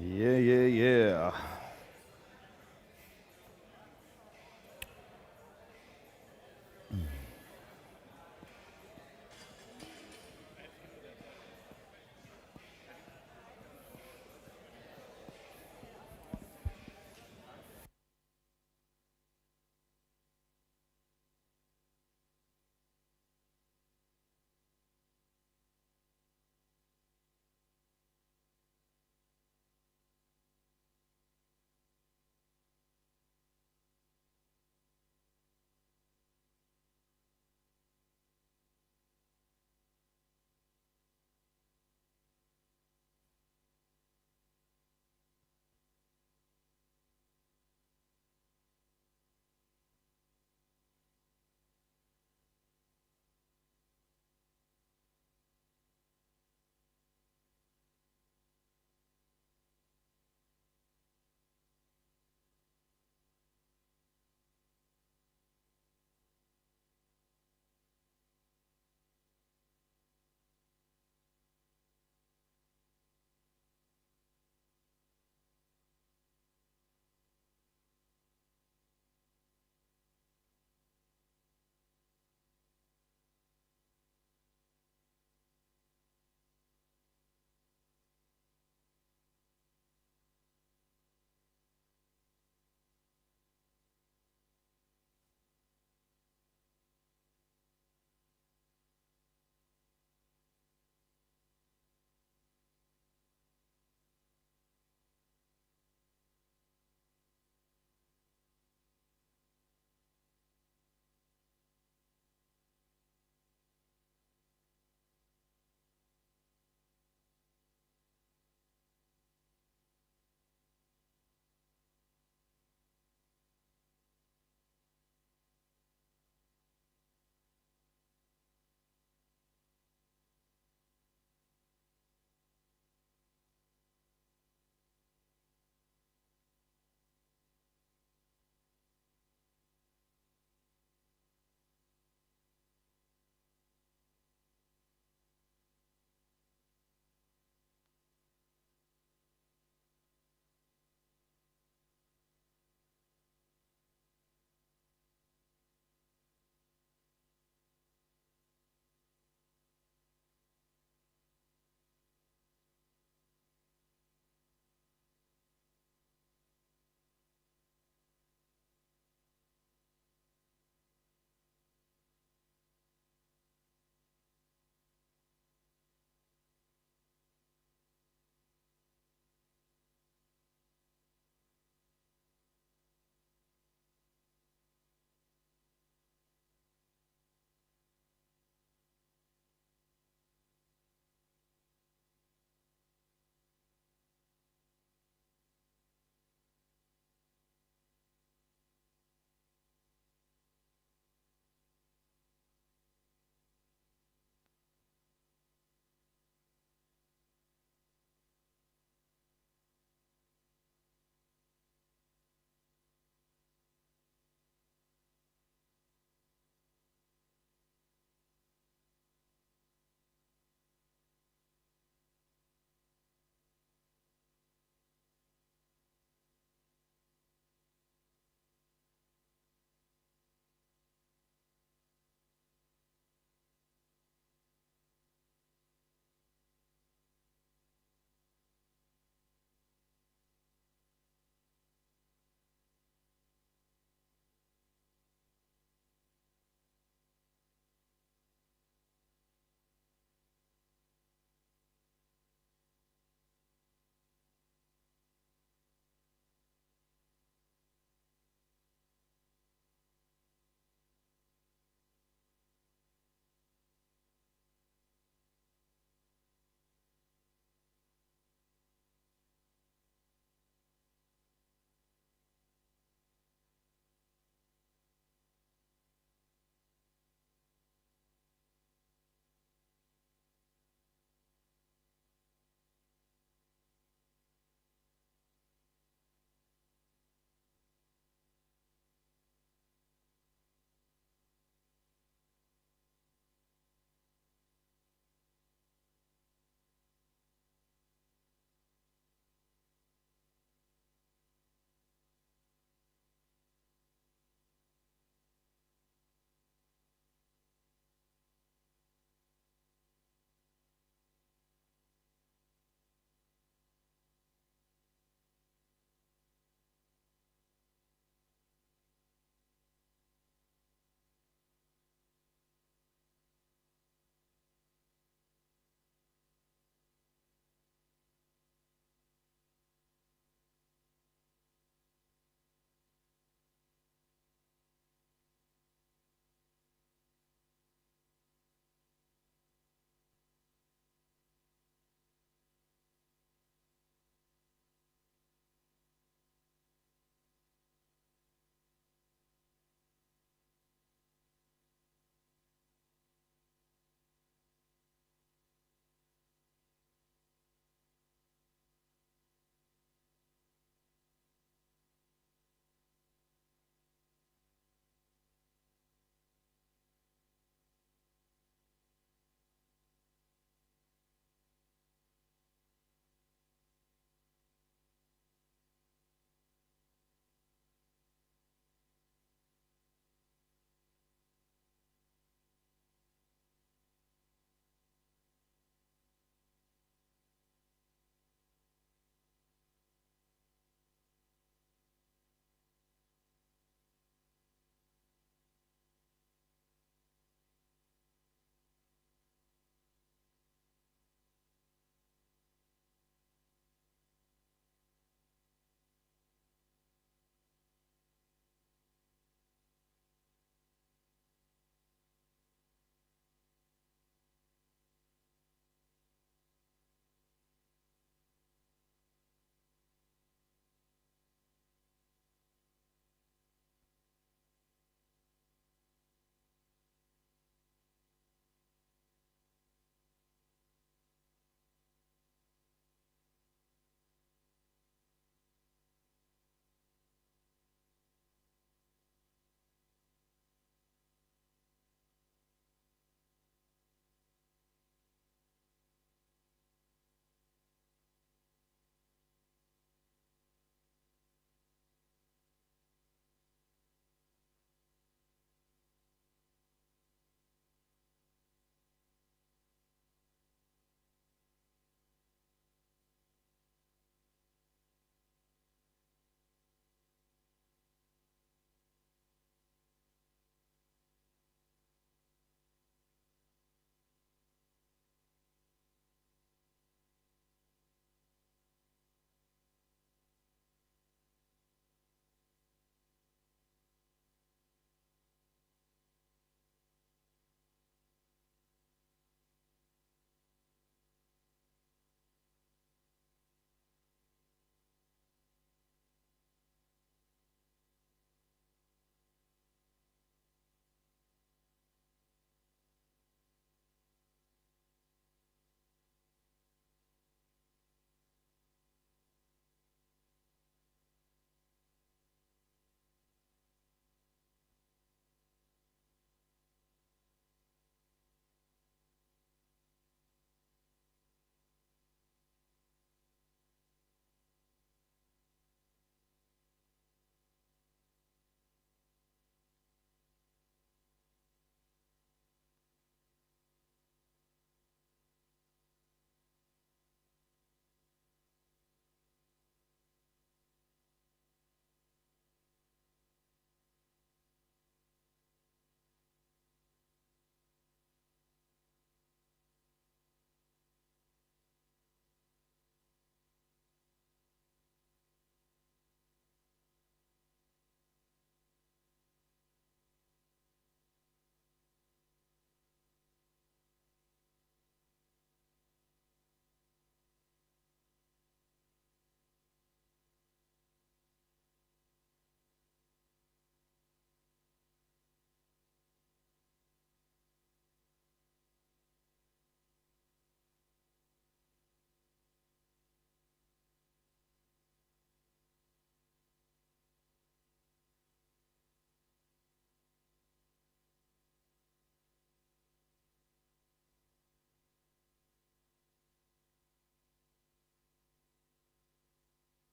Yeah.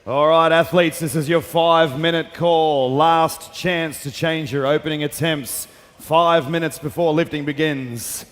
All right, athletes, this is your 5-minute call. Last chance to change your opening attempts 5 minutes before lifting begins.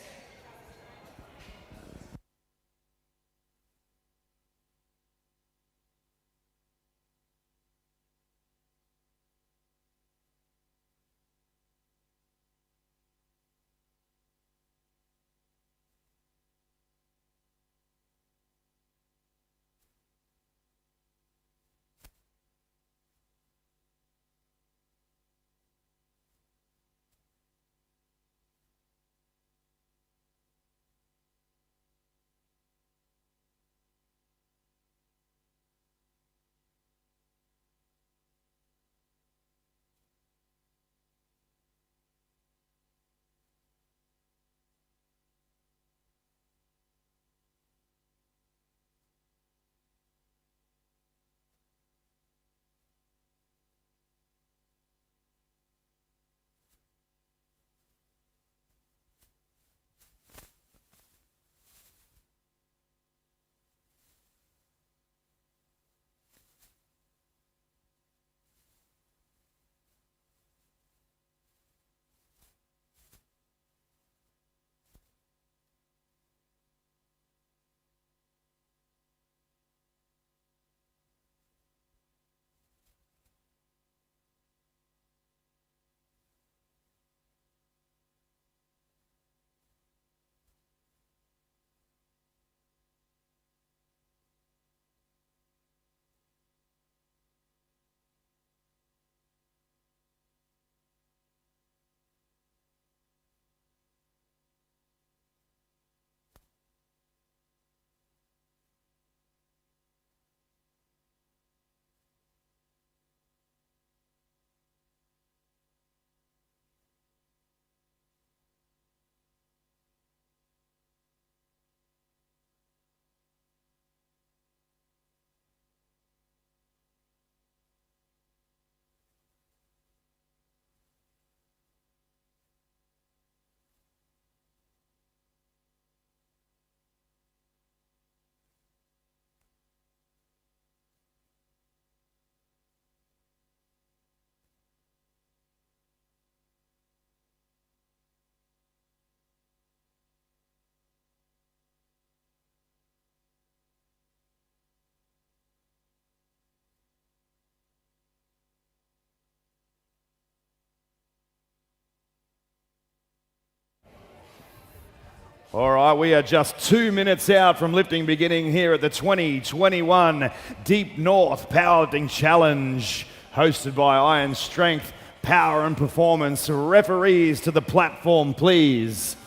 All right, we are just 2 minutes out from lifting beginning here at the 2021 Deep North Powerlifting Challenge, hosted by Iron Strength, Power and Performance. Referees to the platform, please.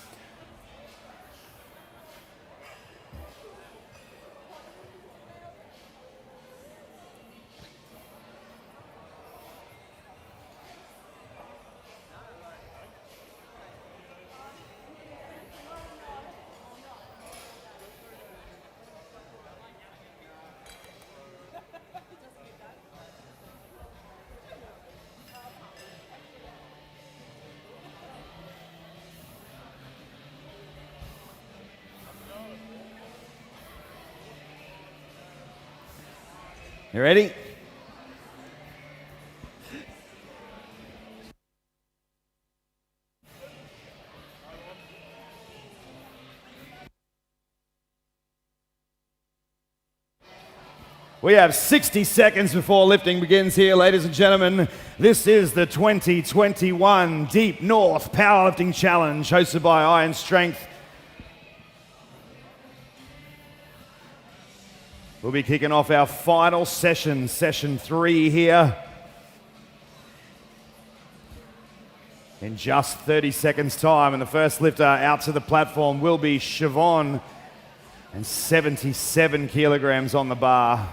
You ready? We have 60 seconds before lifting begins here, ladies and gentlemen. This is the 2021 Deep North Powerlifting Challenge, hosted by Iron Strength. We'll be kicking off our final session, session 3 here, in just 30 seconds time. And the first lifter out to the platform will be Shivaun, and 77 kilograms on the bar.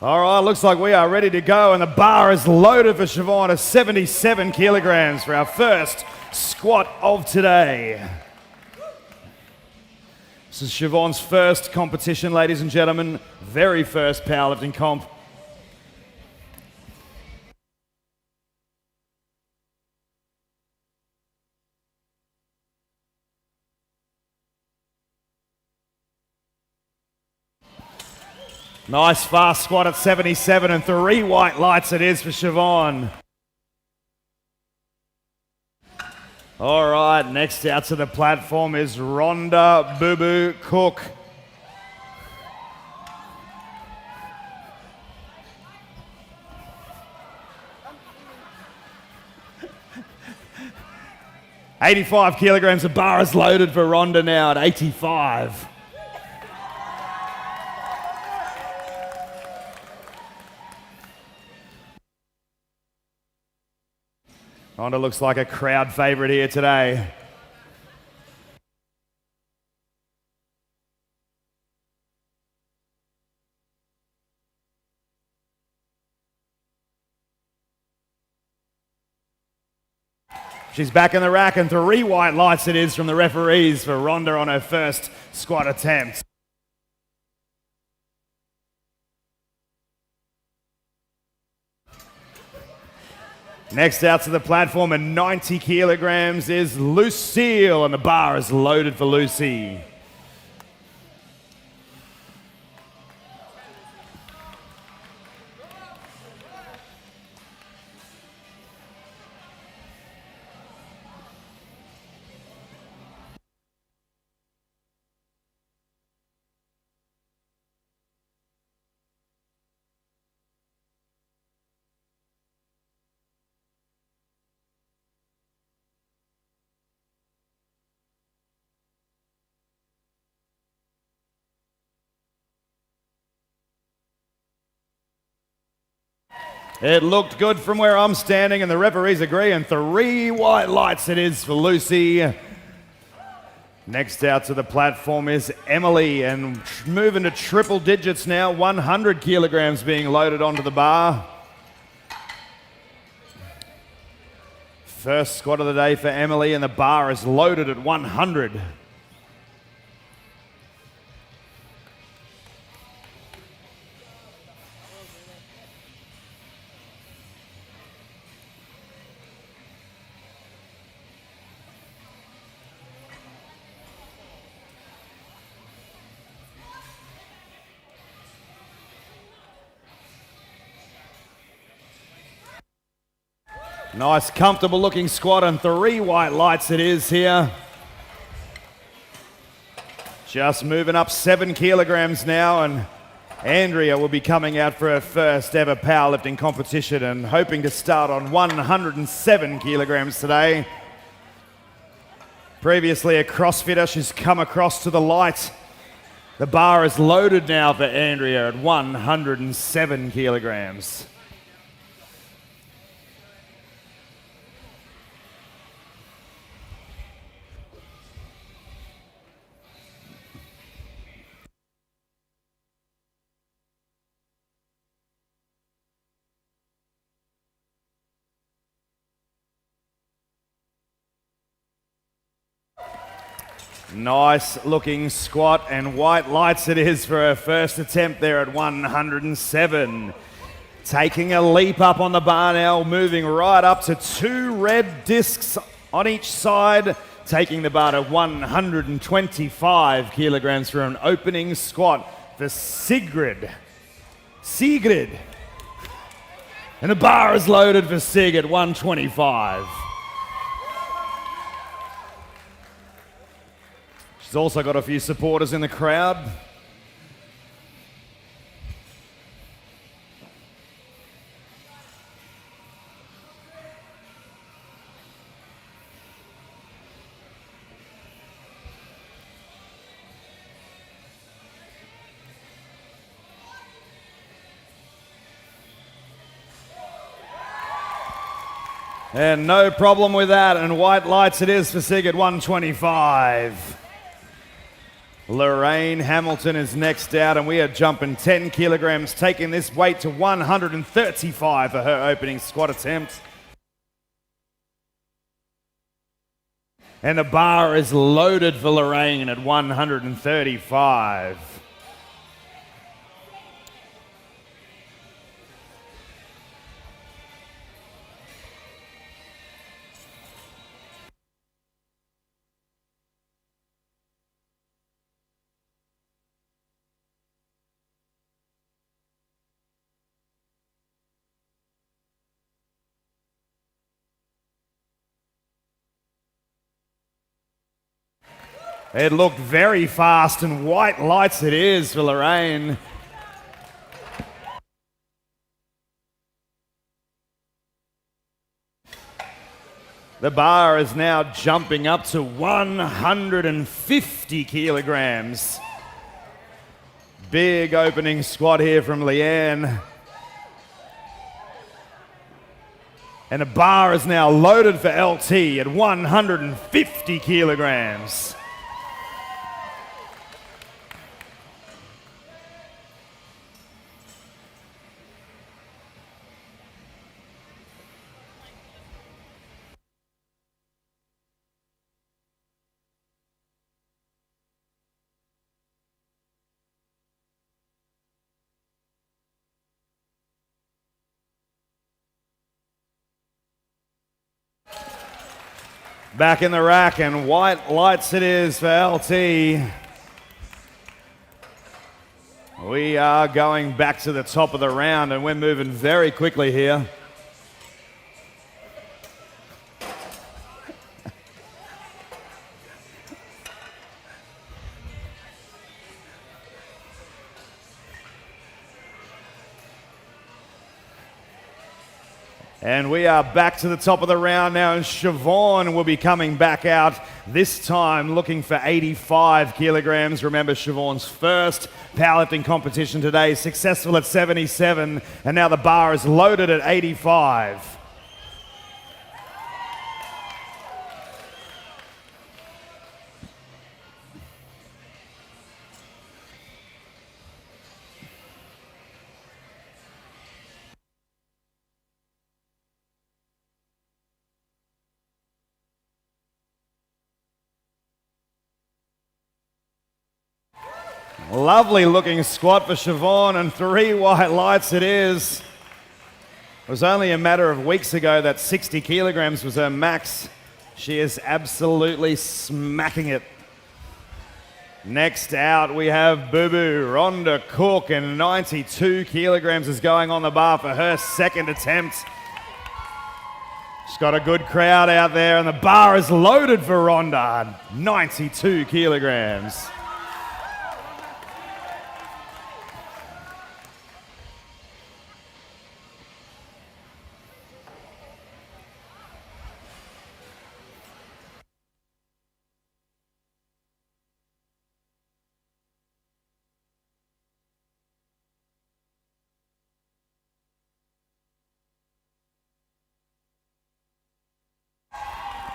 All right, looks like we are ready to go, and the bar is loaded for Shivaun at 77 kilograms for our first squat of today. This is Shivaun's first competition, ladies and gentlemen. Very first powerlifting comp. Nice fast squat at 77, and 3 white lights it is for Shivaun. All right, next out to the platform is Ronda Cook. $85 kilograms. The bar is loaded for Ronda now at 85. Ronda looks like a crowd favorite here today. She's back in the rack, and 3 white lights it is from the referees for Ronda on her first squat attempt. Next out to the platform at 90 kilograms is Lucille, and the bar is loaded for Lucy. It looked good from where I'm standing, and the referees agree, and 3 white lights it is for Lucy. Next out to the platform is Emily, and moving to triple digits now, 100 kilograms being loaded onto the bar. First squat of the day for Emily, and the bar is loaded at 100. Nice, comfortable looking squat, and 3 white lights it is here. Just moving up 7 kilograms now, and Andrea will be coming out for her first ever powerlifting competition and hoping to start on 107 kilograms today. Previously a CrossFitter, she's come across to the light. The bar is loaded now for Andrea at 107 kilograms. Nice looking squat, and white lights it is for her first attempt there at 107. Taking a leap up on the bar now, moving right up to 2 red discs on each side, taking the bar to 125 kilograms for an opening squat for Sigrid. And the bar is loaded for Sig at 125. She's also got a few supporters in the crowd. And no problem with that, and white lights it is for Sig at 125. Lorraine Hamilton is next out, and we are jumping 10 kilograms, taking this weight to 135 for her opening squat attempt. And the bar is loaded for Lorraine at 135. It looked very fast, and white lights it is for Lorraine. The bar is now jumping up to 150 kilograms. Big opening squat here from Leanne. And the bar is now loaded for LT at 150 kilograms. Back in the rack, and white lights it is for LT. We are going back to the top of the round, and we're moving very quickly here. And we are back to the top of the round now, and Shivaun will be coming back out, this time looking for 85 kilograms. Remember, Shivaun's first powerlifting competition today, successful at 77, and now the bar is loaded at 85. Lovely looking squat for Shivaun, and 3 white lights it is. It was only a matter of weeks ago that 60 kilograms was her max. She is absolutely smacking it. Next out we have Boo Boo, Ronda Cook, and 92 kilograms is going on the bar for her second attempt. She's got a good crowd out there, and the bar is loaded for Ronda, 92 kilograms.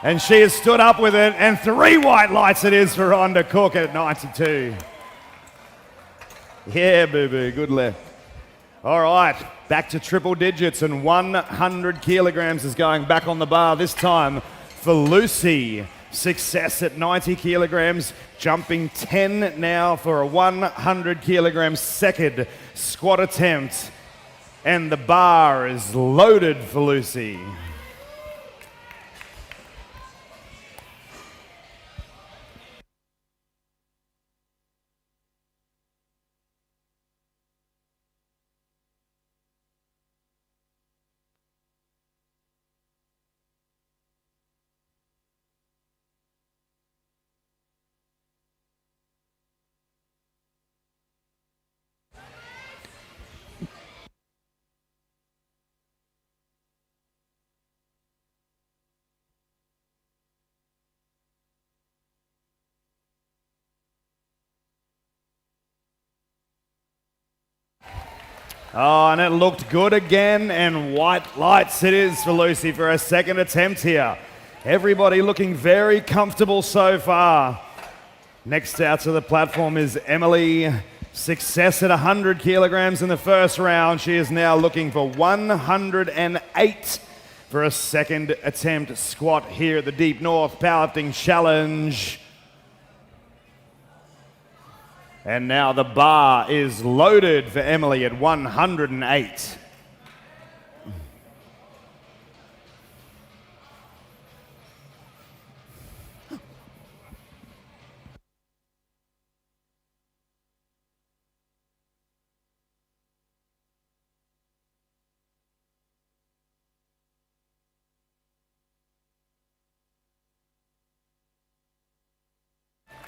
And she has stood up with it, and 3 white lights it is for Rhonda Cook at 92. Yeah, boo-boo, good left. All right, back to triple digits, and 100 kilograms is going back on the bar, this time for Lucy. Success at 90 kilograms, jumping 10 now for a 100 kilogram second squat attempt. And the bar is loaded for Lucy. Oh, and it looked good again, and white lights it is for Lucy for her second attempt here. Everybody looking very comfortable so far. Next out to the platform is Emily. Success at 100 kilograms in the first round. She is now looking for 108 for a second attempt squat here at the Deep North Powerlifting Challenge. And now the bar is loaded for Emily at 108.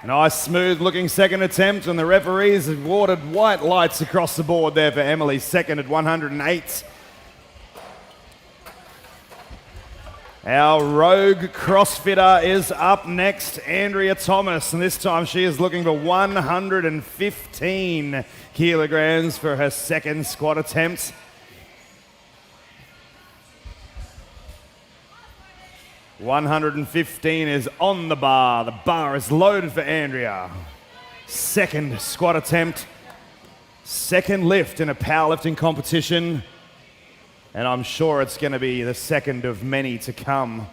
Nice, smooth-looking second attempt, and the referees have awarded white lights across the board there for Emily, second at 108. Our rogue CrossFitter is up next, Andrea Thomas, and this time she is looking for 115 kilograms for her second squat attempt. $115 is on the bar. The bar is loaded for Andrea. Second squat attempt, second lift in a powerlifting competition, and I'm sure it's going to be the second of many to come.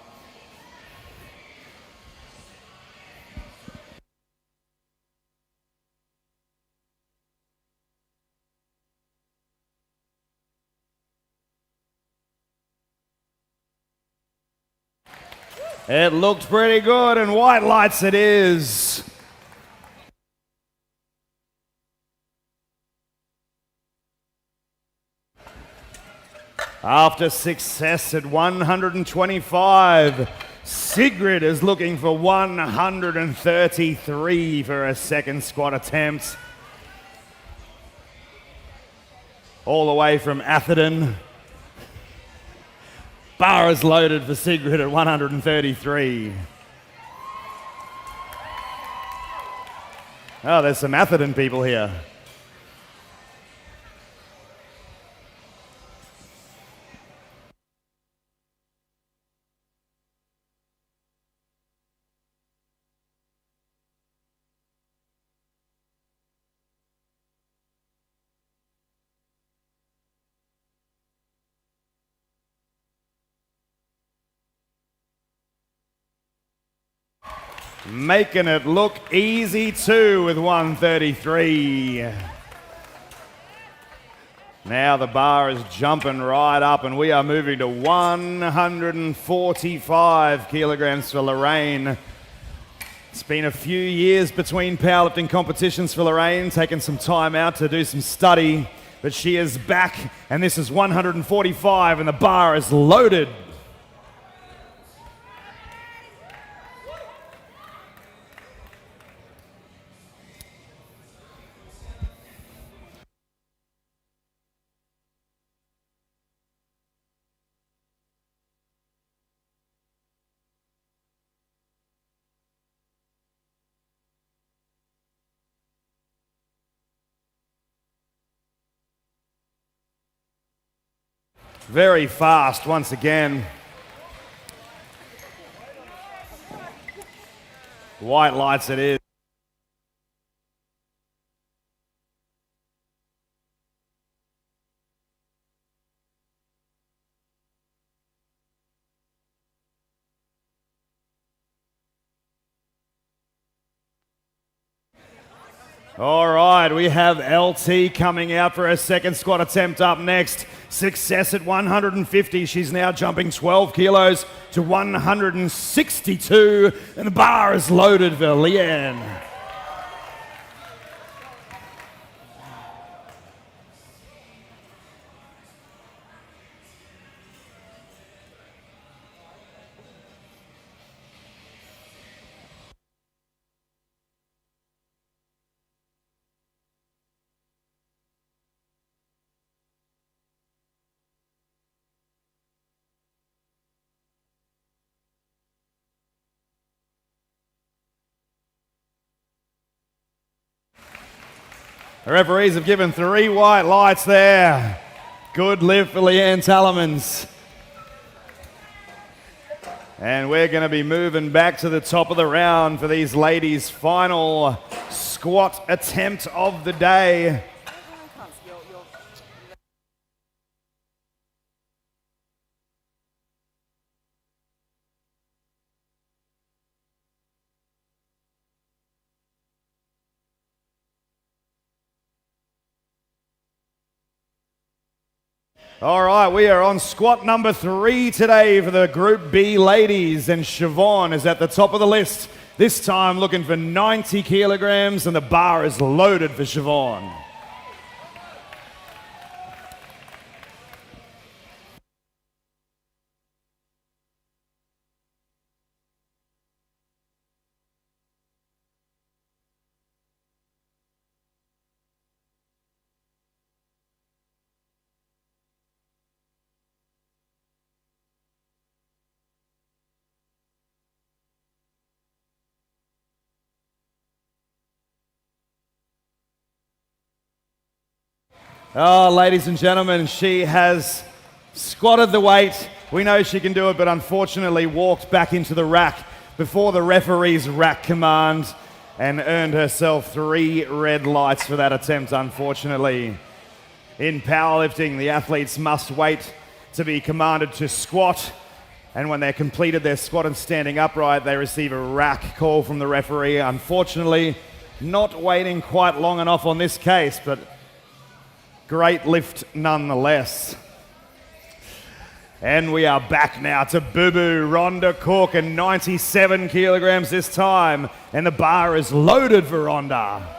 It looked pretty good, and white lights it is. After success at 125, Sigrid is looking for 133 for a second squat attempt. All the way from Atherton. Bar is loaded for Sigrid at 133. Oh, there's some Atherton people here. Making it look easy too with 133. Now the bar is jumping right up, and we are moving to 145 kilograms for Lorraine. It's been a few years between powerlifting competitions for Lorraine, taking some time out to do some study, but she is back, and this is 145, and the bar is loaded. Very fast once again. White lights it is. All right, we have LT coming out for her second squat attempt up next. Success at 150. She's now jumping 12 kilos to 162, and the bar is loaded for Leanne. The referees have given 3 white lights there. Good lift for Leanne Tullemans. And we're going to be moving back to the top of the round for these ladies' final squat attempt of the day. All right, we are on squat number 3 today for the Group B ladies, and Shivaun is at the top of the list, this time looking for 90 kilograms, and the bar is loaded for Shivaun. Oh, ladies and gentlemen, she has squatted the weight. We know she can do it, but unfortunately walked back into the rack before the referee's rack command and earned herself 3 red lights for that attempt, unfortunately. In powerlifting, the athletes must wait to be commanded to squat, and when they're completed their squat and standing upright, they receive a rack call from the referee. Unfortunately, not waiting quite long enough on this case, but great lift nonetheless. And we are back now to Boo-Boo, Ronda Cook, and 97 kilograms this time. And the bar is loaded for Ronda.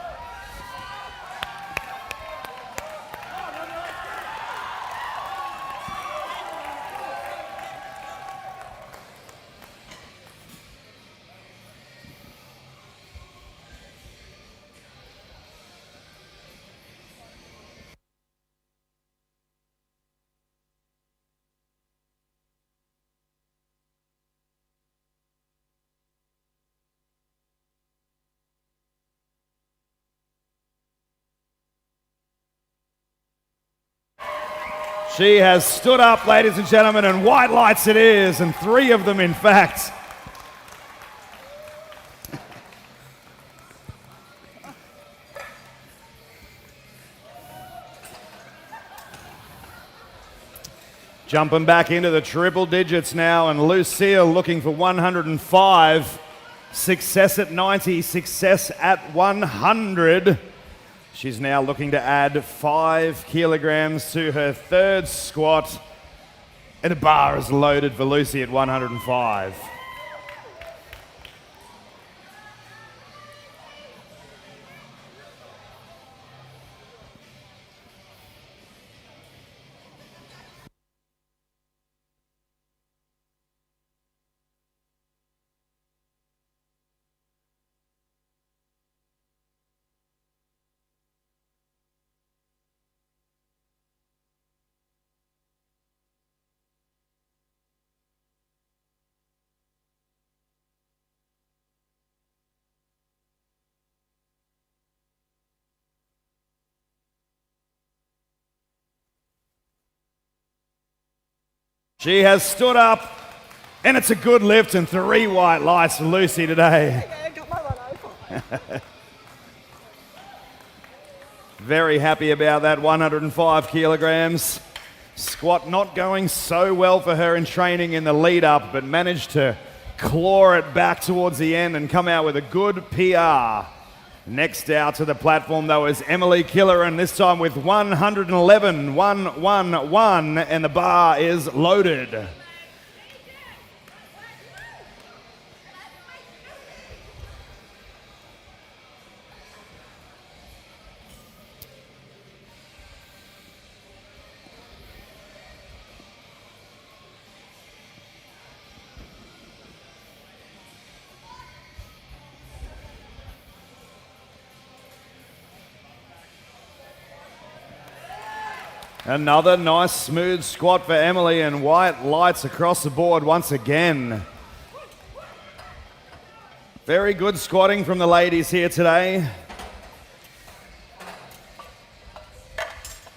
She has stood up, ladies and gentlemen, and white lights it is, and 3 of them, in fact. Jumping back into the triple digits now, and Lucille looking for 105. Success at 90, success at 100. She's now looking to add 5 kilograms to her 3rd squat, and the bar is loaded for Lucy at 105. She has stood up, and it's a good lift, and 3 white lights for Lucy today. I got my one open. Very happy about that 105 kilograms. Squat not going so well for her in training in the lead up, but managed to claw it back towards the end and come out with a good PR. Next out to the platform, though, is Emily Killoran, this time with 111, 111, and the bar is loaded. Another nice smooth squat for Emily, and white lights across the board once again. Very good squatting from the ladies here today.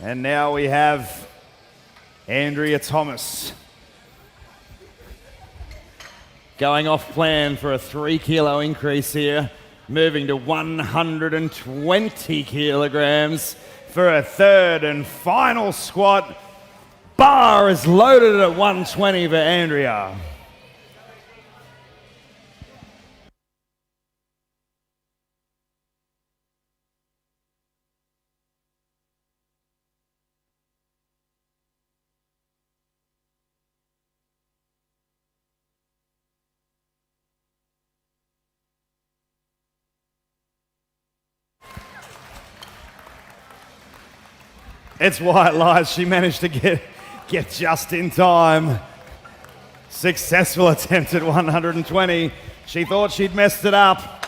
And now we have Andrea Thomas. Going off plan for a 3 kilo increase here, moving to 120 kilograms for a third and final squat. Bar is loaded at 120 for Andrea. It's white lies. She managed to get just in time. Successful attempt at 120. She thought she'd messed it up.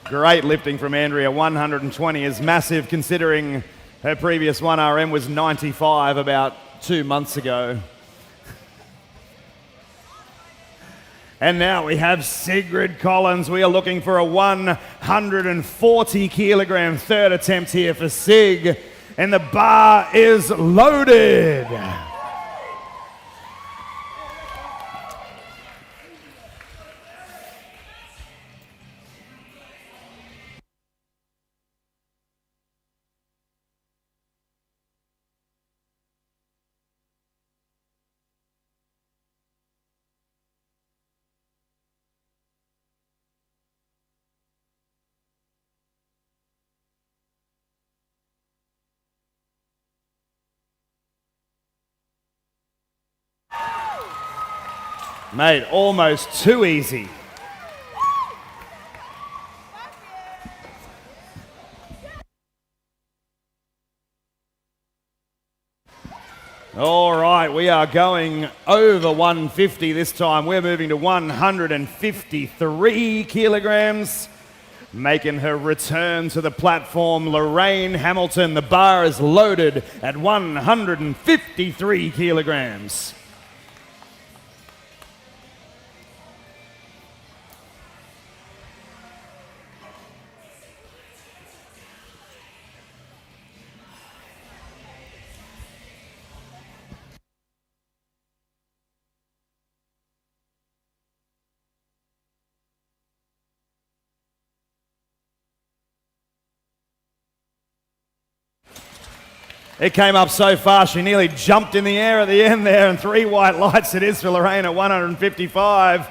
Great lifting from Andrea. 120 is massive considering her previous 1RM was 95 about 2 months ago. And now we have Sigrid Collins. We are looking for a 140 kilogram third attempt here for Sig. And the bar is loaded. Mate, almost too easy. All right, we are going over 150 this time. We're moving to 153 kilograms. Making her return to the platform, Lorraine Hamilton. The bar is loaded at 153 kilograms. It came up so fast, she nearly jumped in the air at the end there, and 3 white lights it is for Lorraine at 155.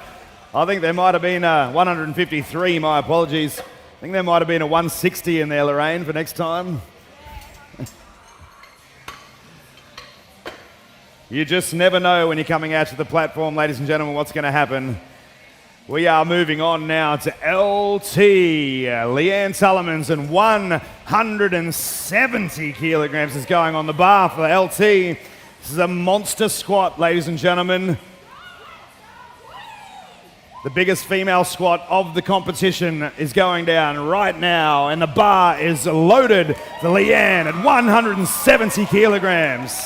I think there might have been a 153, my apologies. I think there might have been a 160 in there, Lorraine, for next time. You just never know when you're coming out to the platform, ladies and gentlemen, what's going to happen. We are moving on now to LT. Leanne Tullemans, and 170 kilograms is going on the bar for LT. This is a monster squat, ladies and gentlemen. The biggest female squat of the competition is going down right now, and the bar is loaded for Leanne at 170 kilograms.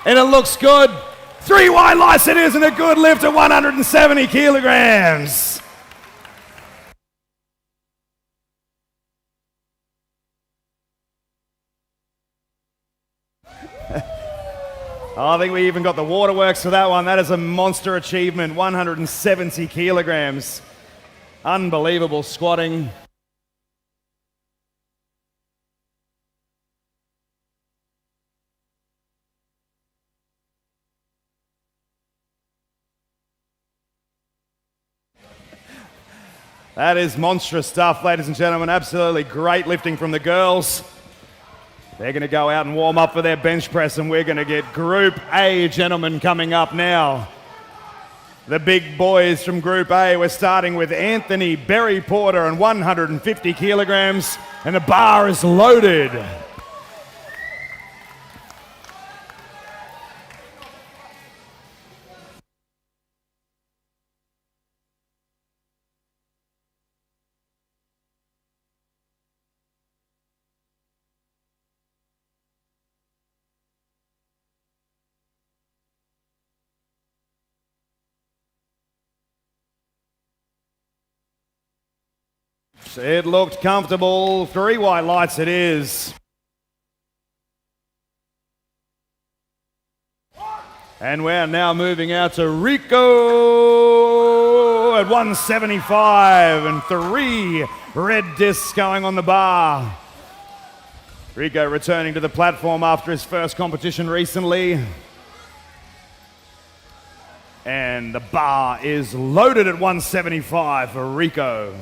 And it looks good. 3 wide lights it is, and a good lift at 170 kilograms. I think we even got the waterworks for that one. That is a monster achievement, 170 kilograms. Unbelievable squatting. That is monstrous stuff, ladies and gentlemen. Absolutely great lifting from the girls. They're going to go out and warm up for their bench press, and we're going to get Group A, gentlemen, coming up now. The big boys from Group A. We're starting with Anthony Berry Porter and 150 kilograms, and the bar is loaded. It looked comfortable. 3 white lights it is. And we're now moving out to Rico at 175 and 3 red discs going on the bar. Rico returning to the platform after his first competition recently. And the bar is loaded at 175 for Rico.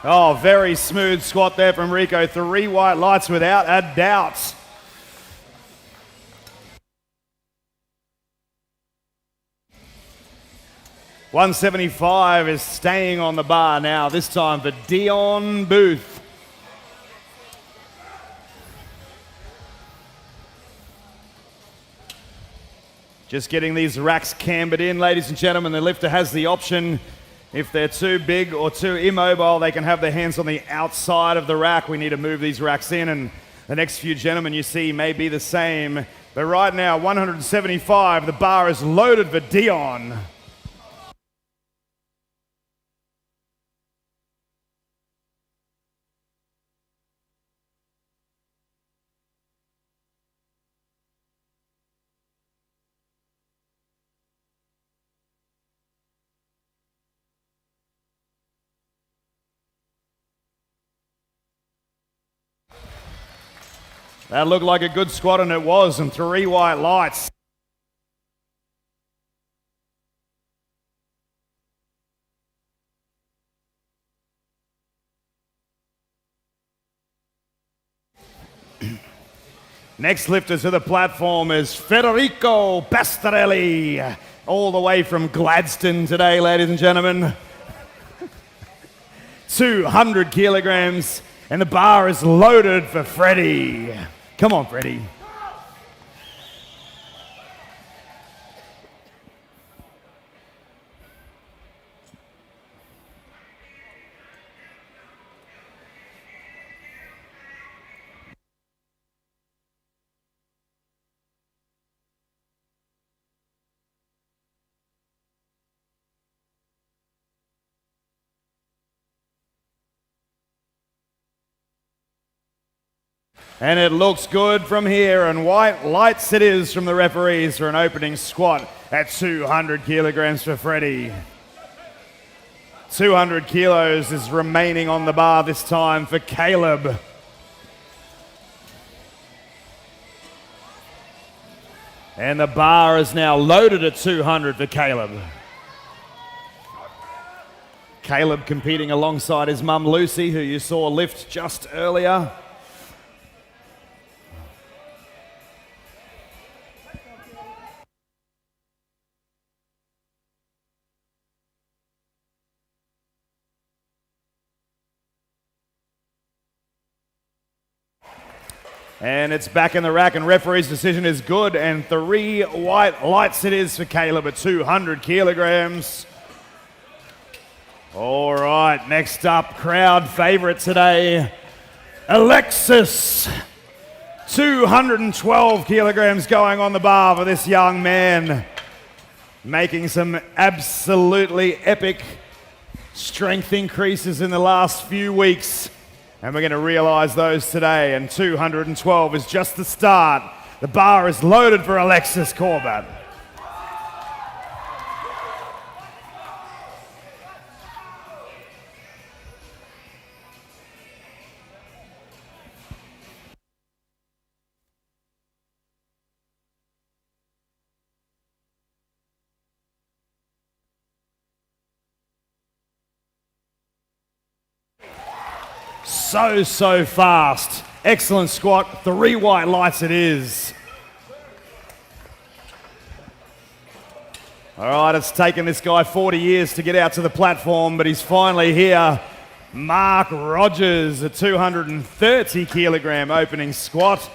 Oh, very smooth squat there from Rico. 3 white lights without a doubt. $175 is staying on the bar now, this time for Dion Booth. Just getting these racks cambered in, ladies and gentlemen. The lifter has the option. If they're too big or too immobile, they can have their hands on the outside of the rack. We need to move these racks in, and the next few gentlemen you see may be the same. But right now, 175, the bar is loaded for Dion. That looked like a good squat, and it was, and 3 white lights. Next lifter to the platform is Federico Pastorelli, all the way from Gladstone today, ladies and gentlemen. 200 kilograms, and the bar is loaded for Freddie. Come on, Freddie. And it looks good from here, and white lights it is from the referees for an opening squat at 200 kilograms for Freddie. 200 kilos is remaining on the bar this time for Caleb. And the bar is now loaded at 200 for Caleb. Caleb competing alongside his mum Lucy, who you saw lift just earlier. And it's back in the rack, and referee's decision is good, and 3 white lights it is for Caleb at 200 kilograms. All right, next up, crowd favorite today, Alexis. 212 kilograms going on the bar for this young man, making some absolutely epic strength increases in the last few weeks. And we're going to realize those today, and 212 is just the start. The bar is loaded for Alexis Caubat. So fast. Excellent squat. 3 white lights it is. All right, it's taken this guy 40 years to get out to the platform, but he's finally here. Marc Rodgers, a 230 kilogram opening squat.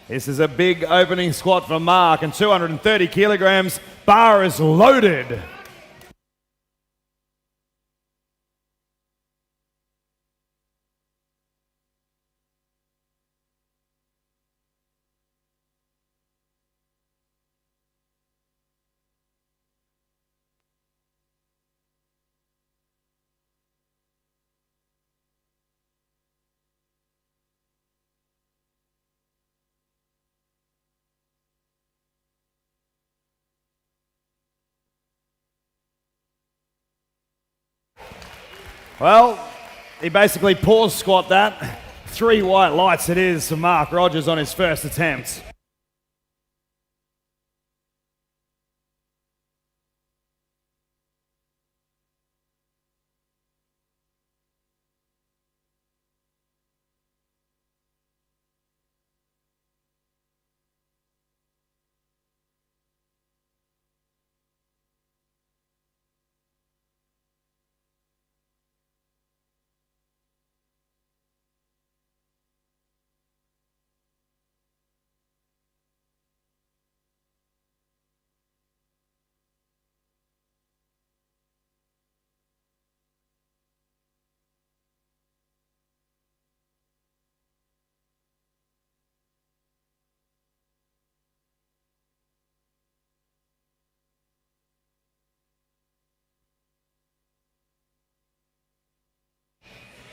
This is a big opening squat for Marc, and 230 kilograms. Bar is loaded. Well, he basically pause squat that. 3 white lights it is for Marc Rodgers on his first attempt.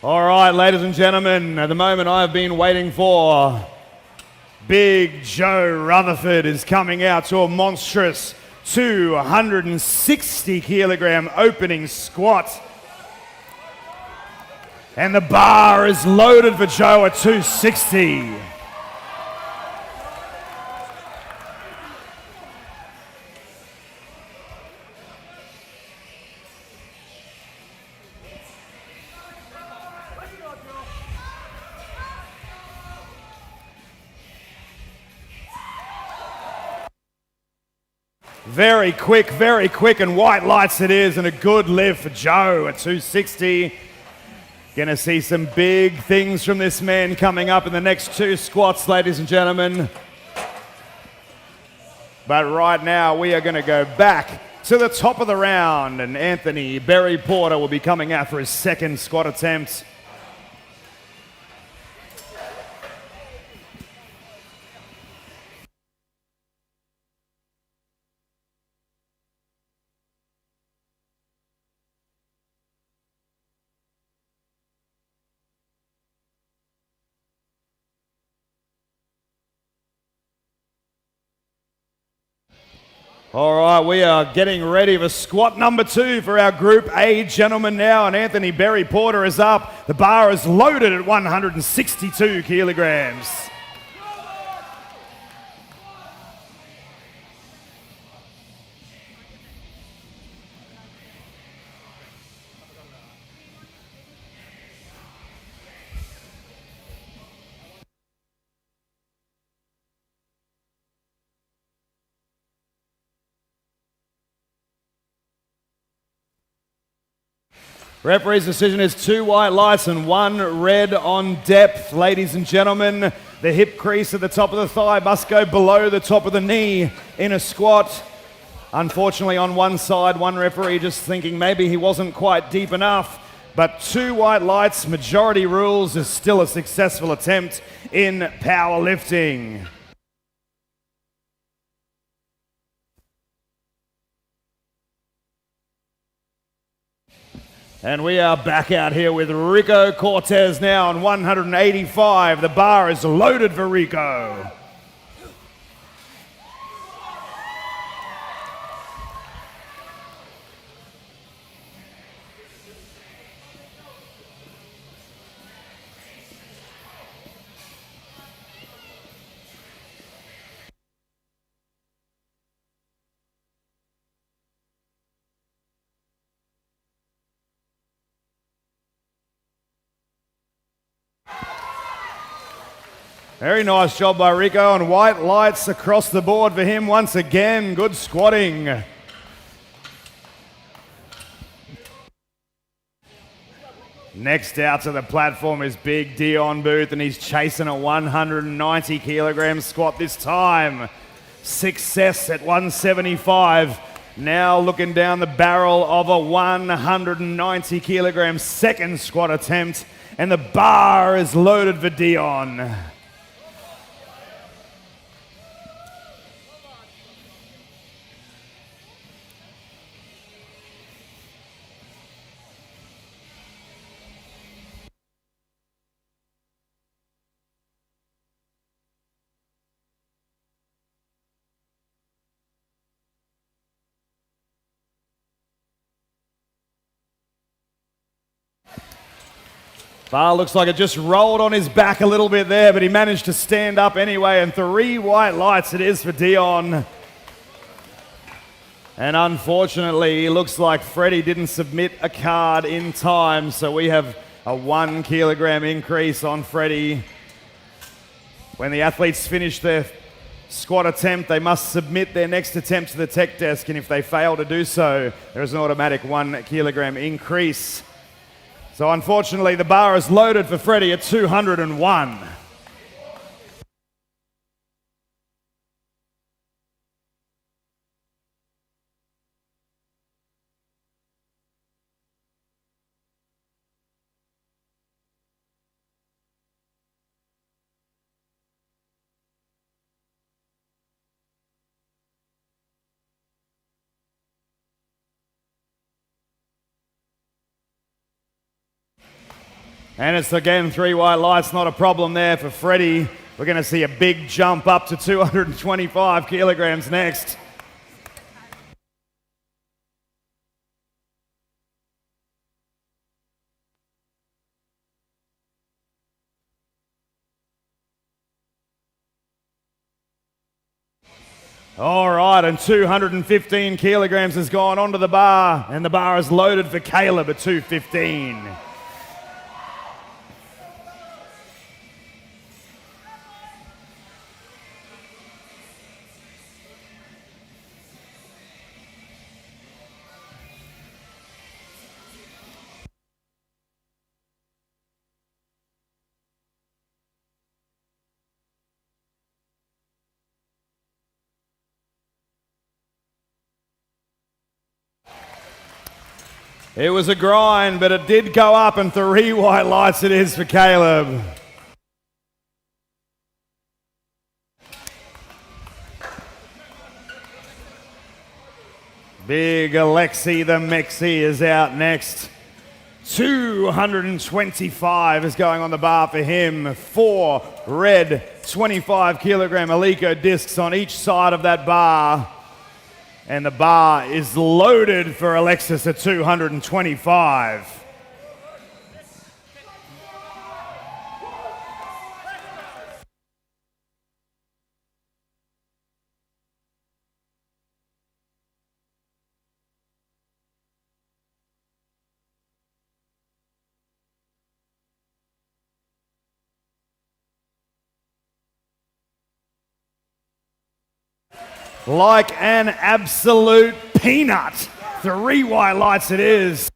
All right, ladies and gentlemen, the moment I've been waiting for. Big Joe Rutherford is coming out to a monstrous 260 kilogram opening squat. And the bar is loaded for Joe at 260. Very quick, and white lights it is, and a good lift for Joe at 260. Gonna see some big things from this man coming up in the next 2 squats, ladies and gentlemen. But right now, we are gonna go back to the top of the round, and Anthony Berry Porter will be coming out for his second squat attempt. All right, we are getting ready for squat number 2 for our Group A gentlemen now, and Anthony Berry Porter is up. The bar is loaded at 162 kilograms. Referee's decision is 2 white lights and 1 red on depth. Ladies and gentlemen, the hip crease at the top of the thigh must go below the top of the knee in a squat. Unfortunately, on one side, one referee just thinking maybe he wasn't quite deep enough, but 2 white lights, majority rules, is still a successful attempt in powerlifting. And we are back out here with Ricco Cortez now on 185. The bar is loaded for Rico. Very nice job by Rico, and white lights across the board for him once again. Good squatting. Next out to the platform is big Dion Booth, and he's chasing a 190 kilogram squat this time. Success at 175. Now looking down the barrel of a 190 kilogram second squat attempt, and the bar is loaded for Dion. Bar looks like it just rolled on his back a little bit there, but he managed to stand up anyway, and 3 white lights it is for Dion. And unfortunately, it looks like Freddie didn't submit a card in time, so we have a 1 kilogram increase on Freddie. When the athletes finish their squat attempt, they must submit their next attempt to the tech desk, and if they fail to do so, there is an automatic 1 kilogram increase. So unfortunately, the bar is loaded for Freddie at 201. And it's again 3 white lights, not a problem there for Freddie. We're going to see a big jump up to 225 kilograms next. All right, and 215 kilograms has gone onto the bar, and the bar is loaded for Caleb at 215. It was a grind, but it did go up, and 3 white lights it is for Caleb. Big Alexi the Mexi is out next. 225 is going on the bar for him. 4 red 25 kilogram Alico discs on each side of that bar. And the bar is loaded for Alexis at 225. Like an absolute peanut. 3 white lights it is.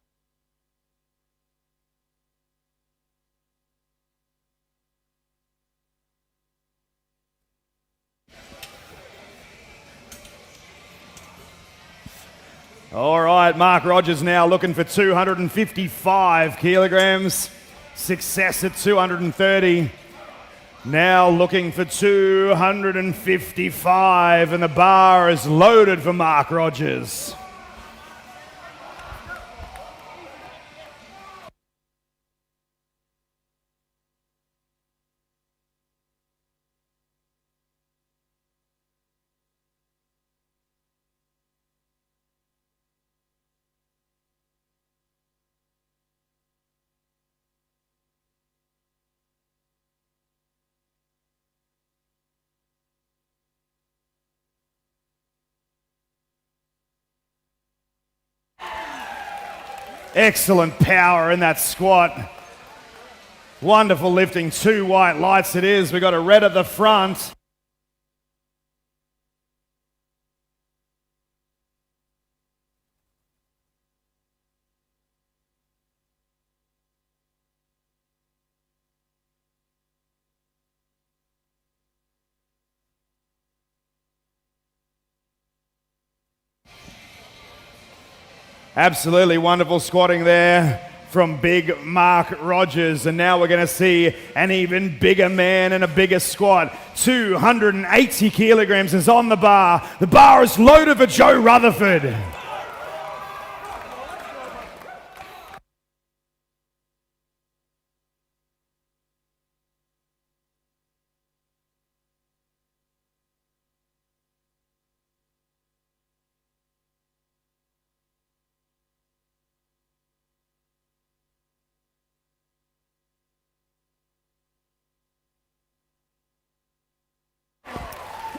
All right, Marc Rodgers now looking for 255 kilograms. Success at 230. Now looking for 255, and the bar is loaded for Marc Rodgers. Excellent power in that squat. Wonderful lifting, 2 white lights it is. We got a red at the front. Absolutely wonderful squatting there from big Marc Rodgers. And now we're going to see an even bigger man and a bigger squat. 280 kilograms is on the bar. The bar is loaded for Joe Rutherford.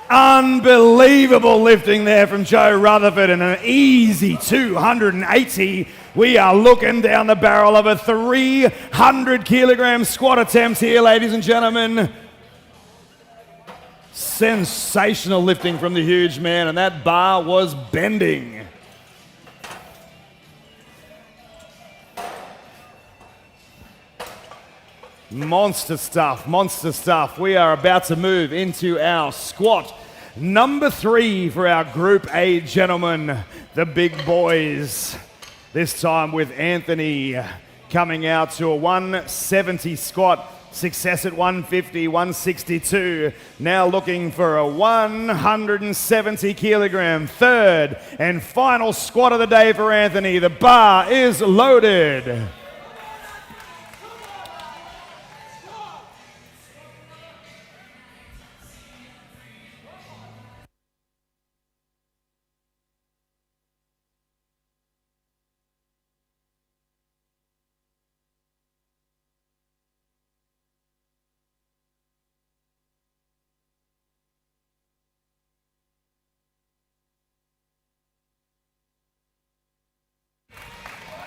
Unbelievable lifting there from Joe Rutherford and an easy 280. We are looking down the barrel of a 300 kilogram squat attempt here, ladies and gentlemen. Sensational lifting from the huge man, and that bar was bending. Monster stuff, monster stuff. We are about to move into our squat number 3 for our Group A gentlemen, the big boys. This time with Anthony coming out to a 170 squat, success at 150, 162. Now looking for a 170 kilogram third and final squat of the day for Anthony. The bar is loaded.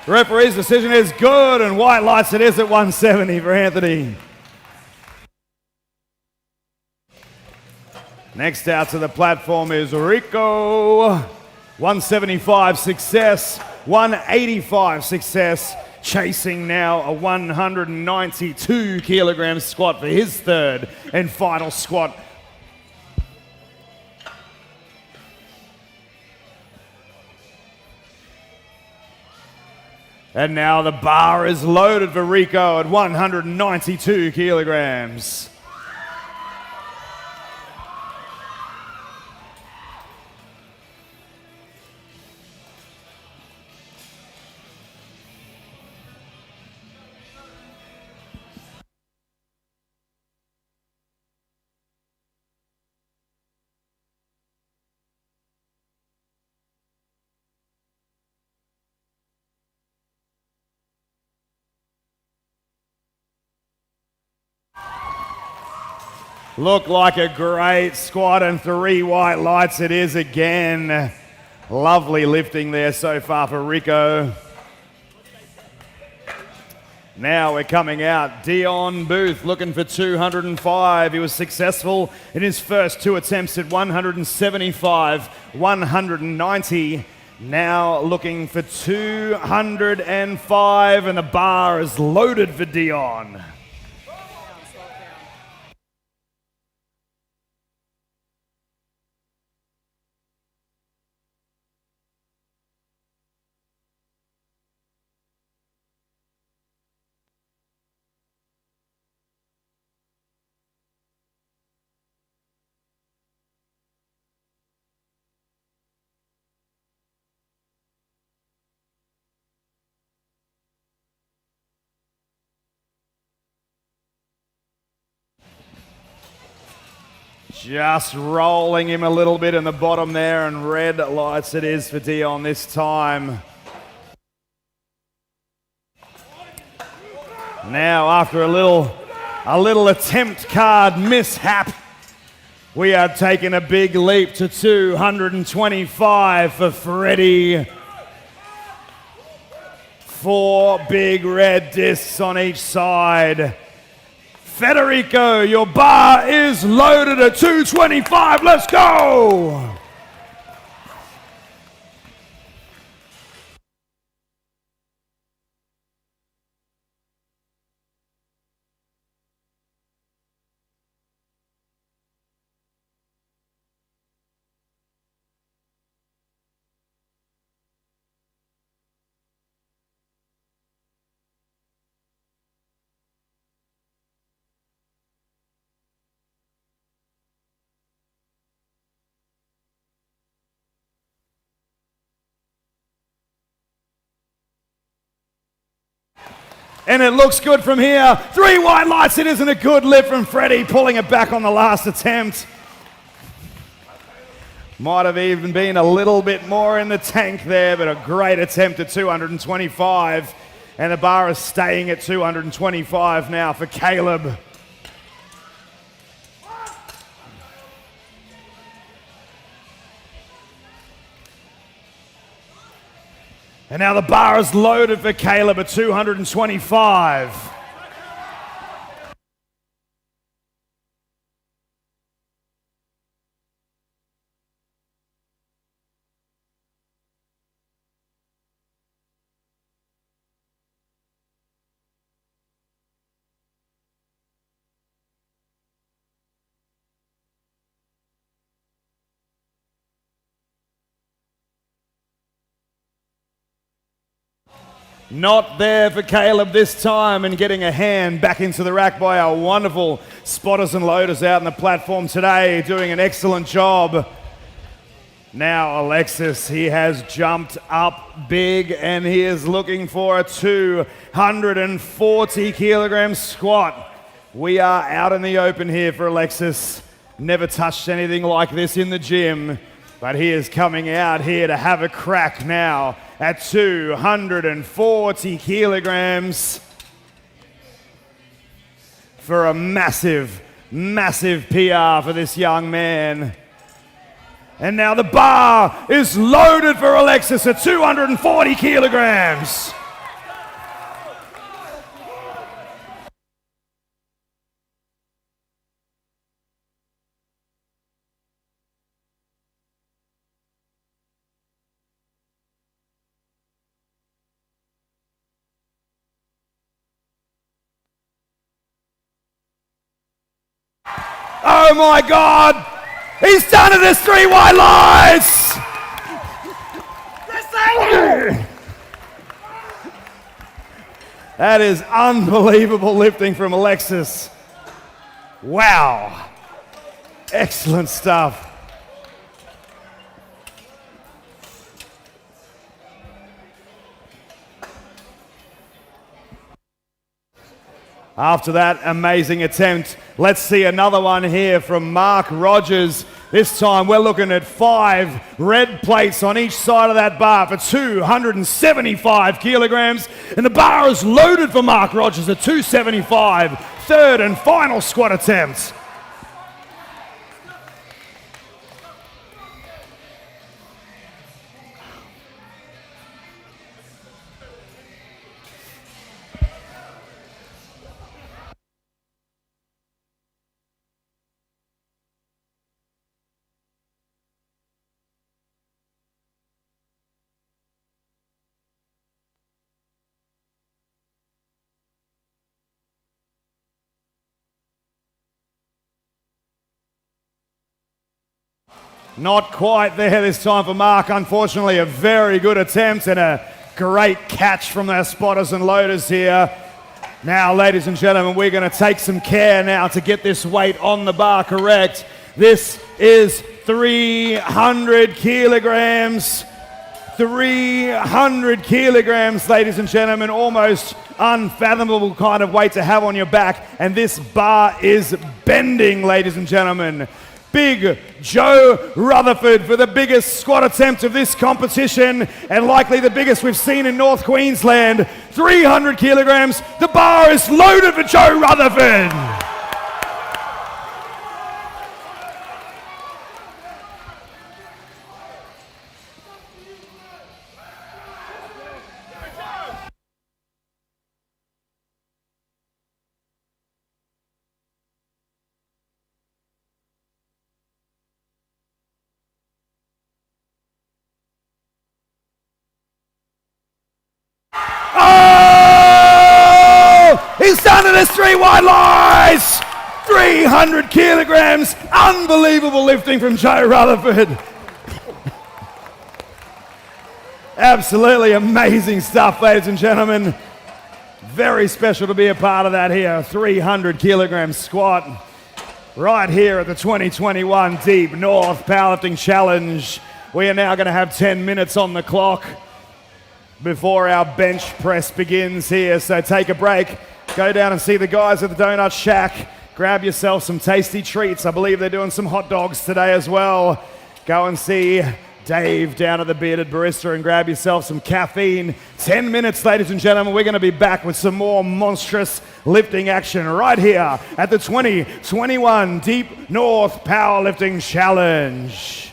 The referee's decision is good, and white lights it is at 170 for Anthony. Next out to the platform is Rico. 175 success, 185 success, chasing now a 192 kilogram squat for his third and final squat. And now the bar is loaded for Rico at 192 kilograms. Looked like a great squat, and 3 white lights it is again. Lovely lifting there so far for Rico. Now we're coming out. Dion Booth looking for 205. He was successful in his first 2 attempts at 175, 190. Now looking for 205, and the bar is loaded for Dion. Just rolling him a little bit in the bottom there, and red lights it is for Dion this time. Now after a little attempt card mishap, we are taking a big leap to 225 for Freddie. 4 big red discs on each side. Federico, your bar is loaded at 225. Let's go. And it looks good from here. 3 white lights. It isn't a good lift from Freddie, pulling it back on the last attempt. Might have even been a little bit more in the tank there, but a great attempt at 225. And the bar is staying at 225 now for Caleb. And now the bar is loaded for Caleb at 225. Not there for Caleb this time, and getting a hand back into the rack by our wonderful spotters and loaders out on the platform today, doing an excellent job. Now Alexis, he has jumped up big and he is looking for a 240 kilogram squat. We are out in the open here for Alexis. Never touched anything like this in the gym, but he is coming out here to have a crack now at 240 kilograms for a massive, massive PR for this young man. And now the bar is loaded for Alexis at 240 kilograms. Oh my God! He's done it as 3 white lights! That is unbelievable lifting from Alexis. Wow. Excellent stuff. After that amazing attempt, let's see another one here from Marc Rodgers. This time we're looking at 5 red plates on each side of that bar for 275 kilograms. And the bar is loaded for Marc Rodgers at 275. Third and final squat attempt. Not quite there this time for Marc. Unfortunately, a very good attempt and a great catch from our spotters and loaders here. Now, ladies and gentlemen, we're going to take some care now to get this weight on the bar correct. This is 300 kilograms. 300 kilograms, ladies and gentlemen. Almost unfathomable kind of weight to have on your back. And this bar is bending, ladies and gentlemen. Big Joe Rutherford for the biggest squat attempt of this competition, and likely the biggest we've seen in North Queensland. 300 kilograms. The bar is loaded for Joe Rutherford. Under the 3 white lies. 300 kilograms. Unbelievable lifting from Joe Rutherford. Absolutely amazing stuff, ladies and gentlemen. Very special to be a part of that here. 300 kilogram squat right here at the 2021 Deep North Powerlifting Challenge. We are now going to have 10 minutes on the clock before our bench press begins here. So take a break, go down and see the guys at the Donut Shack. Grab yourself some tasty treats. I believe they're doing some hot dogs today as well. Go and see Dave down at the Bearded Barista and grab yourself some caffeine. 10 minutes, ladies and gentlemen. We're going to be back with some more monstrous lifting action right here at the 2021 Deep North Powerlifting Challenge.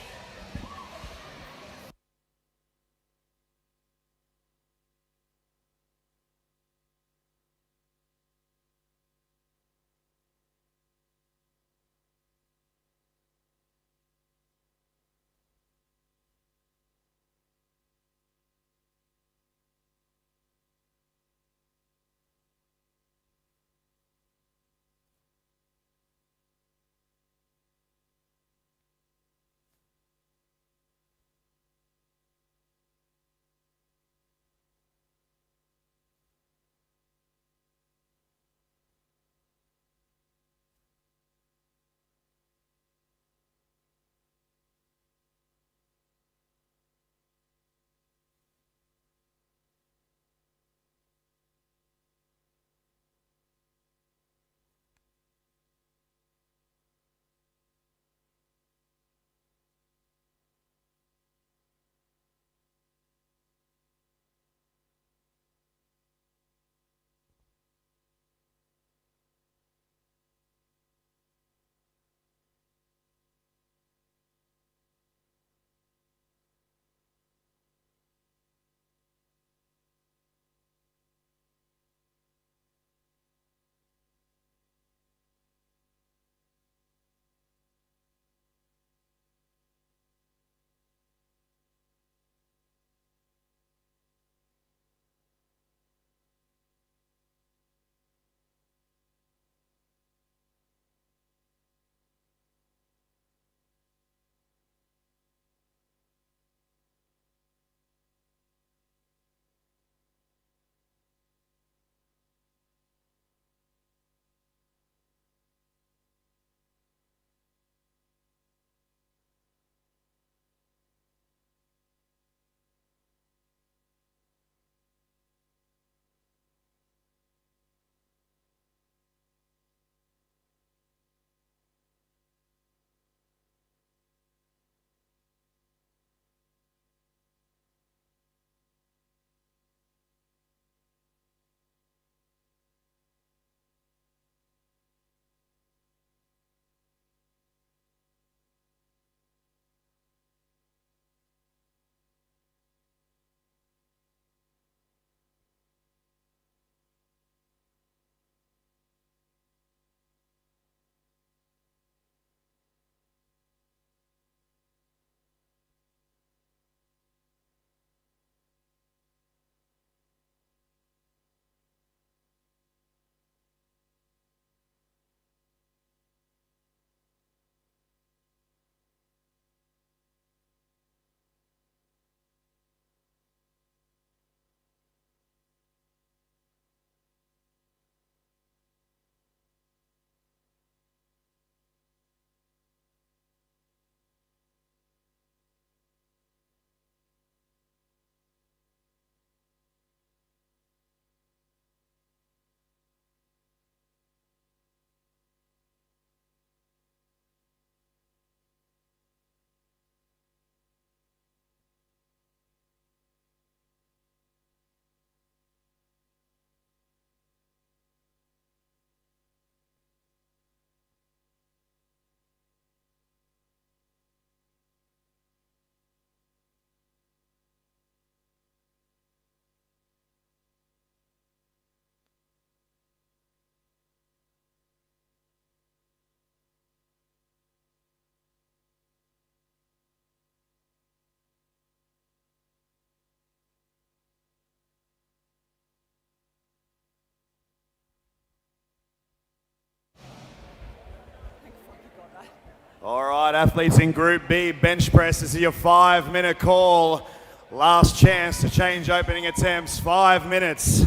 All right, athletes in Group B, bench press. This is your 5-minute call. Last chance to change opening attempts. 5 minutes.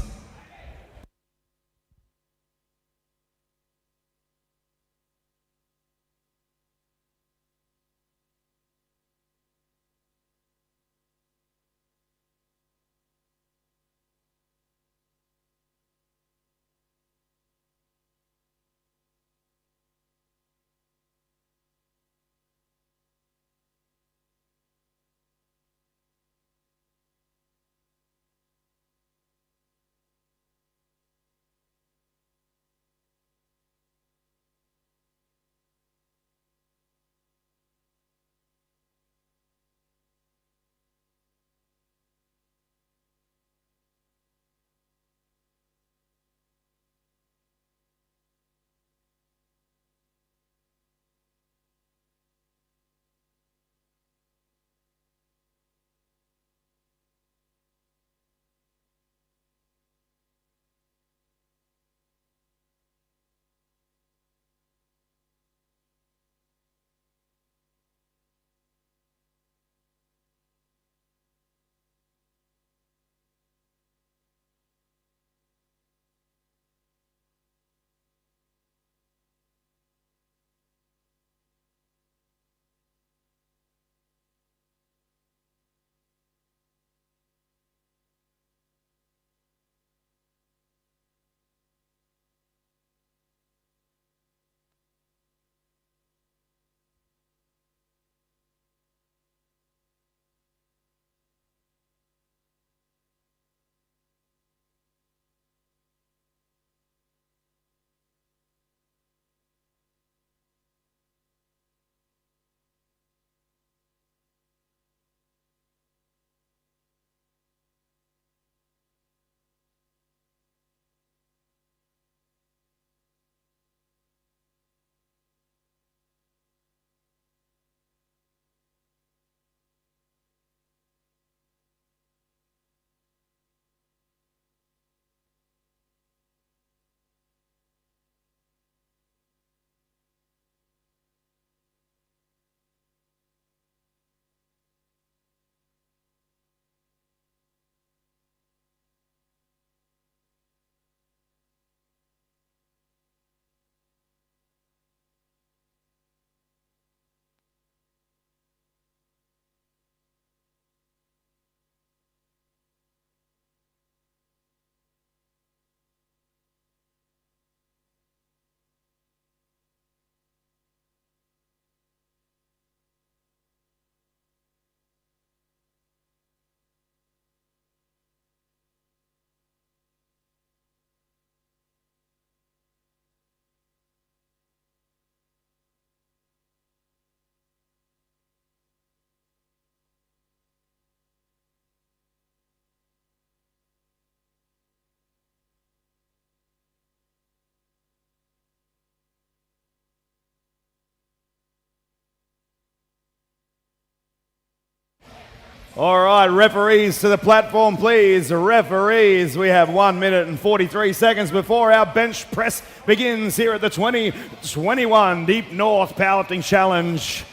All right, referees to the platform, please. Referees, we have 1 minute and 43 seconds before our bench press begins here at the 2021 Deep North Powerlifting Challenge.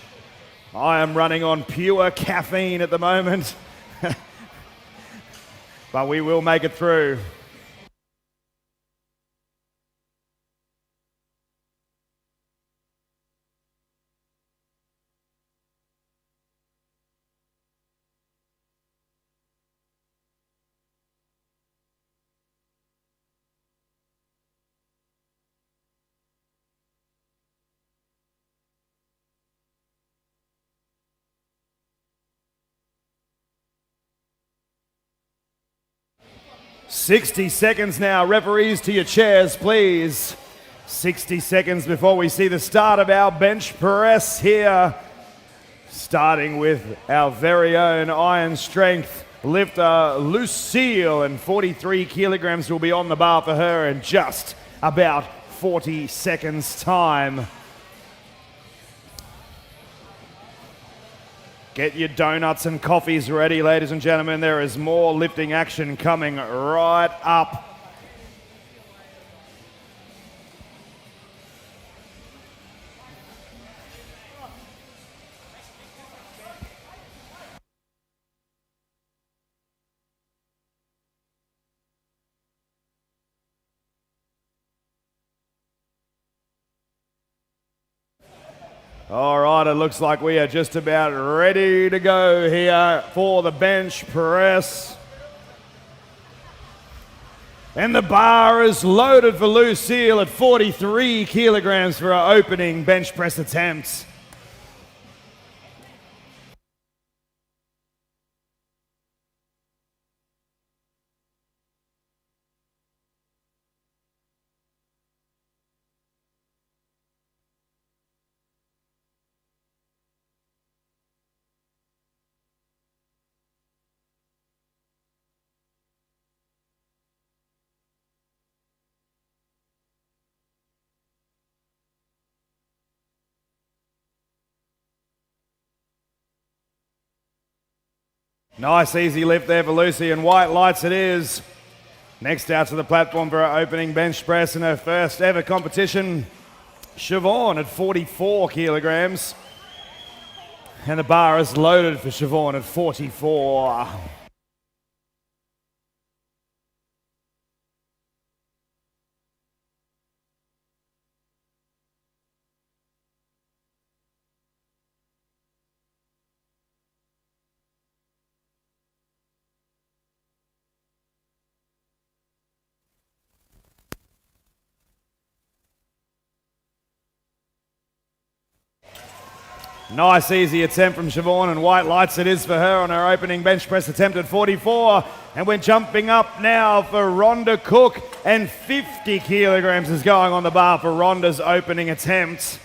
I am running on pure caffeine at the moment, but we will make it through. "60 seconds now. Referees, to your chairs, please. 60 seconds before we see the start of our bench press here. Starting with our very own iron strength lifter, Lucille, and 43 kilograms will be on the bar for her in just about 40 seconds time. Get your donuts and coffees ready, ladies and gentlemen. There is more lifting action coming right up. All right, it looks like we are just about ready to go here for the bench press. And the bar is loaded for Lucille at 43 kilograms for our opening bench press attempt. Nice easy lift there for Lucy, and white lights it is. Next out to the platform for our opening bench press in her first ever competition, Shivaun at 44 kilograms. And the bar is loaded for Shivaun at 44. Nice easy attempt from Shivaun, and white lights it is for her on her opening bench press attempt at 44. And we're jumping up now for Ronda Cook, and 50 kilograms is going on the bar for Ronda's opening attempt.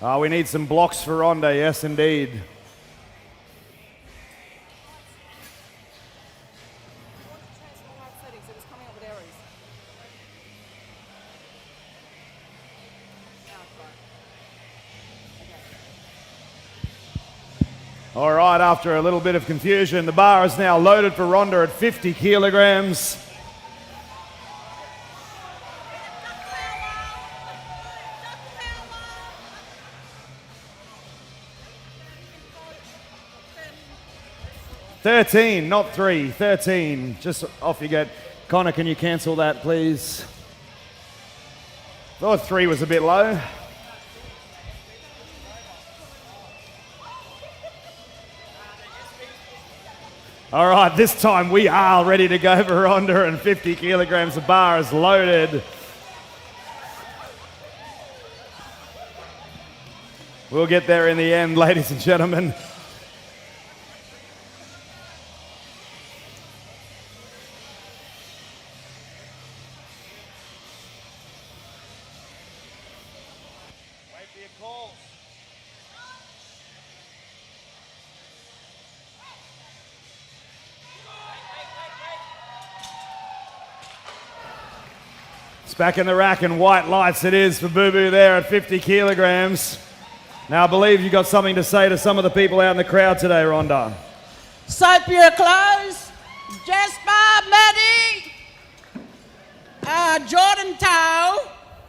Oh, we need some blocks for Ronda, yes indeed. All right, after a little bit of confusion, the bar is now loaded for Ronda at 50 kilograms. $13, not $3, $13. Just off you get. Connor, can you cancel that, please? Thought $3 was a bit low. All right, this time we are ready to go for Ronda, and 50 kilograms. The bar is loaded. We'll get there in the end, ladies and gentlemen. Back in the rack, and white lights it is for Boo Boo there at 50 kilograms. Now I believe you got something to say to some of the people out in the crowd today, Rhonda. Soap your clothes. Jasper, Maddie, Jordan Tao,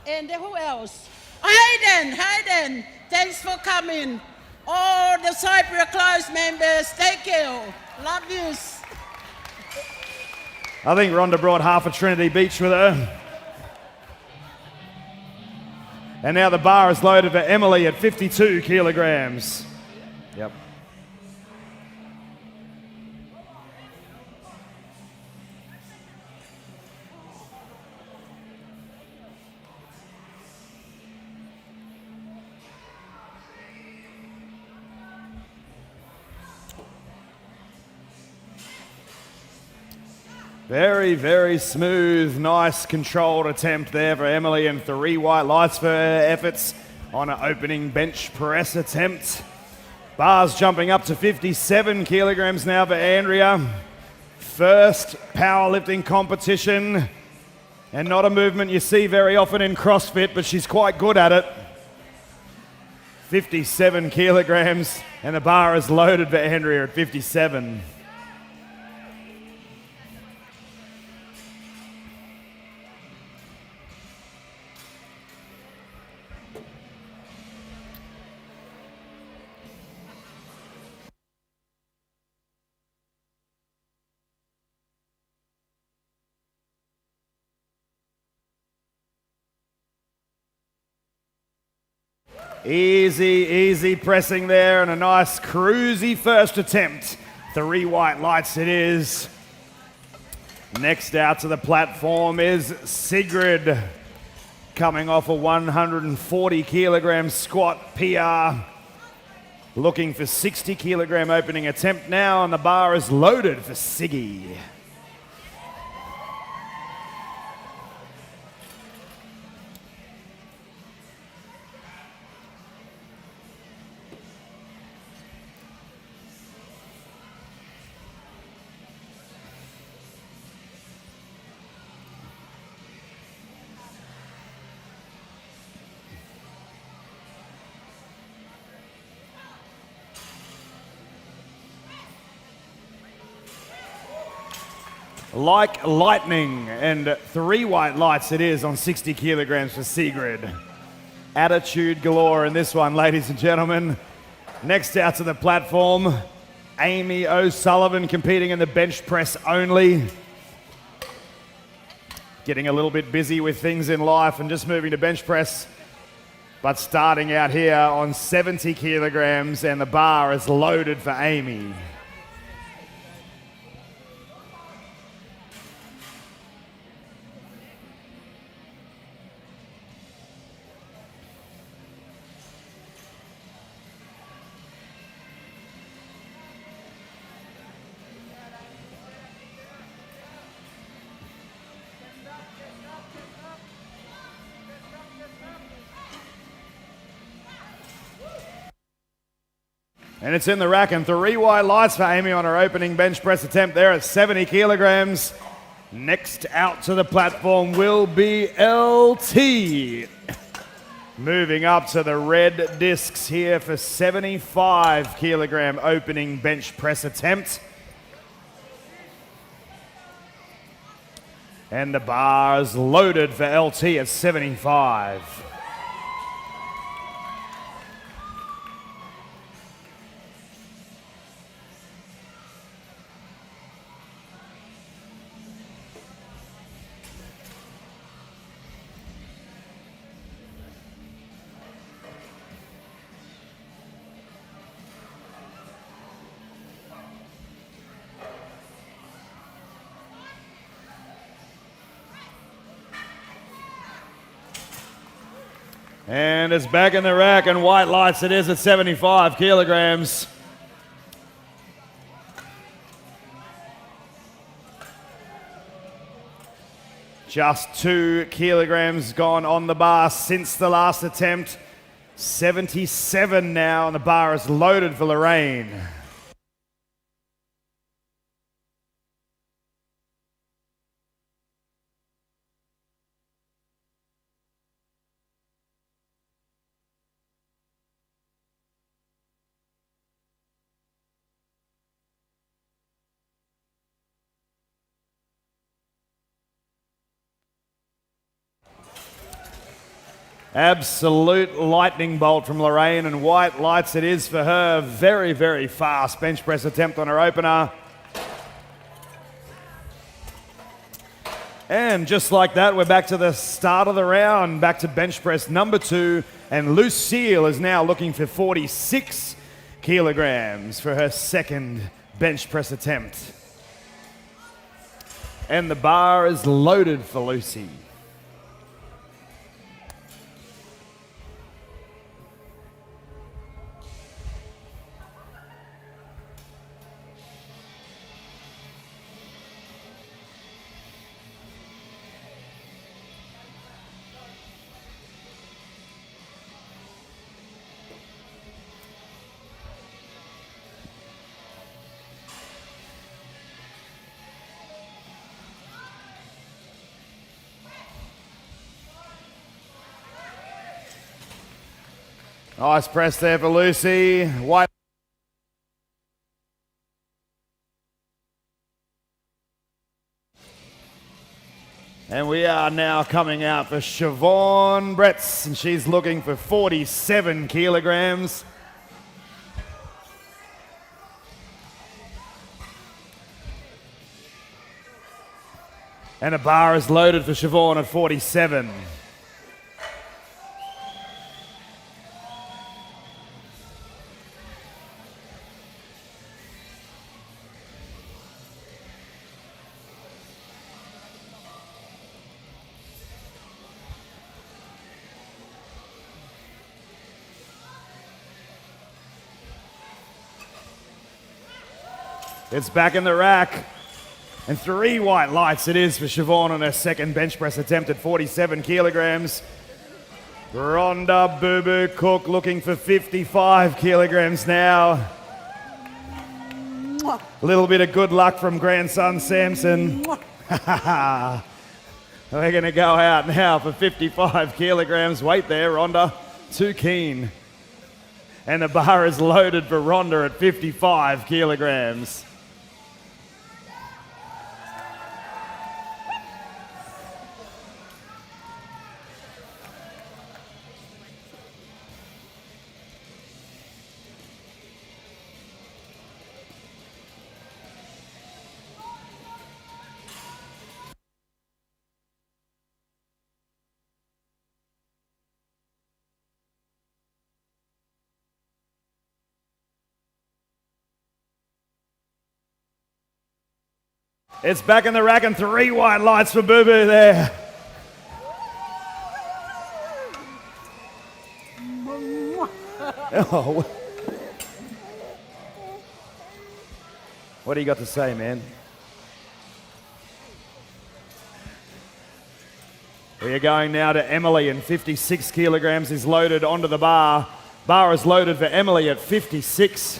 and who else? Hayden, thanks for coming. All the Soap your clothes members, thank you. Love yous. I think Rhonda brought half of Trinity Beach with her. And now the bar is loaded for Emily at 52 kilograms. Yep. Very, very smooth, nice, controlled attempt there for Emily, and 3 white lights for her efforts on an opening bench press attempt. Bars jumping up to 57 kilograms now for Andrea. First powerlifting competition, and not a movement you see very often in CrossFit, but she's quite good at it. 57 kilograms, and the bar is loaded for Andrea at 57. Easy pressing there and a nice cruisy first attempt. 3 white lights it is. Next out to the platform is Sigrid, coming off a 140 kilogram squat PR. Looking for 60 kilogram opening attempt now, and the bar is loaded for Siggy. Like lightning, and 3 white lights it is on 60 kilograms for Sigrid. Attitude galore in this one, ladies and gentlemen. Next out to the platform, Amy O'Sullivan competing in the bench press only. Getting a little bit busy with things in life and just moving to bench press, but starting out here on 70 kilograms, and the bar is loaded for Amy. And it's in the rack, and 3 white lights for Amy on her opening bench press attempt there at 70 kilograms. Next out to the platform will be LT. Moving up to the red discs here for 75 kilogram opening bench press attempt. And the bar is loaded for LT at 75. And it's back in the rack, and white lights it is at 75 kilograms. Just 2 kilograms gone on the bar since the last attempt. 77 now, and the bar is loaded for Lorraine. Absolute lightning bolt from Lorraine, and white lights it is for her. Very fast bench press attempt on her opener. And just like that, we're back to the start of the round, back to bench press number 2, and Lucille is now looking for 46 kilograms for her second bench press attempt. And the bar is loaded for Lucy. Nice press there for Lucy. White. And we are now coming out for Shivaun Bretz, and she's looking for 47 kilograms. And a bar is loaded for Shivaun at 47. It's back in the rack. And 3 white lights it is for Shivaun on her second bench press attempt at 47 kilograms. Rhonda Boo-Boo Cook looking for 55 kilograms now. A little bit of good luck from grandson Samson. We're going to go out now for 55 kilograms. Wait there, Rhonda. Too keen. And the bar is loaded for Rhonda at 55 kilograms. It's back in the rack and 3 white lights for Boo Boo there. Oh. What do you got to say, man? We are going now to Emily, and 56 kilograms is loaded onto the bar. Bar is loaded for Emily at 56.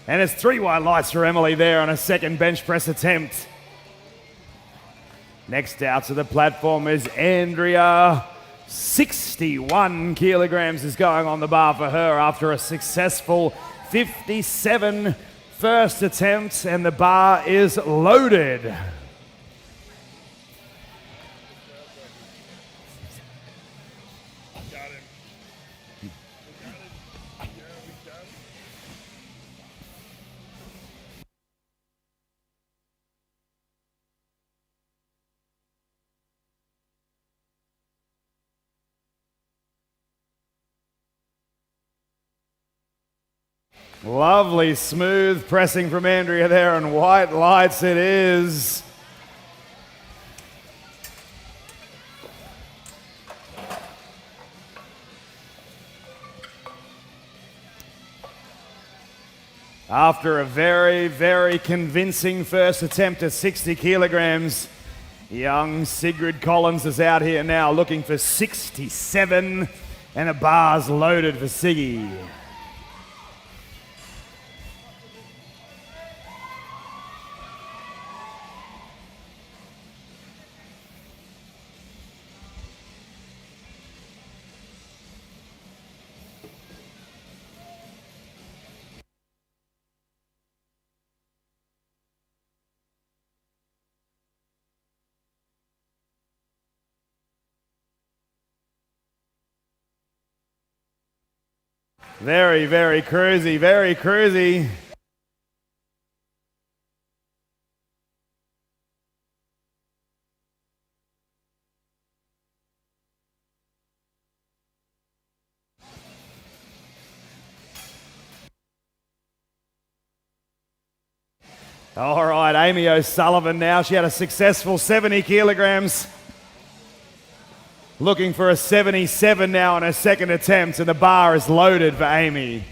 And it's 3 white lights for Emily there on a second bench press attempt. Next out to the platform is Andrea. 61 kilograms is going on the bar for her after a successful 57 first attempt, and the bar is loaded. Lovely smooth pressing from Andrea there, and white lights it is. After a very, very convincing first attempt at 60 kilograms, young Sigrid Collins is out here now looking for 67, and a bar's loaded for Siggy. Very, very cruisy, very cruisy. All right, Amy O'Sullivan now. She had a successful 70 kilograms. Looking for a 77 now on her second attempt, and the bar is loaded for Amy.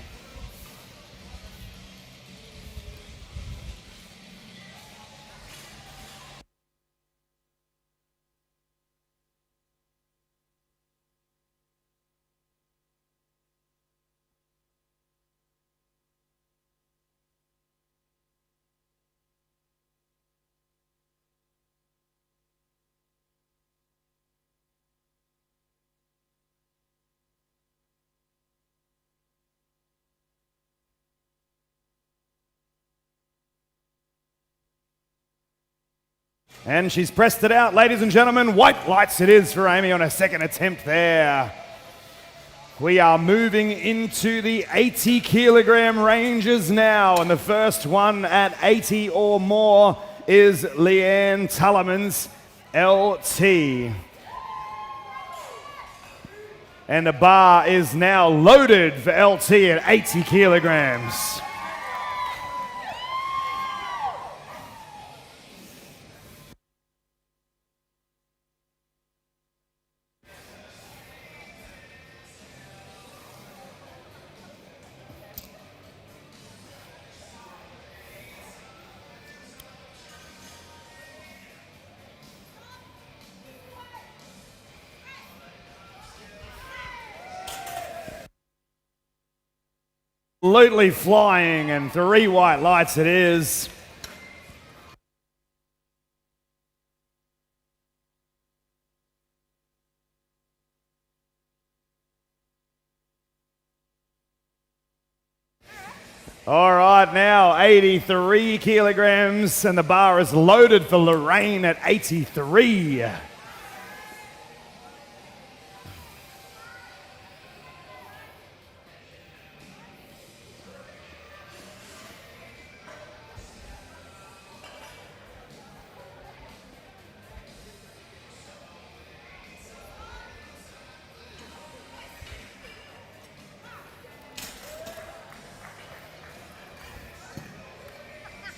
And she's pressed it out, ladies and gentlemen. White lights it is for Amy on her second attempt there. We are moving into the 80 kilogram ranges now, and the first one at 80 or more is Leanne Tullemans, LT. And the bar is now loaded for LT at 80 kilograms. Absolutely flying, and 3 white lights it is. All right, now 83 kilograms, and the bar is loaded for Lorraine at 83.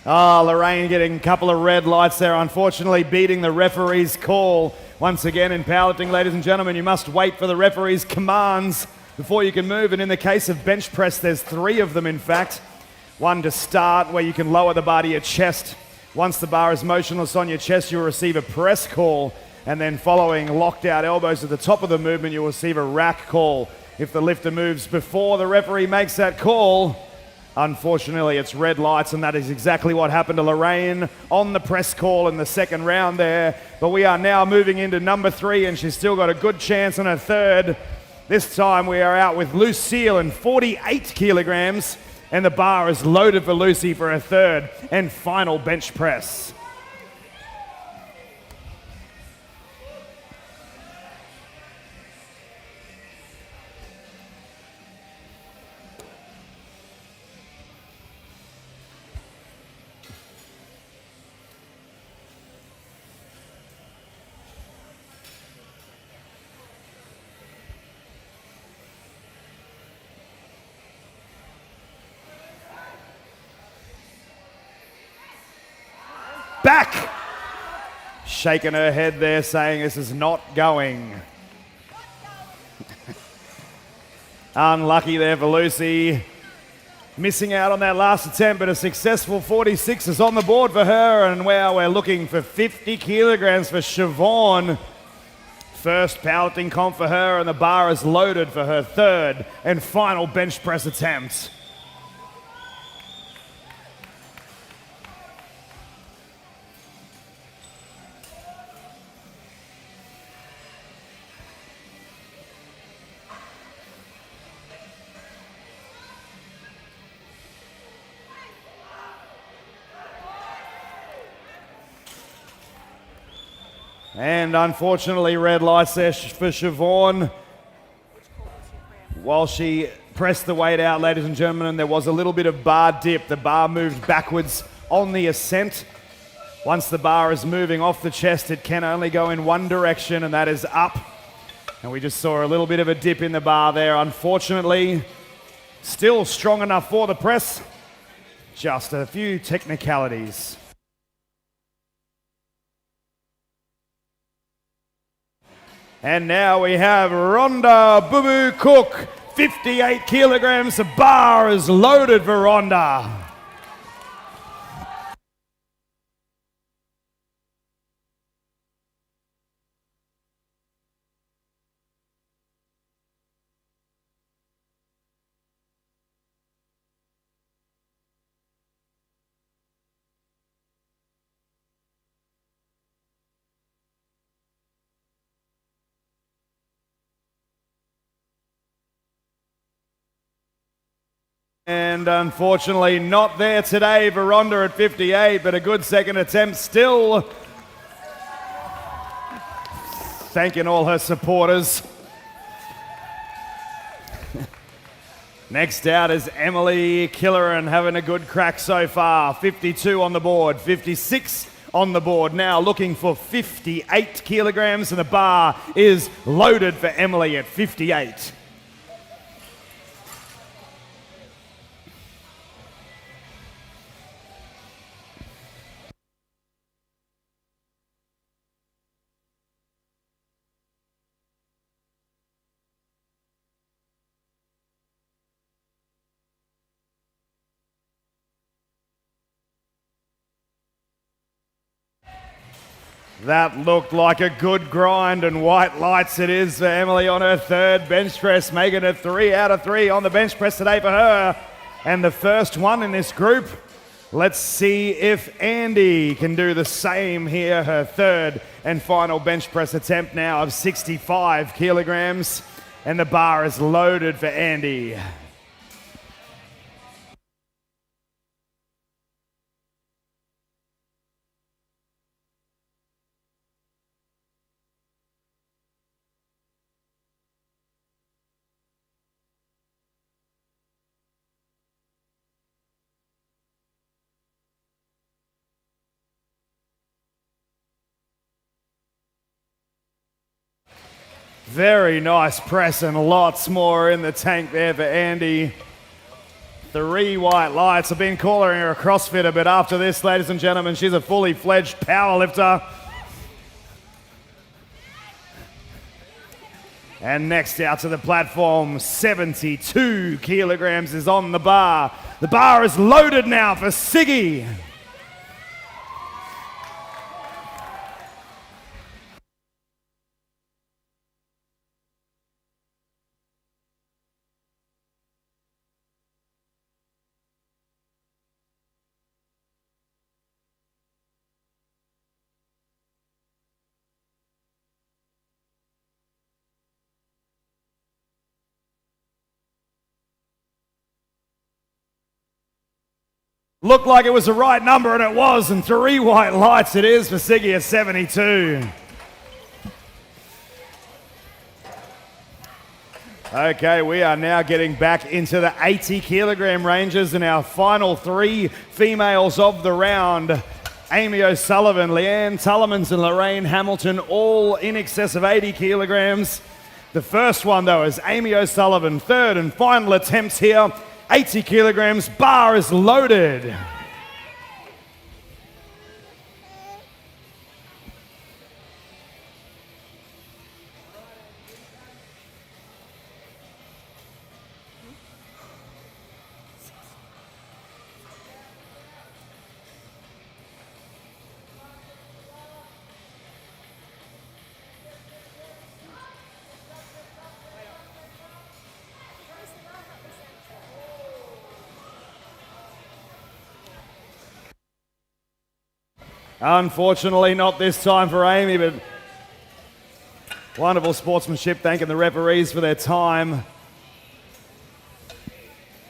Lorraine getting a couple of red lights there, unfortunately beating the referee's call. Once again in powerlifting, ladies and gentlemen, you must wait for the referee's commands before you can move. And in the case of bench press, there's 3 of them in fact. One to start, where you can lower the bar to your chest. Once the bar is motionless on your chest, you'll receive a press call. And then following locked out elbows at the top of the movement, you'll receive a rack call. If the lifter moves before the referee makes that call, unfortunately, it's red lights, and that is exactly what happened to Lorraine on the press call in the second round there. But we are now moving into number 3, and she's still got a good chance on a third. This time we are out with Lucille in 48 kilograms, and the bar is loaded for Lucy for a third and final bench press. Back! Shaking her head there, saying this is not going. Unlucky there for Lucy. Missing out on that last attempt, but a successful 46 is on the board for her, and now we're looking for 50 kilograms for Shivaun. First powerlifting comp for her, and the bar is loaded for her third and final bench press attempt. And unfortunately, red lights there for Shivaun. While she pressed the weight out, ladies and gentlemen, there was a little bit of bar dip. The bar moved backwards on the ascent. Once the bar is moving off the chest, it can only go in one direction, and that is up. And we just saw a little bit of a dip in the bar there. Unfortunately, still strong enough for the press. Just a few technicalities. And now we have Rhonda Cook, 58 kilograms. The bar is loaded for Rhonda. And unfortunately not there today for Rhonda at 58, but a good second attempt still. Thanking all her supporters. Next out is Emily Killoran, having a good crack so far. 52 on the board, 56 on the board now, looking for 58 kilograms, and the bar is loaded for Emily at 58. That looked like a good grind, and white lights it is for Emily on her third bench press, making it 3 out of 3 on the bench press today for her. And the first one in this group. Let's see if Andy can do the same here. Her third and final bench press attempt now of 65 kilograms. And the bar is loaded for Andy. Very nice press and lots more in the tank there for Andy. 3 white lights. I've been calling her a CrossFitter, but after this, ladies and gentlemen, she's a fully fledged powerlifter. And next out to the platform, 72 kilograms is on the bar. The bar is loaded now for Siggy. Looked like it was the right number, and it was, and 3 white lights it is for Siggy at 72. Okay, we are now getting back into the 80 kilogram ranges, and our final 3 females of the round, Amy O'Sullivan, Leanne Tullemans, and Lorraine Hamilton, all in excess of 80 kilograms. The first one, though, is Amy O'Sullivan, third and final attempts here. 80 kilograms, bar is loaded. Unfortunately, not this time for Amy, but wonderful sportsmanship, thanking the referees for their time.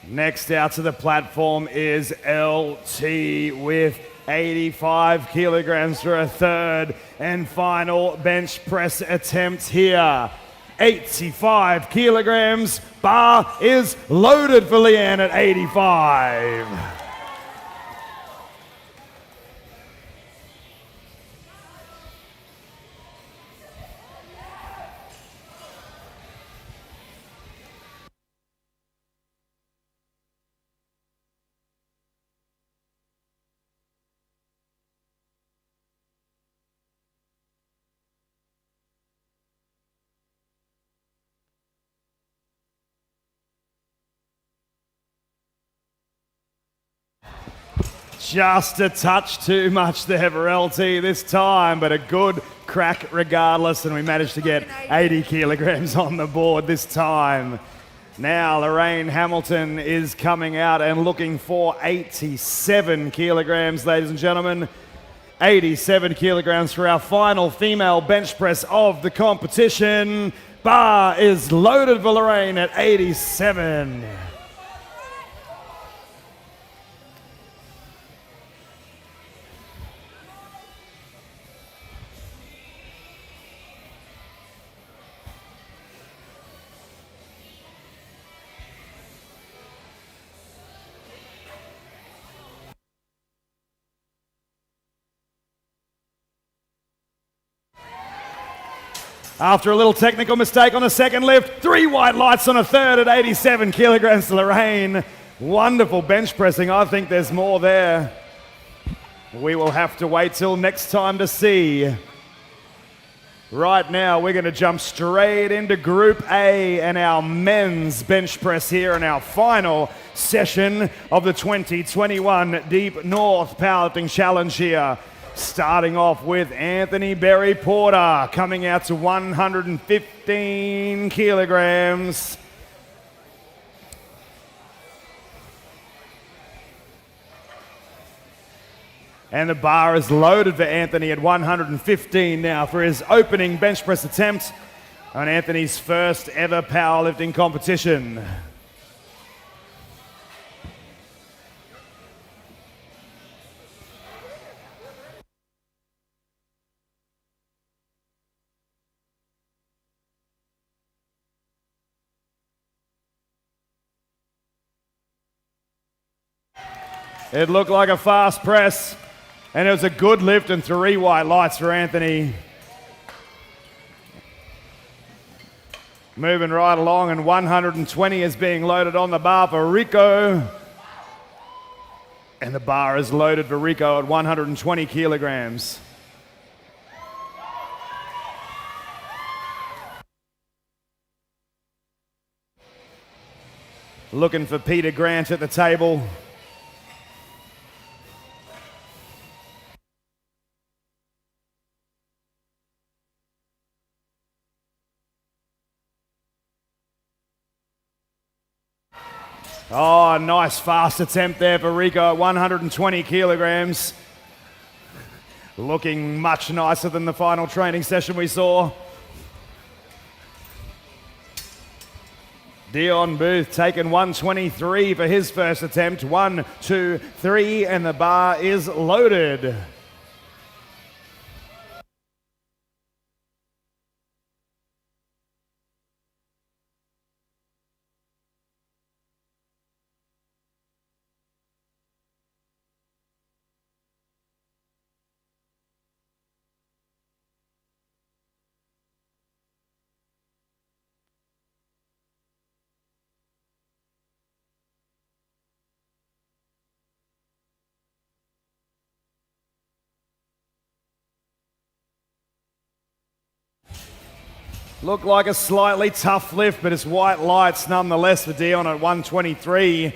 Next out to the platform is LT with 85 kilograms for a third and final bench press attempt here. 85 kilograms, bar is loaded for Leanne at 85. Just a touch too much there for LT this time, but a good crack regardless, and we managed to get 80 kilograms on the board this time. Now Lorraine Hamilton is coming out and looking for 87 kilograms, ladies and gentlemen. 87 kilograms for our final female bench press of the competition. Bar is loaded for Lorraine at 87. After a little technical mistake on the second lift, 3 white lights on a third at 87 kilograms to Lorraine. Wonderful bench pressing. I think there's more there. We will have to wait till next time to see. Right now, we're going to jump straight into Group A and our men's bench press here in our final session of the 2021 Deep North Powerlifting Challenge here. Starting off with Anthony Berry Porter, coming out to 115 kilograms. And the bar is loaded for Anthony at 115 now for his opening bench press attempt on Anthony's first ever powerlifting competition. It looked like a fast press, and it was a good lift and 3 white lights for Anthony. Moving right along, and 120 is being loaded on the bar for Rico. And the bar is loaded for Rico at 120 kilograms. Looking for Peter Grant at the table. Oh, nice fast attempt there for Rico at 120 kilograms. Looking much nicer than the final training session we saw. Dion Booth taking 123 for his first attempt. 1, 2, 3, and the bar is loaded. Looked like a slightly tough lift, but it's white lights nonetheless for Dion at 123.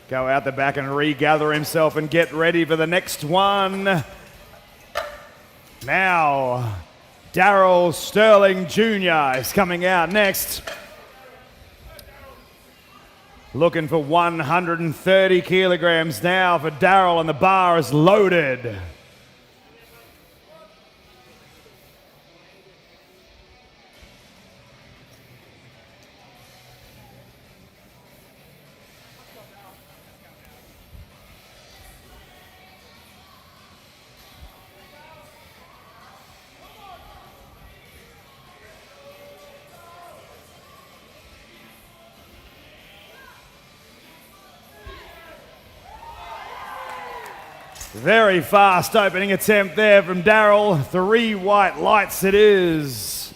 Go out the back and regather himself and get ready for the next one. Now, Daryl Sterling Jr. is coming out next. Looking for 130 kilograms now for Daryl, and the bar is loaded. Very fast opening attempt there from Daryl. 3 white lights it is.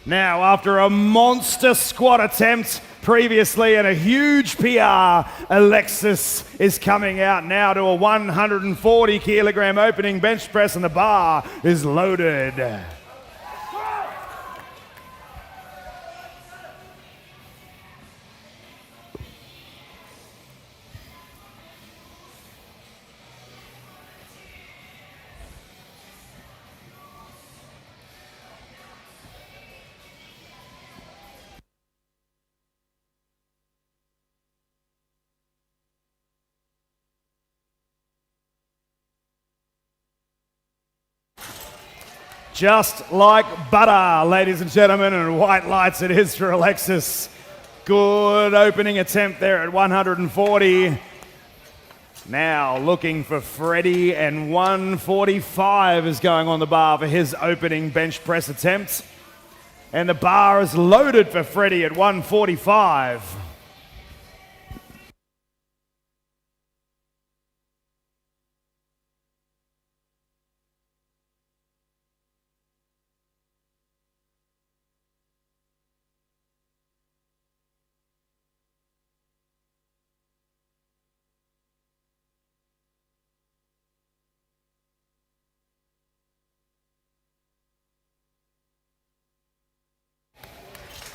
Now, after a monster squat attempt previously and a huge PR, Alexis is coming out now to a 140 kilogram opening bench press, and the bar is loaded. Just like butter, ladies and gentlemen, and white lights it is for Alexis. Good opening attempt there at 140. Now looking for Freddie, and 145 is going on the bar for his opening bench press attempt. And the bar is loaded for Freddie at 145.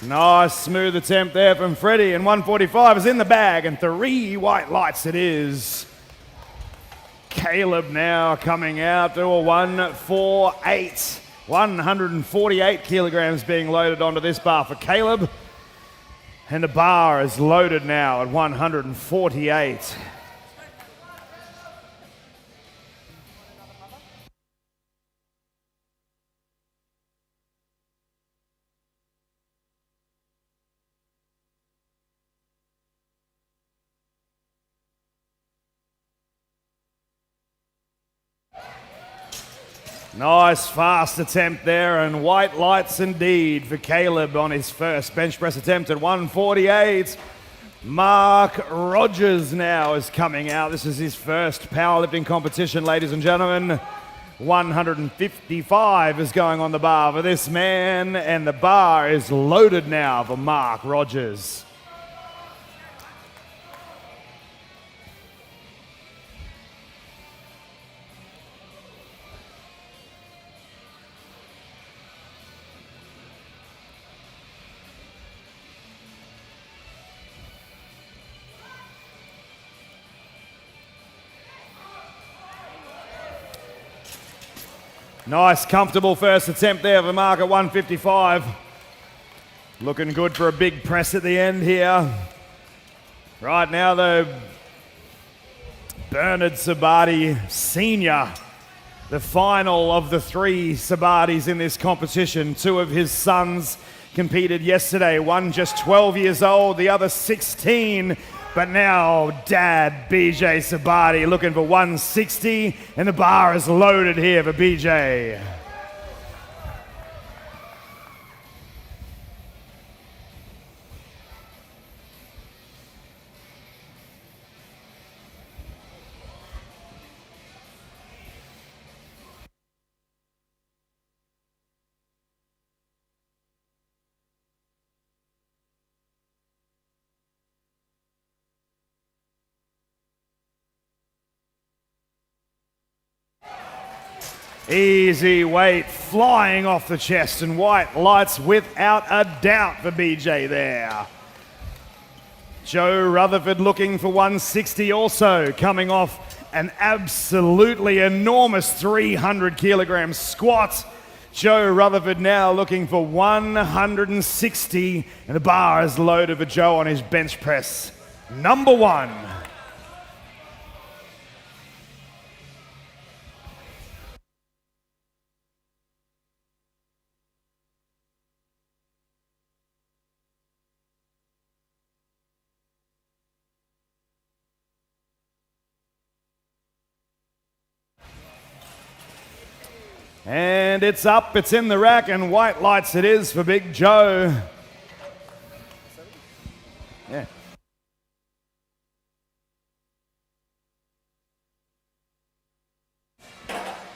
Nice smooth attempt there from Freddie, and 145 is in the bag, and 3 white lights it is. Caleb now coming out to a 148. 148 kilograms being loaded onto this bar for Caleb. And the bar is loaded now at 148. Nice fast attempt there, and white lights indeed for Caleb on his first bench press attempt at 148. Marc Rodgers now is coming out. This is his first powerlifting competition, ladies and gentlemen. 155 is going on the bar for this man, and the bar is loaded now for Marc Rodgers. Nice, comfortable first attempt there for Marc at 155. Looking good for a big press at the end here. Right now, though, Bernard Sabadi Sr., the final of the 3 Sabadis in this competition. 2 of his sons competed yesterday, one just 12 years old, the other 16. But now Dad, BJ Sabadi, looking for 160, and the bar is loaded here for BJ. Easy weight flying off the chest, and white lights without a doubt for BJ there. Joe Rutherford looking for 160 also, coming off an absolutely enormous 300 kilogram squat. Joe Rutherford now looking for 160, and the bar is loaded for Joe on his bench press. Number 1. And it's up, it's in the rack, and white lights it is for Big Joe. Yeah.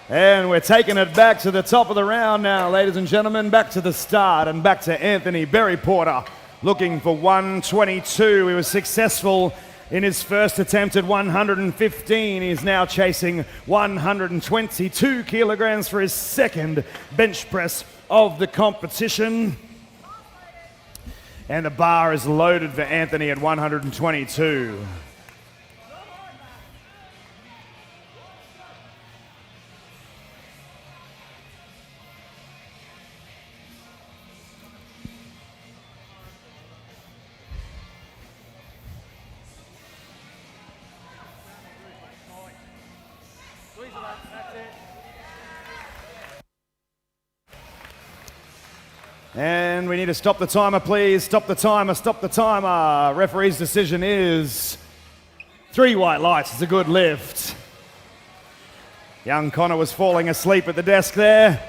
And we're taking it back to the top of the round now, ladies and gentlemen, back to the start and back to Anthony Berry Porter, looking for 122. He was successful in his first attempt at 115. He's now chasing 122 kilograms for his second bench press of the competition. And the bar is loaded for Anthony at 122. And we need to stop the timer, please. Stop the timer, stop the timer. Referee's decision is 3 white lights. It's a good lift. Young Connor was falling asleep at the desk there.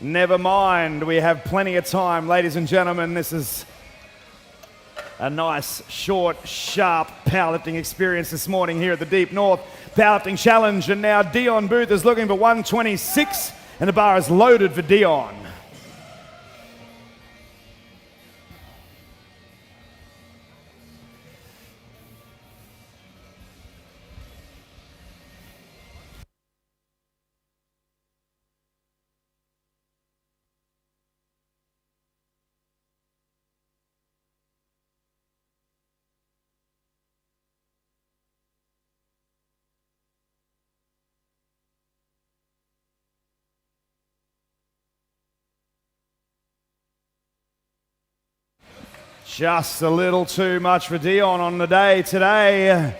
Never mind, we have plenty of time. Ladies and gentlemen, this is a nice, short, sharp powerlifting experience this morning here at the Deep North Powerlifting Challenge. And now Dion Booth is looking for 126, and the bar is loaded for Dion. Just a little too much for Dion on the day today.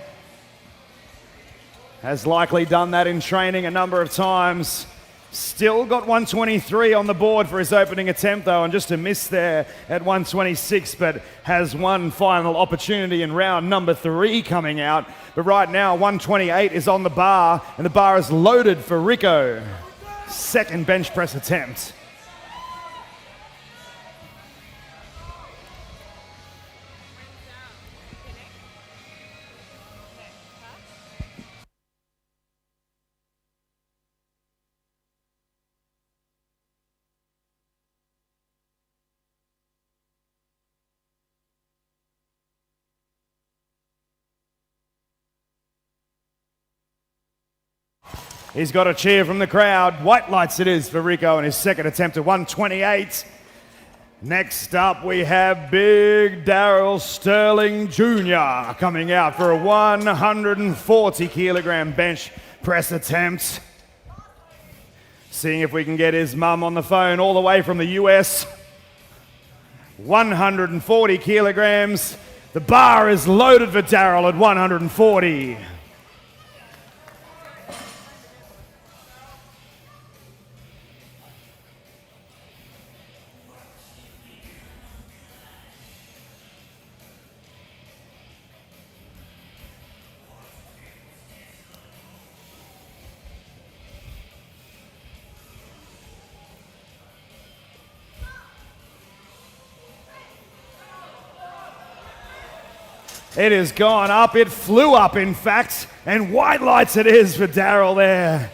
Has likely done that in training a number of times. Still got 123 on the board for his opening attempt though, and just a miss there at 126, but has one final opportunity in round number 3 coming out. But right now 128 is on the bar, and the bar is loaded for Rico. Second bench press attempt. He's got a cheer from the crowd. White lights it is for Rico in his second attempt at 128. Next up, we have big Daryl Sterling Jr. coming out for a 140 kilogram bench press attempt. Seeing if we can get his mum on the phone all the way from the US. 140 kilograms. The bar is loaded for Daryl at 140. It has gone up, it flew up in fact, and white lights it is for Daryl there.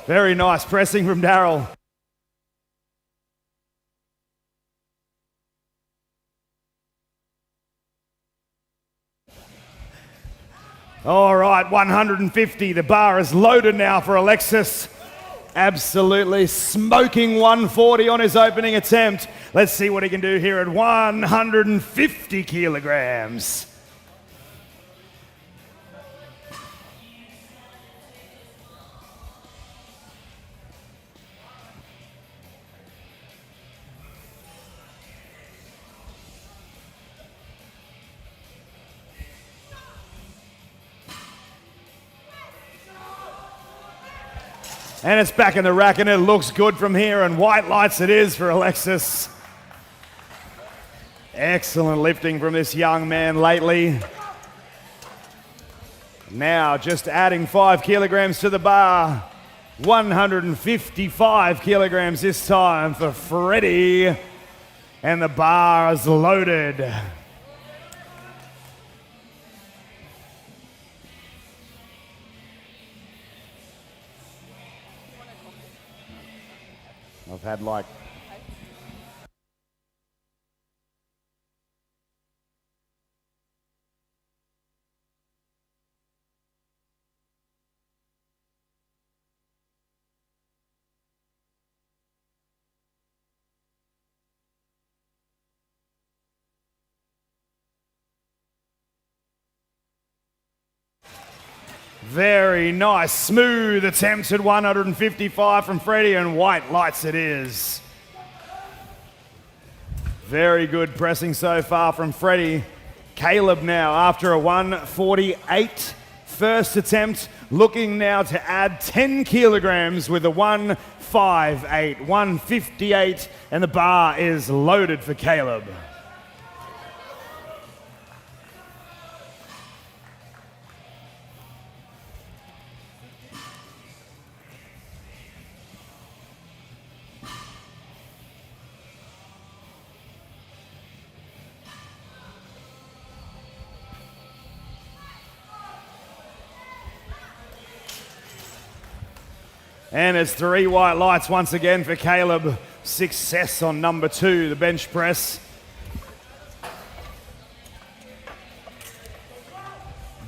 Very nice pressing from Daryl. All right, 150, the bar is loaded now for Alexis. Absolutely smoking 140 on his opening attempt. Let's see what he can do here at 150 kilograms. And it's back in the rack, and it looks good from here, and white lights it is for Alexis. Excellent lifting from this young man lately. Now just adding 5 kilograms to the bar. 155 kilograms this time for Freddie. And the bar is loaded. I've had like very nice, smooth attempts at 155 from Freddie, and white lights it is. Very good pressing so far from Freddie. Caleb now after a 148 first attempt, looking now to add 10 kilograms with a 158, 158, and the bar is loaded for Caleb. And it's 3 white lights once again for Caleb. Success on number 2, the bench press.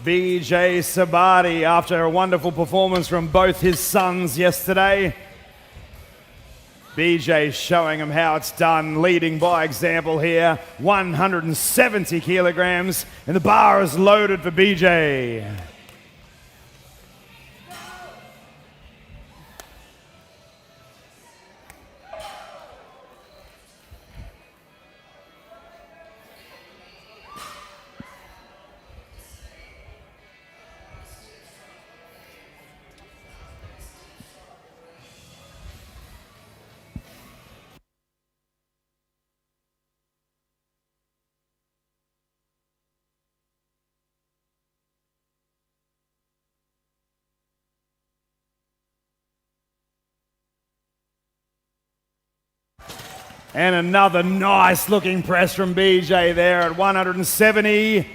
BJ Sabadi, after a wonderful performance from both his sons yesterday. BJ showing him how it's done, leading by example here. 170 kilograms, and the bar is loaded for BJ. And another nice looking press from BJ there at 170.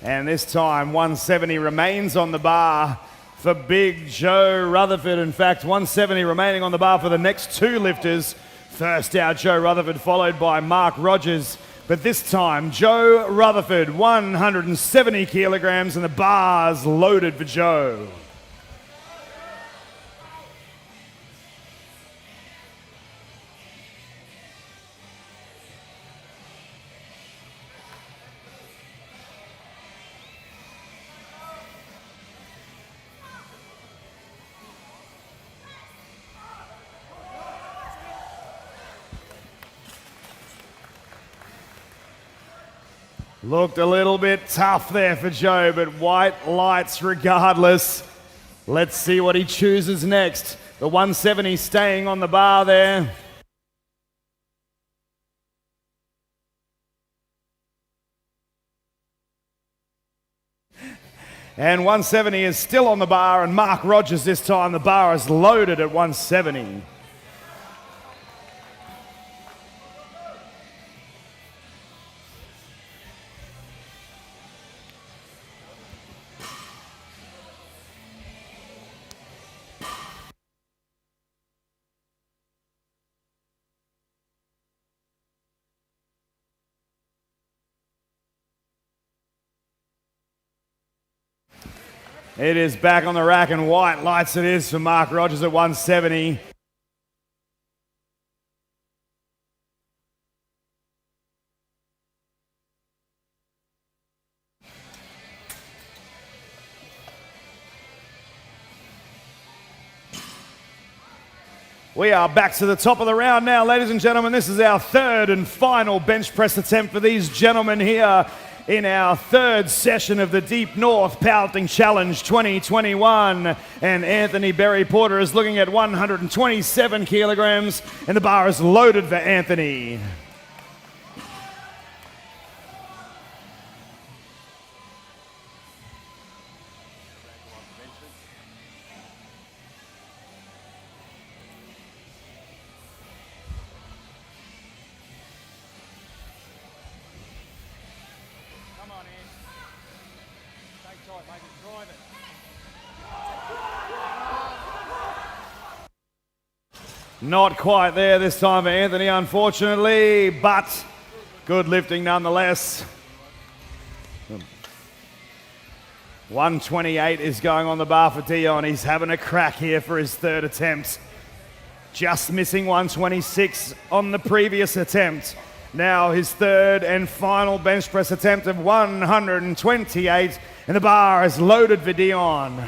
And this time 170 remains on the bar for Big Joe Rutherford. In fact, 170 remaining on the bar for the next 2 lifters. First out, Joe Rutherford, followed by Marc Rodgers. But this time, Joe Rutherford, 170 kilograms, and the bar's loaded for Joe. Looked a little bit tough there for Joe, but white lights regardless. Let's see what he chooses next. The 170 staying on the bar there. And 170 is still on the bar, and Marc Rodgers this time, the bar is loaded at 170. It is back on the rack, and white lights it is for Marc Rodgers at 170. We are back to the top of the round now, ladies and gentlemen. This is our 3rd and final bench press attempt for these gentlemen here in our 3rd session of the Deep North Powerlifting Challenge 2021. And Anthony Berry Porter is looking at 127 kilograms, and the bar is loaded for Anthony. Not quite there this time for Anthony, unfortunately, but good lifting nonetheless. 128 is going on the bar for Dion. He's having a crack here for his 3rd attempt. Just missing 126 on the previous attempt. Now his 3rd and final bench press attempt of 128, and the bar is loaded for Dion.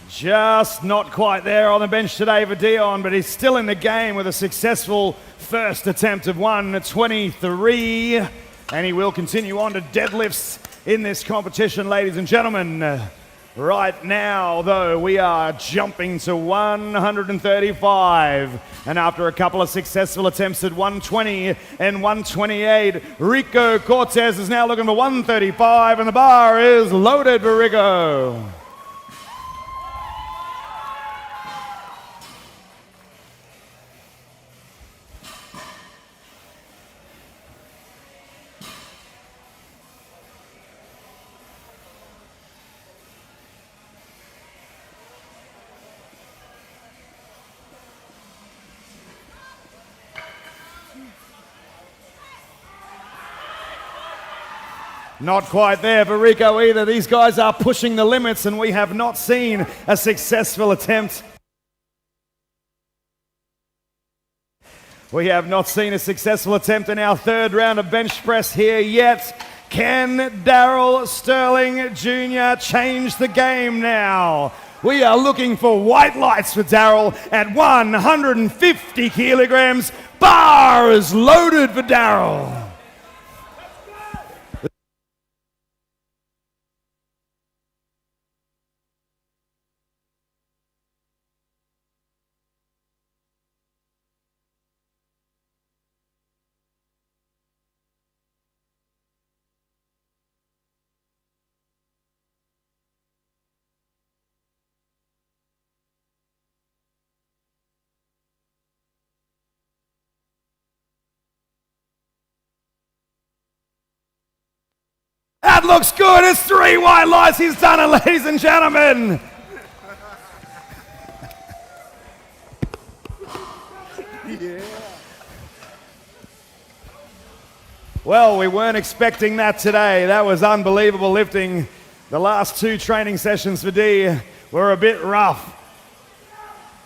Just not quite there on the bench today for Dion, but he's still in the game with a successful first attempt of 123. And he will continue on to deadlifts in this competition, ladies and gentlemen. Right now, though, we are jumping to 135. And after a couple of successful attempts at 120 and 128, Ricco Cortez is now looking for 135, and the bar is loaded for Rico. Not quite there for Rico either. These guys are pushing the limits, and we have not seen a successful attempt. We have not seen a successful attempt in our third round of bench press here yet. Can Daryl Sterling Jr. change the game now? We are looking for white lights for Daryl at 150 kilograms. Bar is loaded for Daryl. That looks good. It's 3 white lights. He's done it, ladies and gentlemen. Yeah. Well, we weren't expecting that today. That was unbelievable lifting. The last 2 training sessions for D were a bit rough,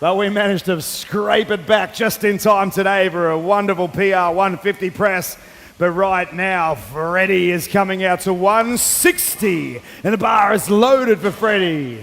but we managed to scrape it back just in time today for a wonderful PR 150 press. But right now, Freddie is coming out to 160, and the bar is loaded for Freddie.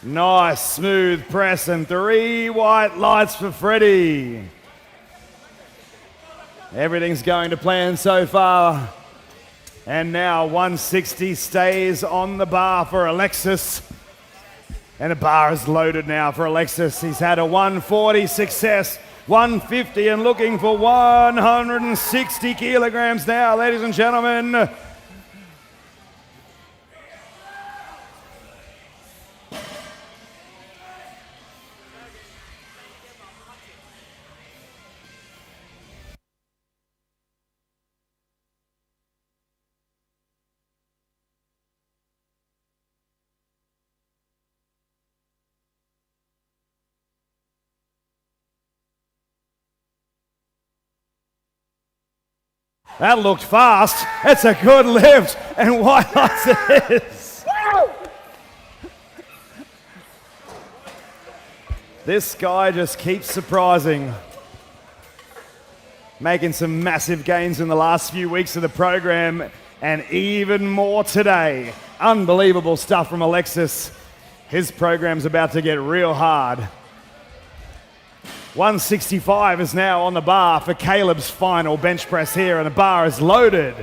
Nice smooth press and 3 white lights for Freddie. Everything's going to plan so far. And now 160 stays on the bar for Alexis. And the bar is loaded now for Alexis. He's had a 140 success, 150 and looking for 160 kilograms now, ladies and gentlemen. That looked fast. It's a good lift, and white lights it is. This guy just keeps surprising. Making some massive gains in the last few weeks of the program, and even more today. Unbelievable stuff from Alexis. His program's about to get real hard. 165 is now on the bar for Caleb's final bench press here, and the bar is loaded.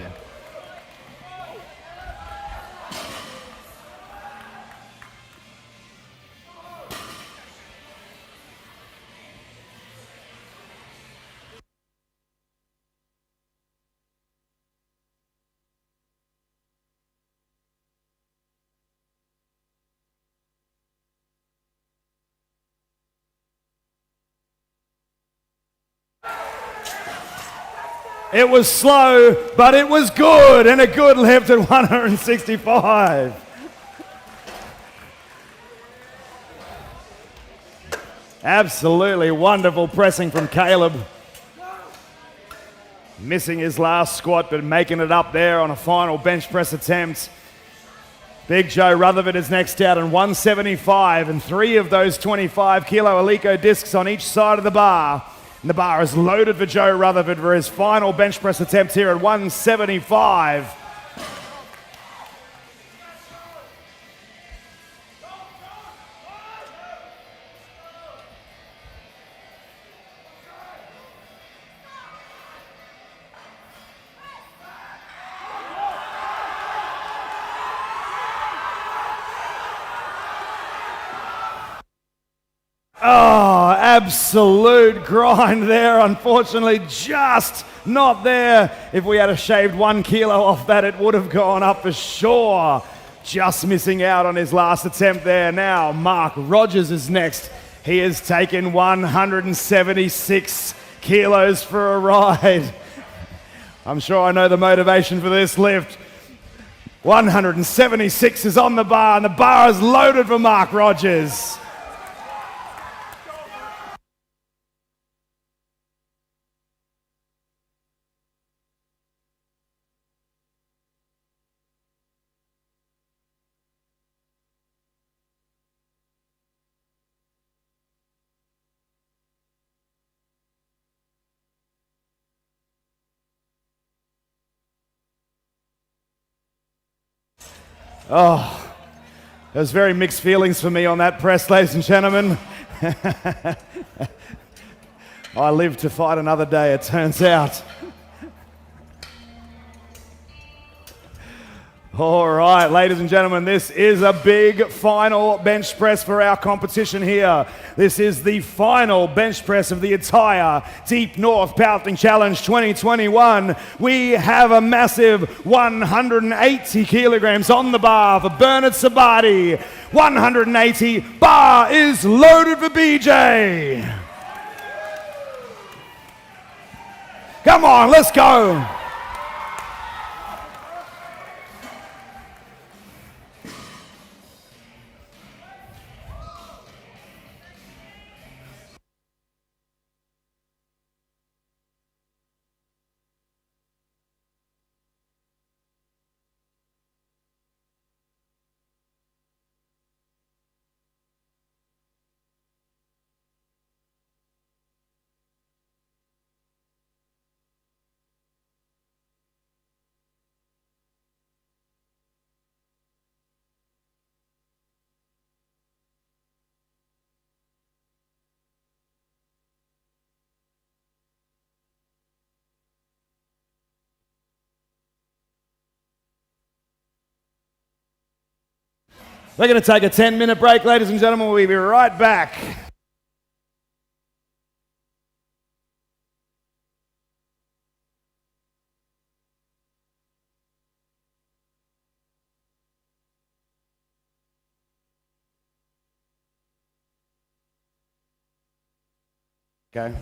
It was slow, but it was good, and a good lift at 165. Absolutely wonderful pressing from Caleb. missing his last squat, but making it up there on a final bench press attempt. Big Joe Rutherford is next out in 175, and 3 of those 25 kilo Alico discs on each side of the bar. And the bar is loaded for Joe Rutherford for his final bench press attempt here at 175. Oh, absolute grind there. Unfortunately, just not there. If we had shaved 1 kilo off that, it would have gone up for sure. Just missing out on his last attempt there. Now, Marc Rodgers is next. He has taken 176 kilos for a ride. I'm sure I know the motivation for this lift. 176 is on the bar, and the bar is loaded for Marc Rodgers. Oh, there's very mixed feelings for me on that press, ladies and gentlemen. I live to fight another day, it turns out. All right, ladies and gentlemen, this is a big final bench press for our competition here. This is the final bench press of the entire Deep North Powerlifting Challenge 2021. We have a massive 180 kilograms on the bar for Bernard Sabadi. 180, bar is loaded for BJ. Come on, let's go. We're going to take a 10-minute break, ladies and gentlemen. We'll be right back. Okay.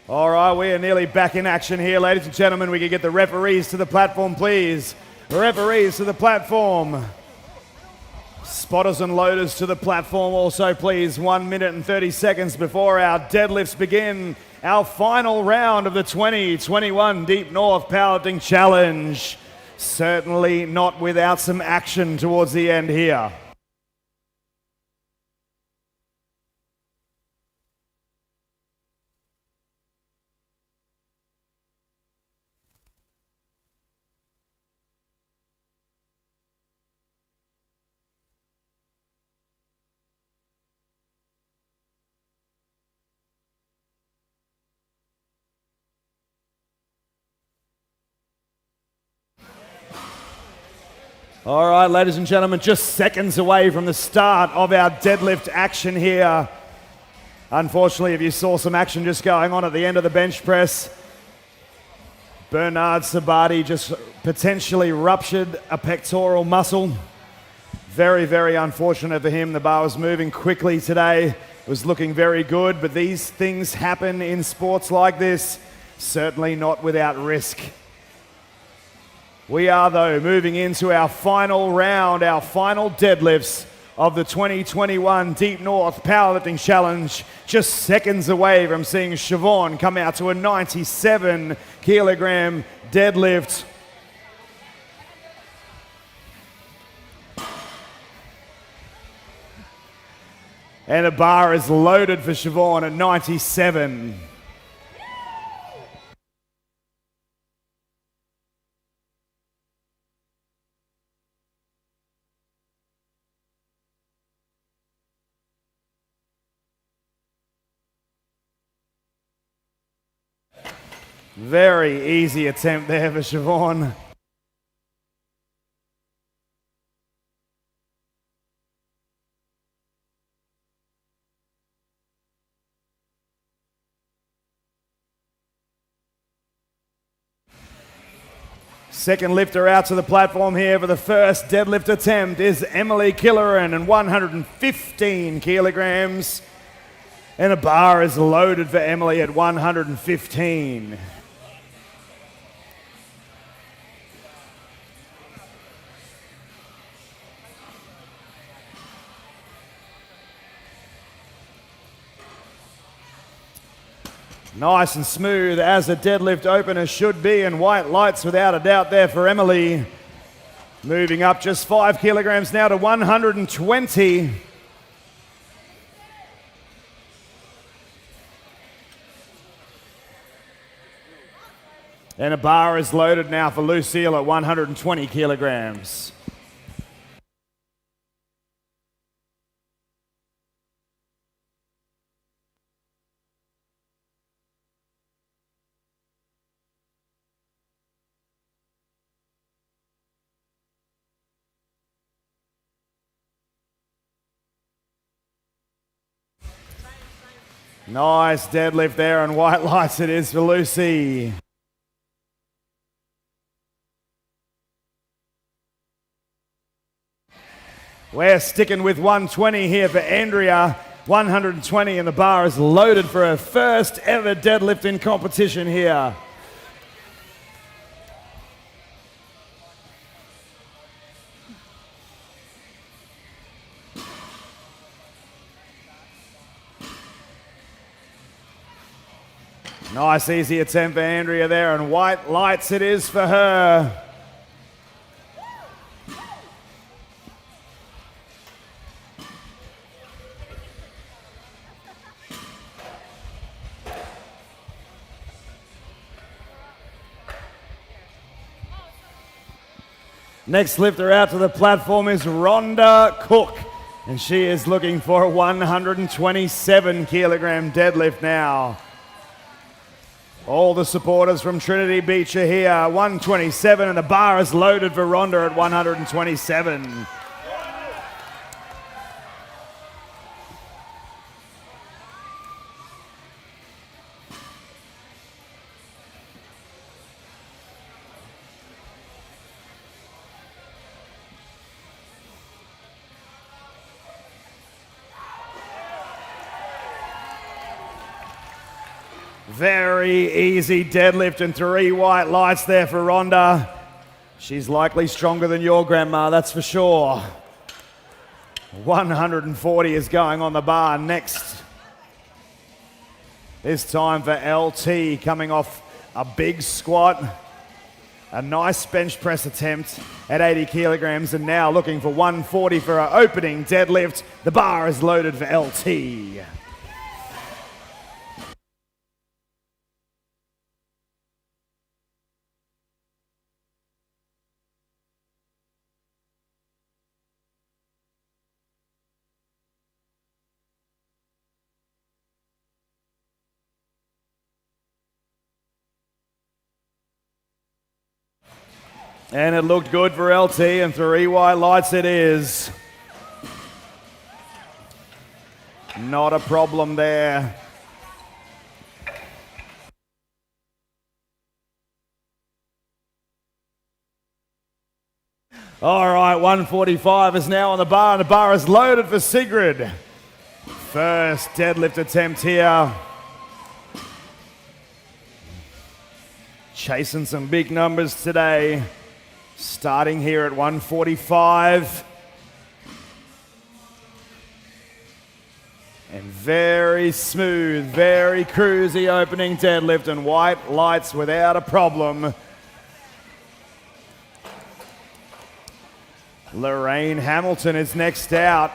All right, we are nearly back in action here, ladies and gentlemen. We can get the referees to the platform, please. Referees to the platform. Spotters and loaders to the platform also, please. 1 minute and 30 seconds before our deadlifts begin. Our final round of the 2021 Deep North Powerlifting Challenge. Certainly not without some action towards the end here. All right, ladies and gentlemen, just seconds away from the start of our deadlift action here. Unfortunately, if you saw some action just going on at the end of the bench press, Bernard Sabadi just potentially ruptured a pectoral muscle. Very, very unfortunate for him. The bar was moving quickly today. It was looking very good, but these things happen in sports like this. Certainly not without risk. We are, though, moving into our final round, our final deadlifts of the 2021 Deep North Powerlifting Challenge. Just seconds away from seeing Shivaun come out to a 97 kilogram deadlift. And the bar is loaded for Shivaun at 97. Very easy attempt there for Shivaun. Second lifter out to the platform here for the first deadlift attempt is Emily Killoran, and 115 kilograms. And a bar is loaded for Emily at 115. Nice and smooth as a deadlift opener should be, and white lights without a doubt there for Emily. Moving up just 5 kilograms now to 120. And a bar is loaded now for Lucille at 120 kilograms. Nice deadlift there, and white lights it is for Lucy. We're sticking with 120 here for Andrea. 120, and the bar is loaded for her first ever deadlift in competition here. Nice easy attempt for Andrea there, and white lights it is for her. Next lifter out to the platform is Rhonda Cook, and she is looking for a 127 kilogram deadlift now. All the supporters from Trinity Beach are here. 127, and the bar is loaded for Rhonda at 127. Very easy deadlift and 3 white lights there for Rhonda. She's likely stronger than your grandma, that's for sure. 140 is going on the bar next. This time for LT, coming off a big squat. A nice bench press attempt at 80 kilograms, and now looking for 140 for her opening deadlift. The bar is loaded for LT. And it looked good for LT, and 3 white lights it is. Not a problem there. All right, 145 is now on the bar, and the bar is loaded for Sigrid. First deadlift attempt here. Chasing some big numbers today. Starting here at 145. And very smooth, very cruisy opening deadlift, and white lights without a problem. Lorraine Hamilton is next out.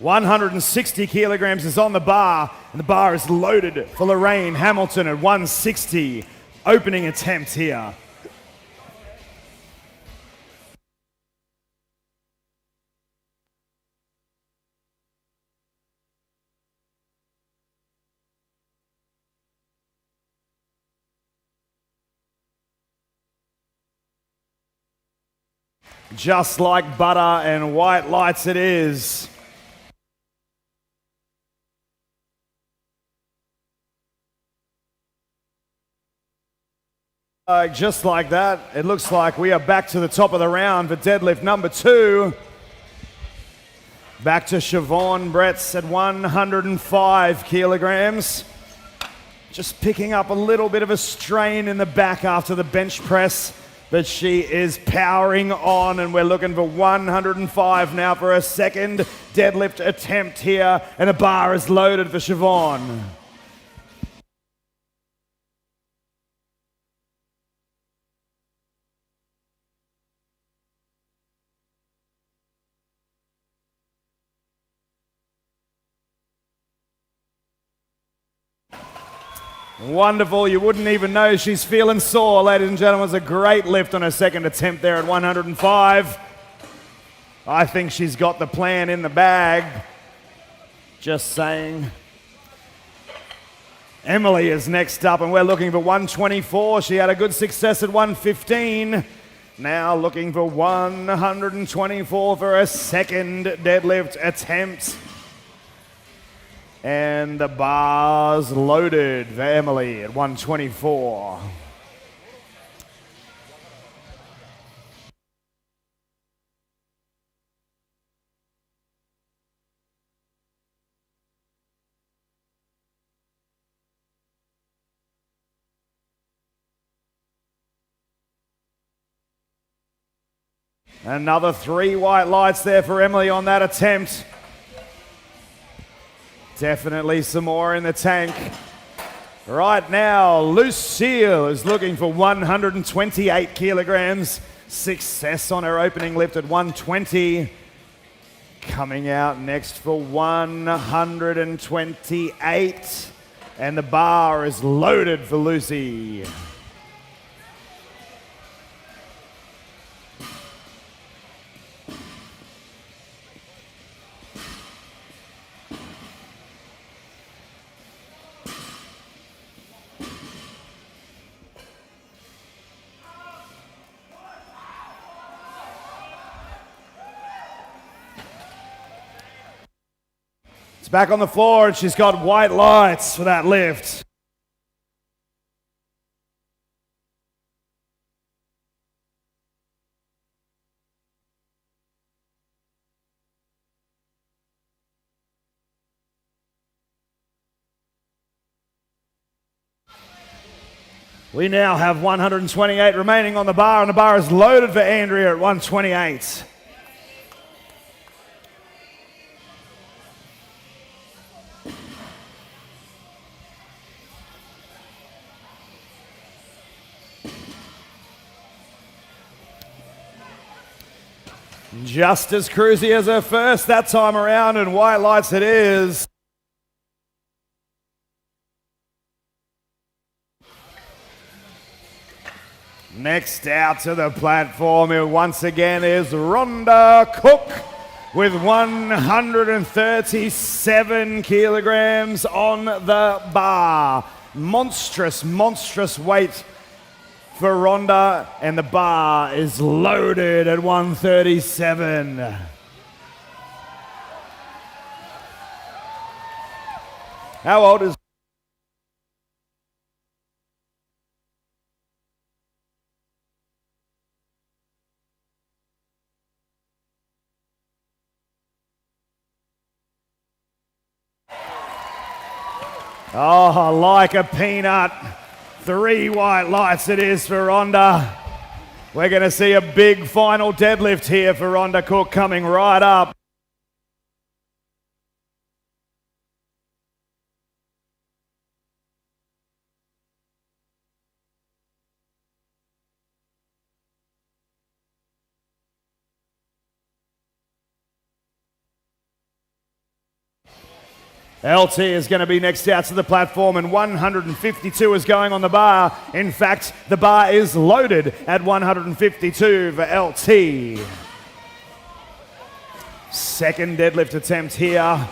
$160 kilograms is on the bar, and the bar is loaded for Lorraine Hamilton at 160. Opening attempt here. Just like butter, and white lights it is. Just like that, it looks like we are back to the top of the round for deadlift number 2. Back to Shivaun Bretz at 105 kilograms. Just picking up a little bit of a strain in the back after the bench press, but she is powering on, and we're looking for 105 now for a second deadlift attempt here, and the bar is loaded for Shivaun. Wonderful, you wouldn't even know she's feeling sore, ladies and gentlemen. It was a great lift on her second attempt there at 105. I think she's got the plan in the bag. Just saying. Emily is next up, and we're looking for 124. She had a good success at 115. Now looking for 124 for a second deadlift attempt. And the bar's loaded for Emily at 124. Another 3 white lights there for Emily on that attempt. Definitely some more in the tank. Right now, Lucille is looking for 128 kilograms. Success on her opening lift at 120. Coming out next for 128. And the bar is loaded for Lucy. Back on the floor, and she's got white lights for that lift. We now have 128 remaining on the bar, and the bar is loaded for Andrea at 128. Just as cruisy as her first that time around, and white lights it is. Next out to the platform once again is Ronda Cook with 137 kilograms on the bar. Monstrous, monstrous weight for Ronda, and the bar is loaded at 137. How old is Oh, like a peanut. 3 white lights it is for Ronda. We're going to see a big final deadlift here for Rhonda Cook coming right up. LT is going to be next out to the platform, and 152 is going on the bar. In fact, the bar is loaded at 152 for LT. Second deadlift attempt here.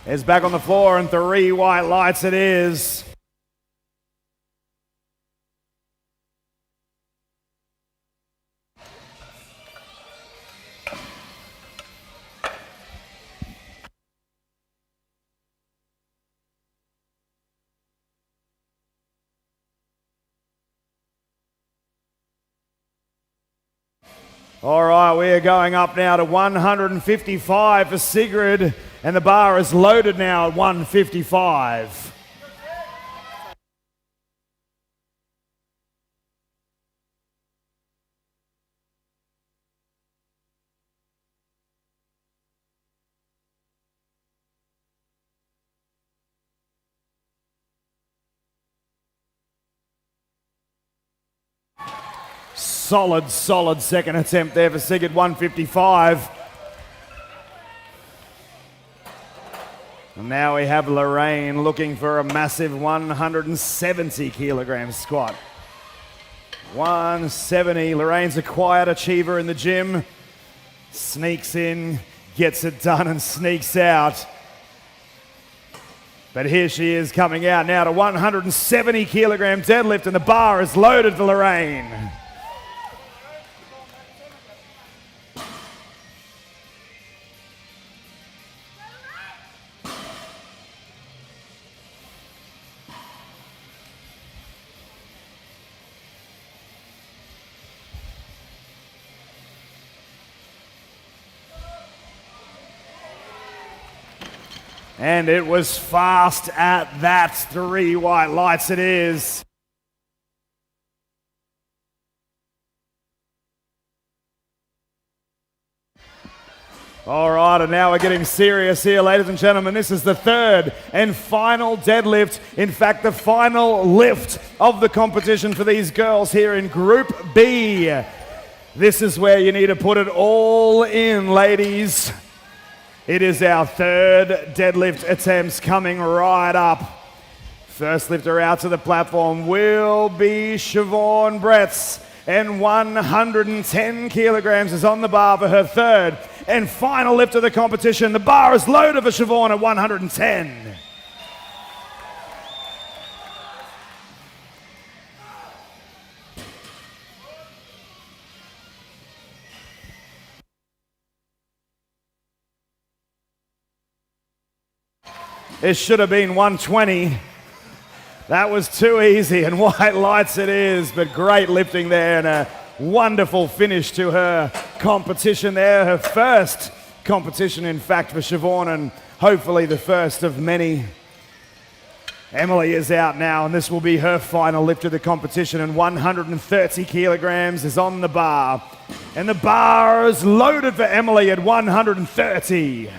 Is back on the floor, and 3 white lights it is. All right, we are going up now to 155 for Sigrid, and the bar is loaded now at 155. Solid second attempt there for Sigrid, 155. And now we have Lorraine looking for a massive 170 kilogram squat. 170. Lorraine's a quiet achiever in the gym. Sneaks in, gets it done, and sneaks out. But here she is coming out now to 170 kilogram deadlift, and the bar is loaded for Lorraine. And it was fast at that. 3 white lights it is. All right, and now we're getting serious here, ladies and gentlemen. This is the third and final deadlift. In fact, the final lift of the competition for these girls here in Group B. This is where you need to put it all in, ladies. It is our third deadlift attempts coming right up. First lifter out to the platform will be Shivaun Bretz, and 110 kilograms is on the bar for her third and final lift of the competition. The bar is loaded for Shivaun at 110. It should have been 120. That was too easy, and white lights it is, but great lifting there and a wonderful finish to her competition there. Her first competition, in fact, for Shivaun, and hopefully the first of many. Emily is out now, and this will be her final lift of the competition, and 130 kilograms is on the bar. And the bar is loaded for Emily at 130.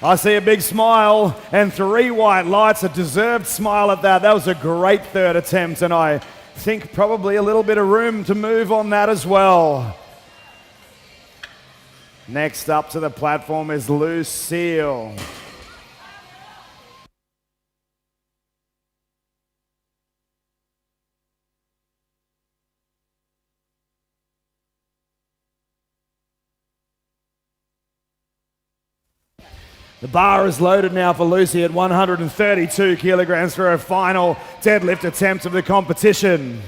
I see a big smile and 3 white lights, a deserved smile at that. That was a great third attempt, and I think probably a little bit of room to move on that as well. Next up to the platform is Lucille. The bar is loaded now for Lucy at 132 kilograms for her final deadlift attempt of the competition.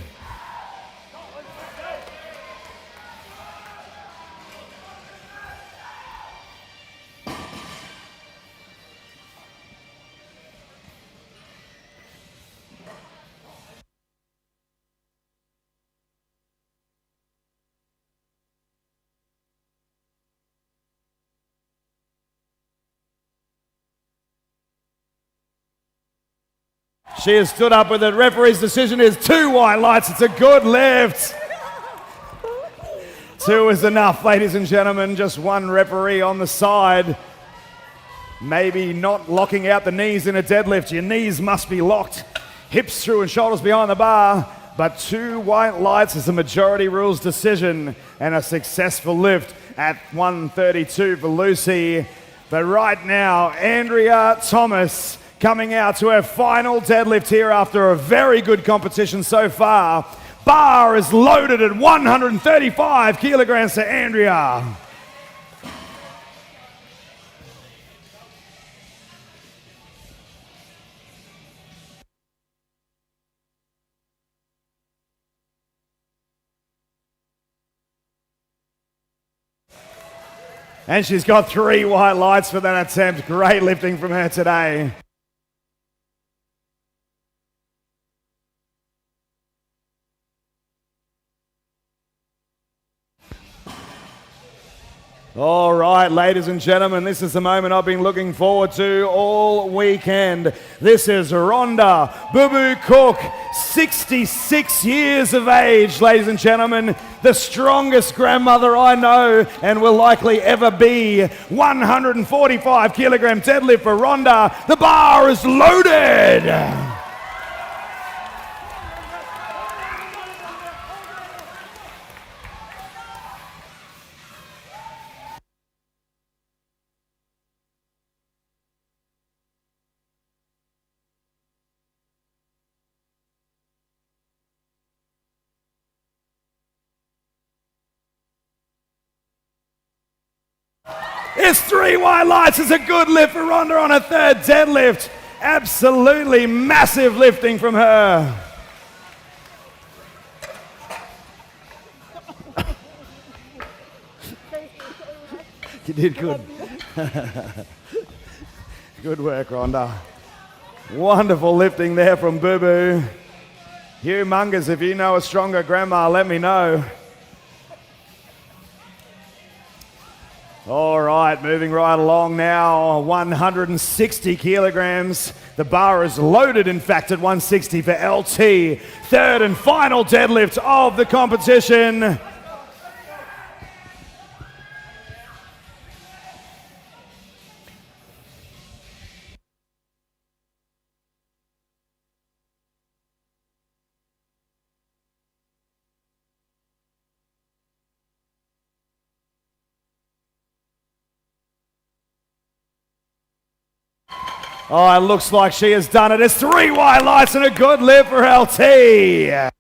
She has stood up with it. Referee's decision is 2 white lights. It's a good lift. 2 is enough, ladies and gentlemen. Just 1 referee on the side. Maybe not locking out the knees in a deadlift. Your knees must be locked. Hips through and shoulders behind the bar. But 2 white lights is a majority rules decision and a successful lift at 132 for Lucy. But right now, Andrea Thomas coming out to her final deadlift here after a very good competition so far. Bar is loaded at 135 kilograms to Andrea. And she's got 3 white lights for that attempt. Great lifting from her today. All right, ladies and gentlemen, this is the moment I've been looking forward to all weekend. This is Ronda Cook, 66 years of age, ladies and gentlemen, the strongest grandmother I know and will likely ever be. 145 kilogram deadlift for Ronda. The bar is loaded. It's 3 white lights. It's a good lift for Ronda on a third deadlift. Absolutely massive lifting from her. You did good. Good work, Ronda. Wonderful lifting there from Boo Boo. Humongous. If you know a stronger grandma, let me know. All right, moving right along now, 160 kilograms. The bar is loaded, in fact, at 160 for LT. Third and final deadlift of the competition. Oh, it looks like she has done it. It's 3 white lights and a good lift for LT.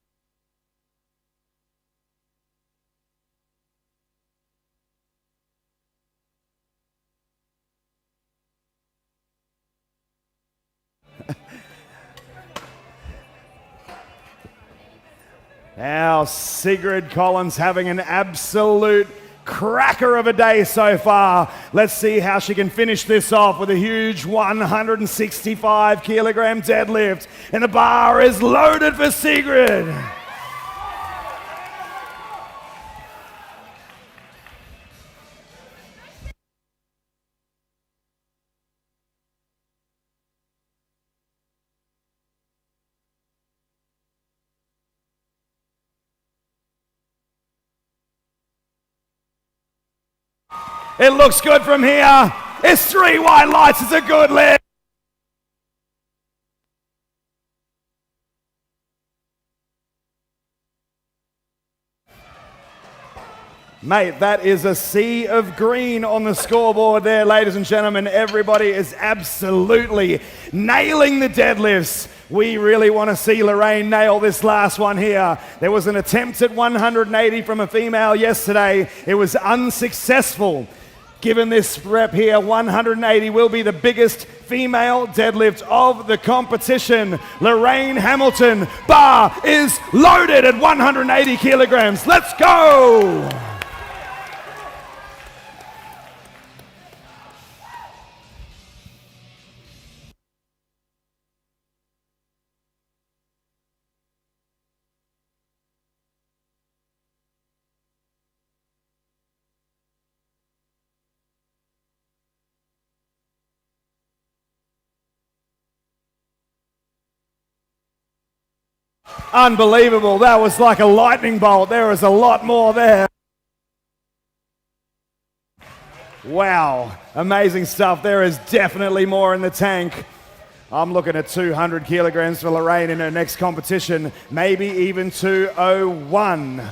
Now Sigrid Collins having an absolute cracker of a day so far. Let's see how she can finish this off with a huge 165 kilogram deadlift. And the bar is loaded for Sigrid. It looks good from here. It's 3 white lights. It's a good lift. Mate, that is a sea of green on the scoreboard there, ladies and gentlemen. Everybody is absolutely nailing the deadlifts. We really want to see Lorraine nail this last one here. There was an attempt at 180 from a female yesterday. It was unsuccessful. Given this rep here, 180 will be the biggest female deadlift of the competition. Lorraine Hamilton, bar is loaded at 180 kilograms. Let's go! Unbelievable. That was like a lightning bolt. There was a lot more there. Wow. Amazing stuff. There is definitely more in the tank. I'm looking at 200 kilograms for Lorraine in her next competition, maybe even 201.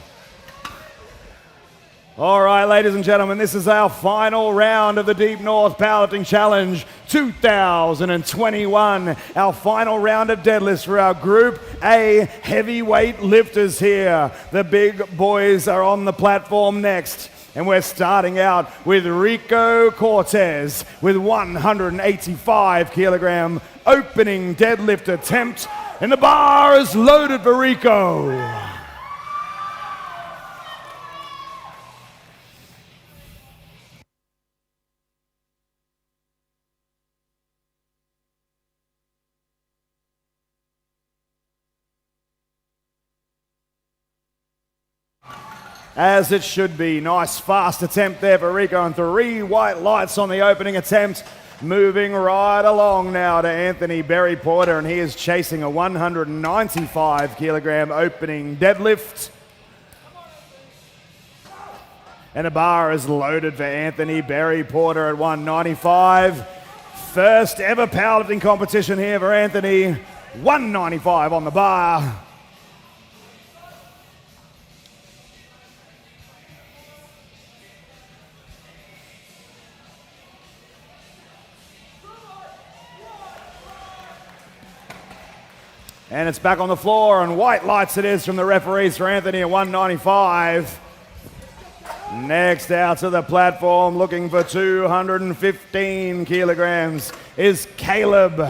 All right, ladies and gentlemen, this is our final round of the Deep North Powerlifting Challenge 2021. Our final round of deadlifts for our Group A heavyweight lifters here. The big boys are on the platform next. And we're starting out with Ricco Cortez with 185 kilogram opening deadlift attempt. And the bar is loaded for Rico. As it should be. Nice fast attempt there for Rico, and 3 white lights on the opening attempt. Moving right along now to Anthony Berry Porter, and he is chasing a 195 kilogram opening deadlift. And a bar is loaded for Anthony Berry Porter at 195. First ever powerlifting competition here for Anthony. 195 on the bar. And it's back on the floor, and white lights it is from the referees for Anthony at 195. Next out to the platform, looking for 215 kilograms, is Caleb.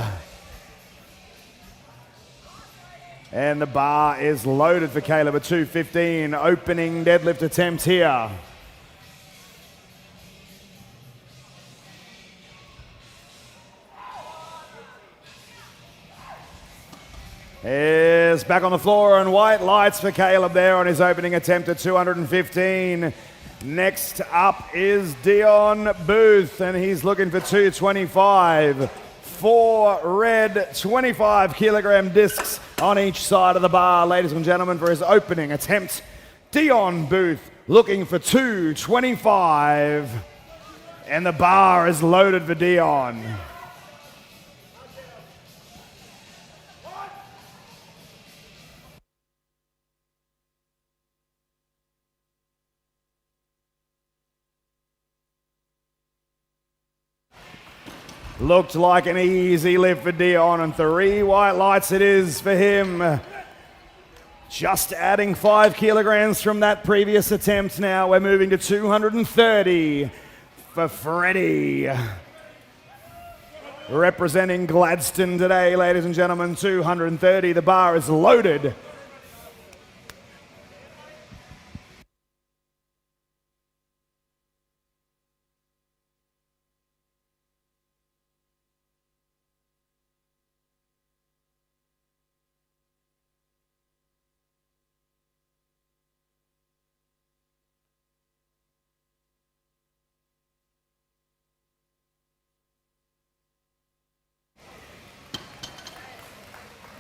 And the bar is loaded for Caleb at 215. Opening deadlift attempt here. Is back on the floor, and white lights for Caleb there on his opening attempt at 215. Next up is Dion Booth, and he's looking for 225. 4 red 25 kilogram discs on each side of the bar, ladies and gentlemen, for his opening attempt. Dion Booth looking for 225. And the bar is loaded for Dion. Looked like an easy lift for Dion, and 3 white lights it is for him. Just adding 5 kilograms from that previous attempt now. We're moving to 230 for Freddie. Representing Gladstone today, ladies and gentlemen, 230. The bar is loaded.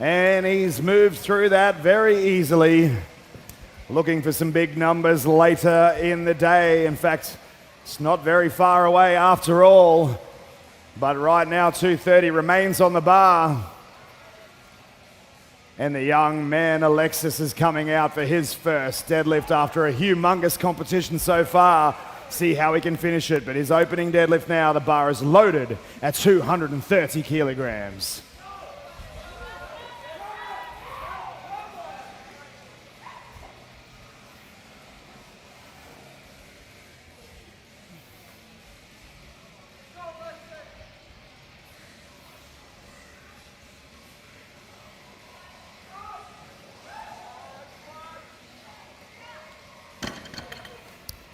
And he's moved through that very easily. Looking for some big numbers later in the day. In fact, it's not very far away after all. But right now, 230 remains on the bar. And the young man, Alexis, is coming out for his first deadlift after a humongous competition so far. See how he can finish it. But his opening deadlift now, the bar is loaded at 230 kilograms.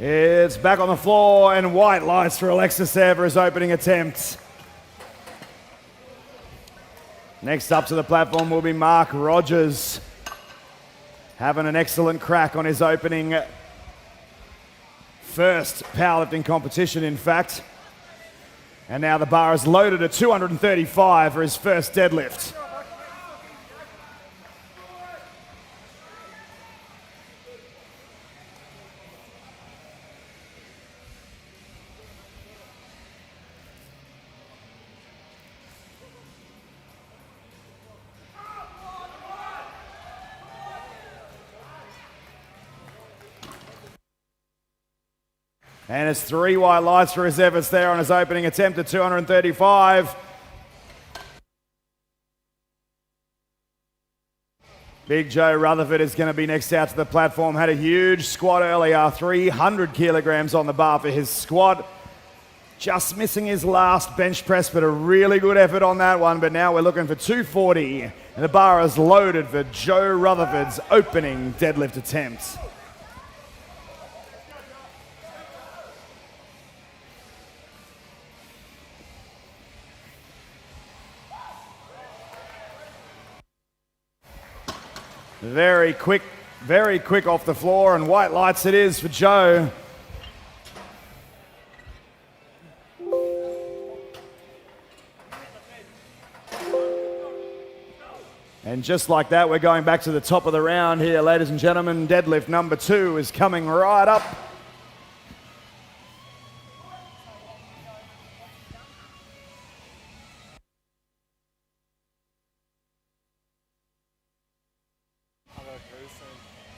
It's back on the floor and white lights for Alexis there for his opening attempt. Next up to the platform will be Marc Rodgers, having an excellent crack on his opening first powerlifting competition, in fact. And now the bar is loaded at 235 for his first deadlift. And it's 3 white lights for his efforts there on his opening attempt at 235. Big Joe Rutherford is going to be next out to the platform. Had a huge squat earlier, 300 kilograms on the bar for his squat. Just missing his last bench press, but a really good effort on that one. But now we're looking for 240, and the bar is loaded for Joe Rutherford's opening deadlift attempt. Very quick off the floor, and white lights it is for Joe. And just like that, we're going back to the top of the round here, ladies and gentlemen. Deadlift number 2 is coming right up.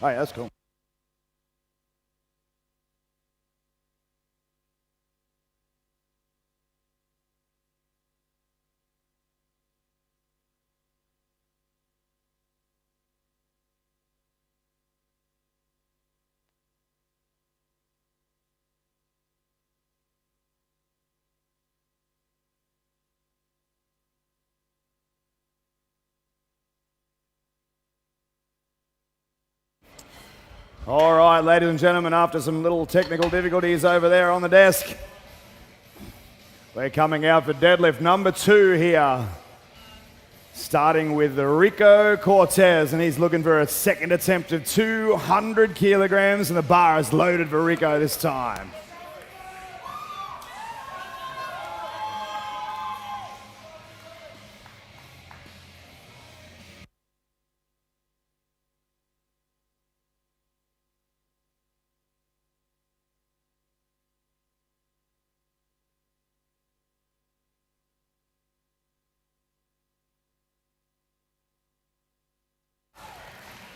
Oh, yeah, that's cool. All right, ladies and gentlemen, after some little technical difficulties over there on the desk, we're coming out for deadlift number 2 here. Starting with Ricco Cortez, and he's looking for a second attempt of 200 kilograms, and the bar is loaded for Rico this time.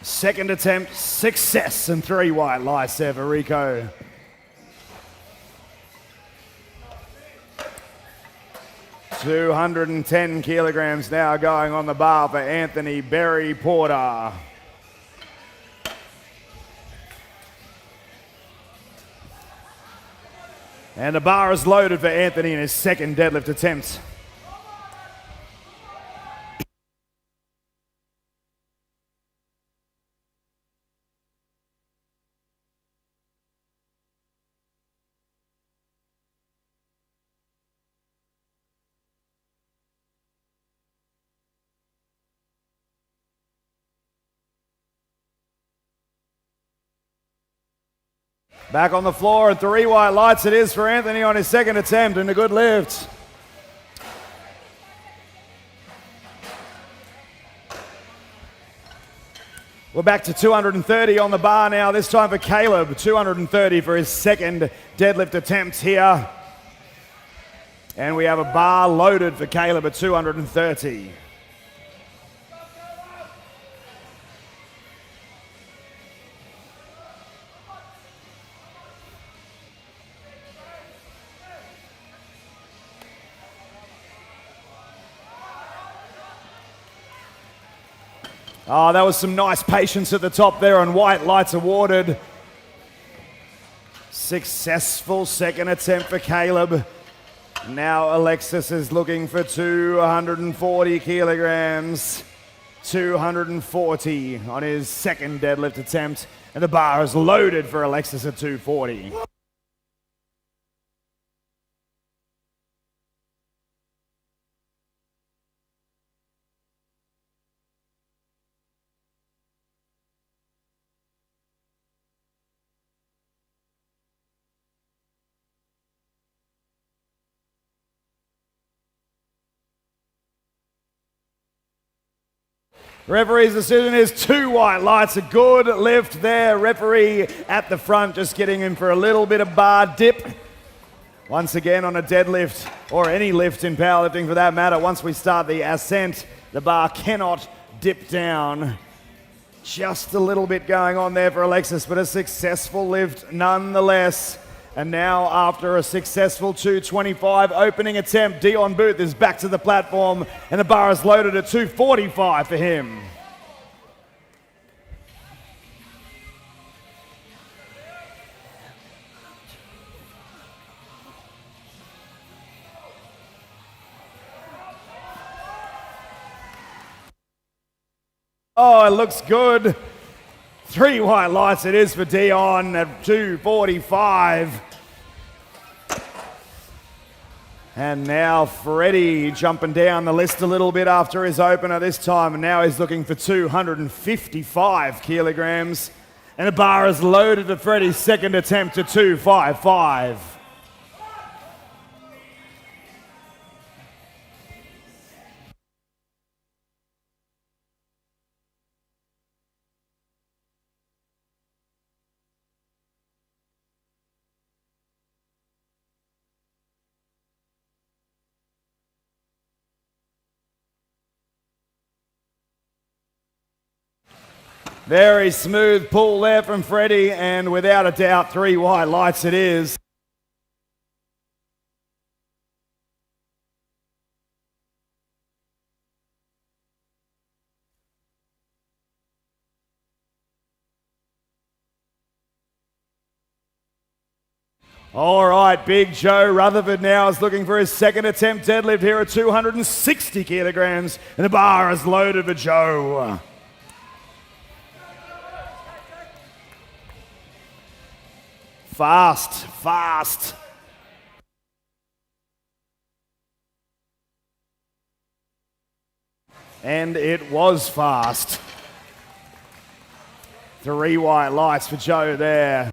Second attempt, success, and 3 white lights there for Rico. $210 kilograms now going on the bar for Anthony Berry Porter. And the bar is loaded for Anthony in his second deadlift attempt. Back on the floor, and 3 white lights it is for Anthony on his second attempt, and a good lift. We're back to 230 on the bar now, this time for Caleb. 230 for his second deadlift attempt here. And we have a bar loaded for Caleb at 230. Oh, that was some nice patience at the top there, and white lights awarded. Successful second attempt for Caleb. Now Alexis is looking for 240 kilograms. 240 on his second deadlift attempt, and the bar is loaded for Alexis at 240. Referee's decision is 2 white lights. A good lift there. Referee at the front just getting him for a little bit of bar dip. Once again on a deadlift, or any lift in powerlifting for that matter, once we start the ascent, the bar cannot dip down. Just a little bit going on there for Alexis, but a successful lift nonetheless. And now, after a successful 225 opening attempt, Dion Booth is back to the platform, and the bar is loaded at 245 for him. Oh, it looks good. 3 white lights it is for Dion at 245. And now Freddie jumping down the list a little bit after his opener this time, and now he's looking for 255 kilograms. And the bar is loaded for Freddie's second attempt at 255. Very smooth pull there from Freddie, and without a doubt, 3 white lights it is. All right, Big Joe Rutherford now is looking for his second attempt deadlift here at 260 kilograms, and the bar is loaded for Joe. Fast, fast. And it was fast. 3 white lights for Joe there.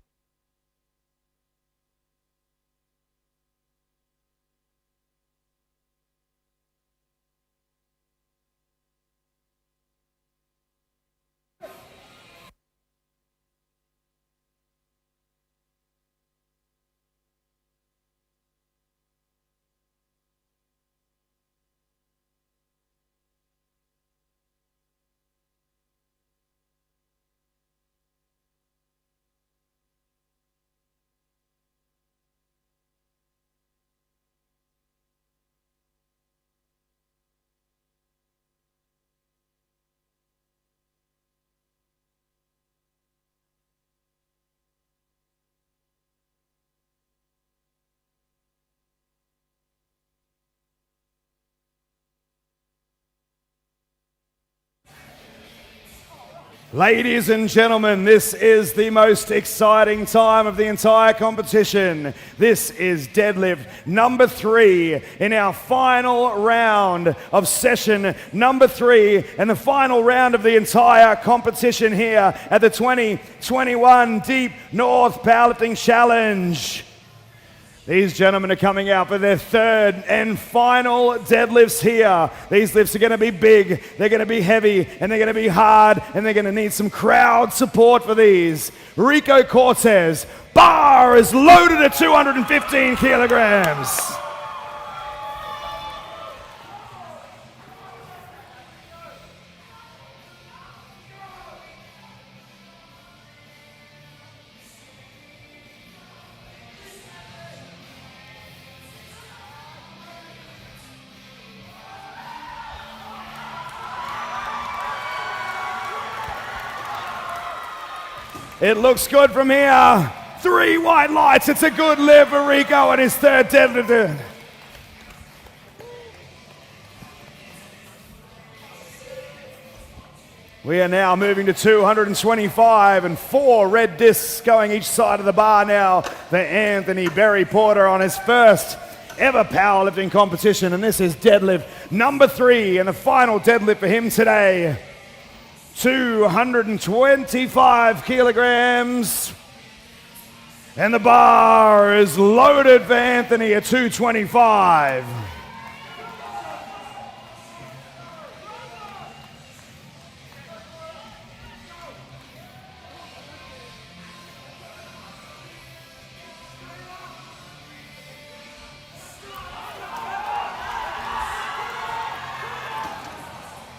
Ladies and gentlemen, this is the most exciting time of the entire competition. This is deadlift number 3 in our final round of session number 3 and the final round of the entire competition here at the 2021 Deep North Powerlifting Challenge. These gentlemen are coming out for their third and final deadlifts here. These lifts are going to be big, they're going to be heavy, and they're going to be hard, and they're going to need some crowd support for these. Ricco Cortez, bar is loaded at 215 kilograms. It looks good from here. 3 white lights. It's a good lift for Rico and his third deadlift. We are now moving to 225 and 4 red discs going each side of the bar now for Anthony Berry Porter on his first ever powerlifting competition. And this is deadlift number 3 and the final deadlift for him today. 225 kilograms. And the bar is loaded for Anthony at 225.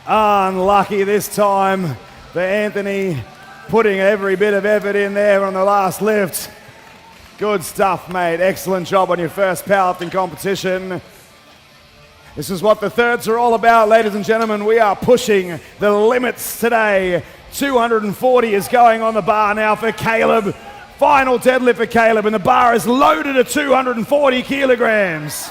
Unlucky this time for Anthony, putting every bit of effort in there on the last lift. Good stuff, mate. Excellent job on your first powerlifting competition. This is what the thirds are all about, ladies and gentlemen. We are pushing the limits today. 240 is going on the bar now for Caleb. Final deadlift for Caleb, and the bar is loaded at 240 kilograms.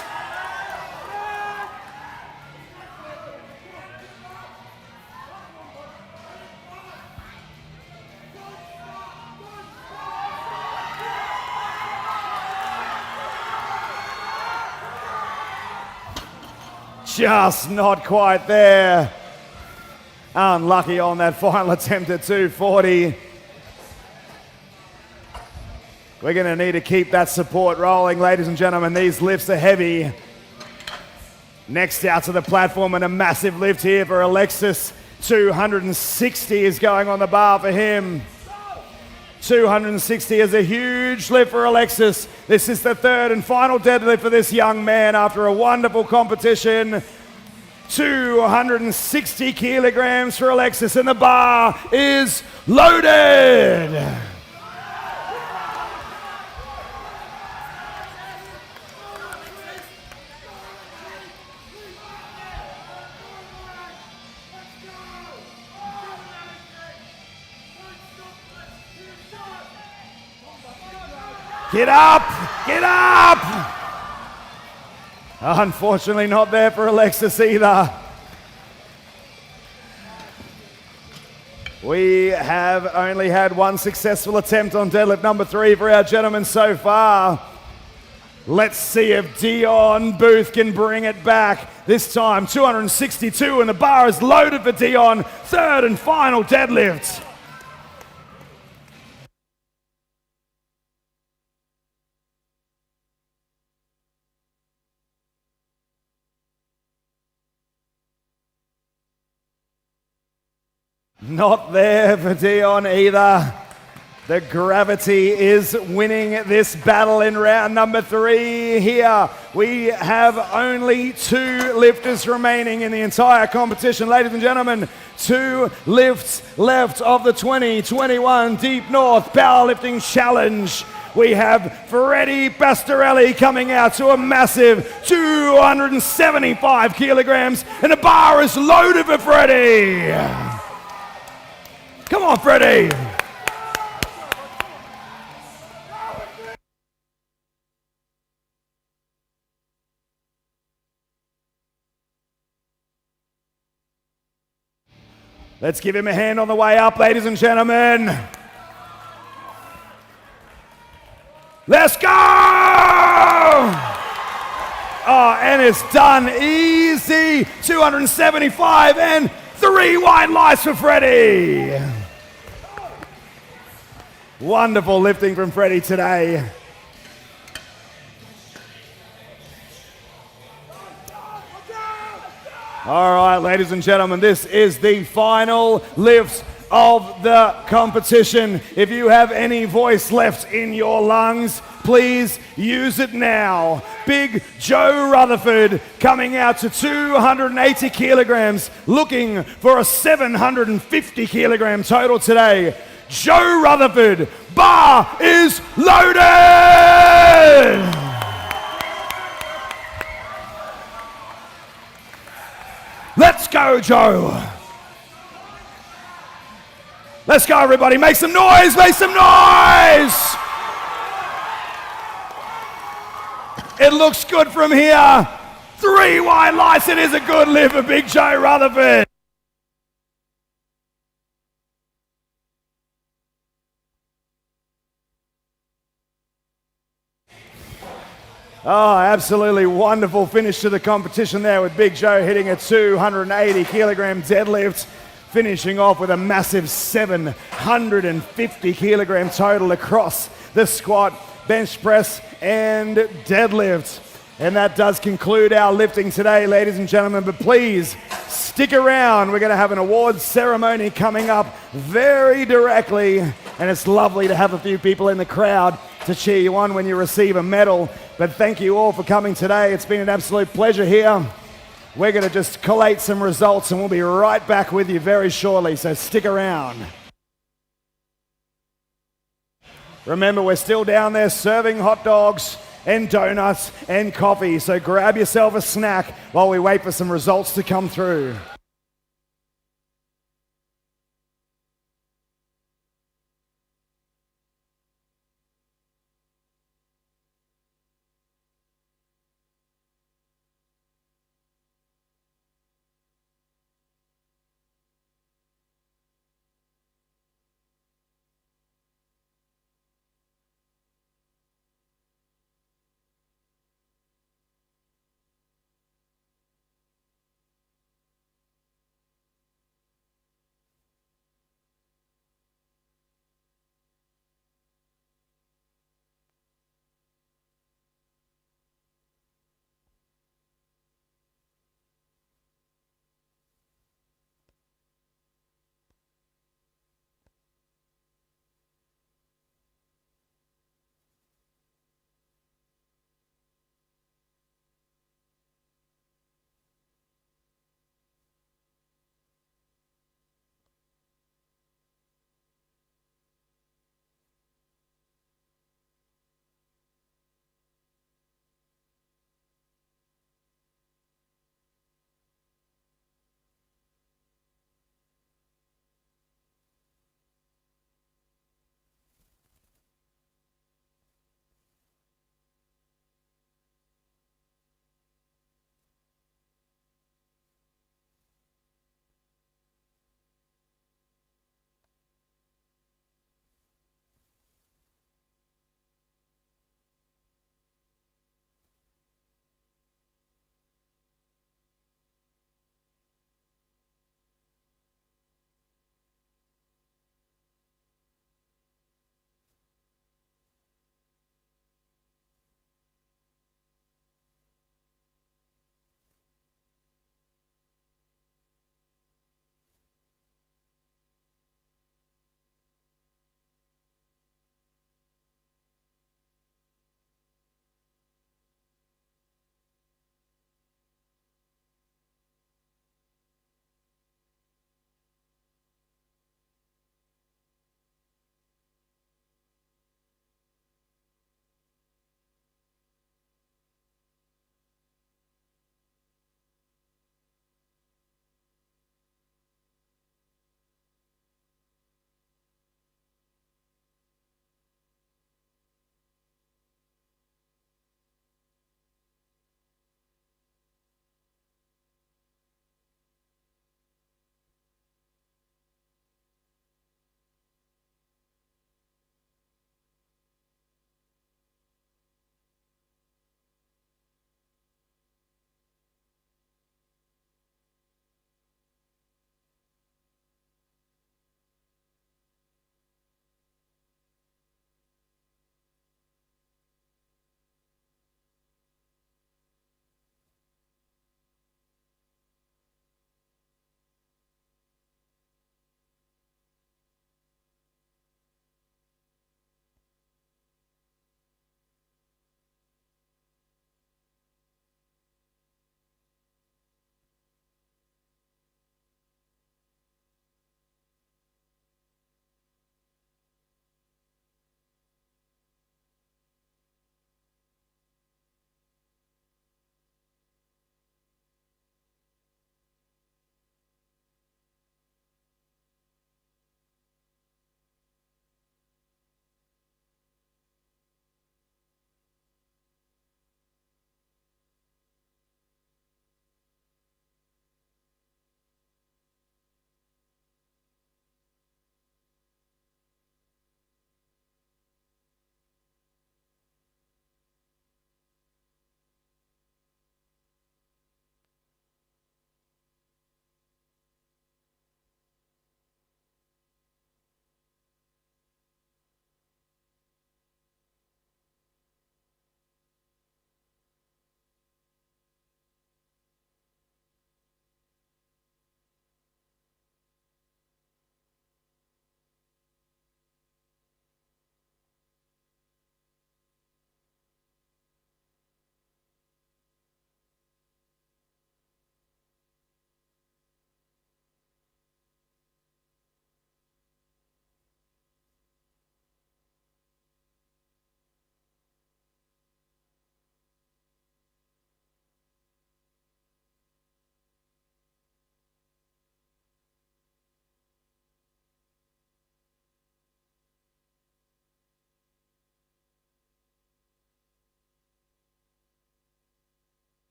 Just not quite there. Unlucky on that final attempt at 240. We're going to need to keep that support rolling, ladies and gentlemen. These lifts are heavy. Next out to the platform, and a massive lift here for Alexis. 260 is going on the bar for him. 260 is a huge lift for Alexis. This is the third and final deadlift for this young man after a wonderful competition. 260 kilograms for Alexis, and the bar is loaded. Get up! Get up! Unfortunately not there for Alexis either. We have only had one successful attempt on deadlift number 3 for our gentlemen so far. Let's see if Dion Booth can bring it back. This time 262, and the bar is loaded for Dion. Third and final deadlift. Not there for Dion either. The gravity is winning this battle in round number 3 here. We have only 2 lifters remaining in the entire competition. Ladies and gentlemen, 2 lifts left of the 2021 Deep North Powerlifting Challenge. We have Federico Pastorelli coming out to a massive 275 kilograms, and the bar is loaded for Freddie. Come on, Freddie. Let's give him a hand on the way up, ladies and gentlemen. Let's go! Oh, and it's done easy. 275 and 3 white lights for Freddie. Wonderful lifting from Freddie today. All right, ladies and gentlemen, this is the final lift of the competition. If you have any voice left in your lungs, please use it now. Big Joe Rutherford coming out to 280 kilograms, looking for a 750 kilogram total today. Joe Rutherford, bar is loaded! Let's go, Joe. Let's go, everybody. Make some noise, make some noise. It looks good from here. 3 wide lights. It is a good lift for Big Joe Rutherford. Oh, absolutely wonderful finish to the competition there with Big Joe hitting a 280 kilogram deadlift, finishing off with a massive 750 kilogram total across the squat, bench press, and deadlift. And that does conclude our lifting today, ladies and gentlemen, but please stick around. We're going to have an awards ceremony coming up very directly, and it's lovely to have a few people in the crowd to cheer you on when you receive a medal. But thank you all for coming today. It's been an absolute pleasure here. We're going to just collate some results and we'll be right back with you very shortly, so stick around. Remember, we're still down there serving hot dogs and donuts and coffee, so grab yourself a snack while we wait for some results to come through.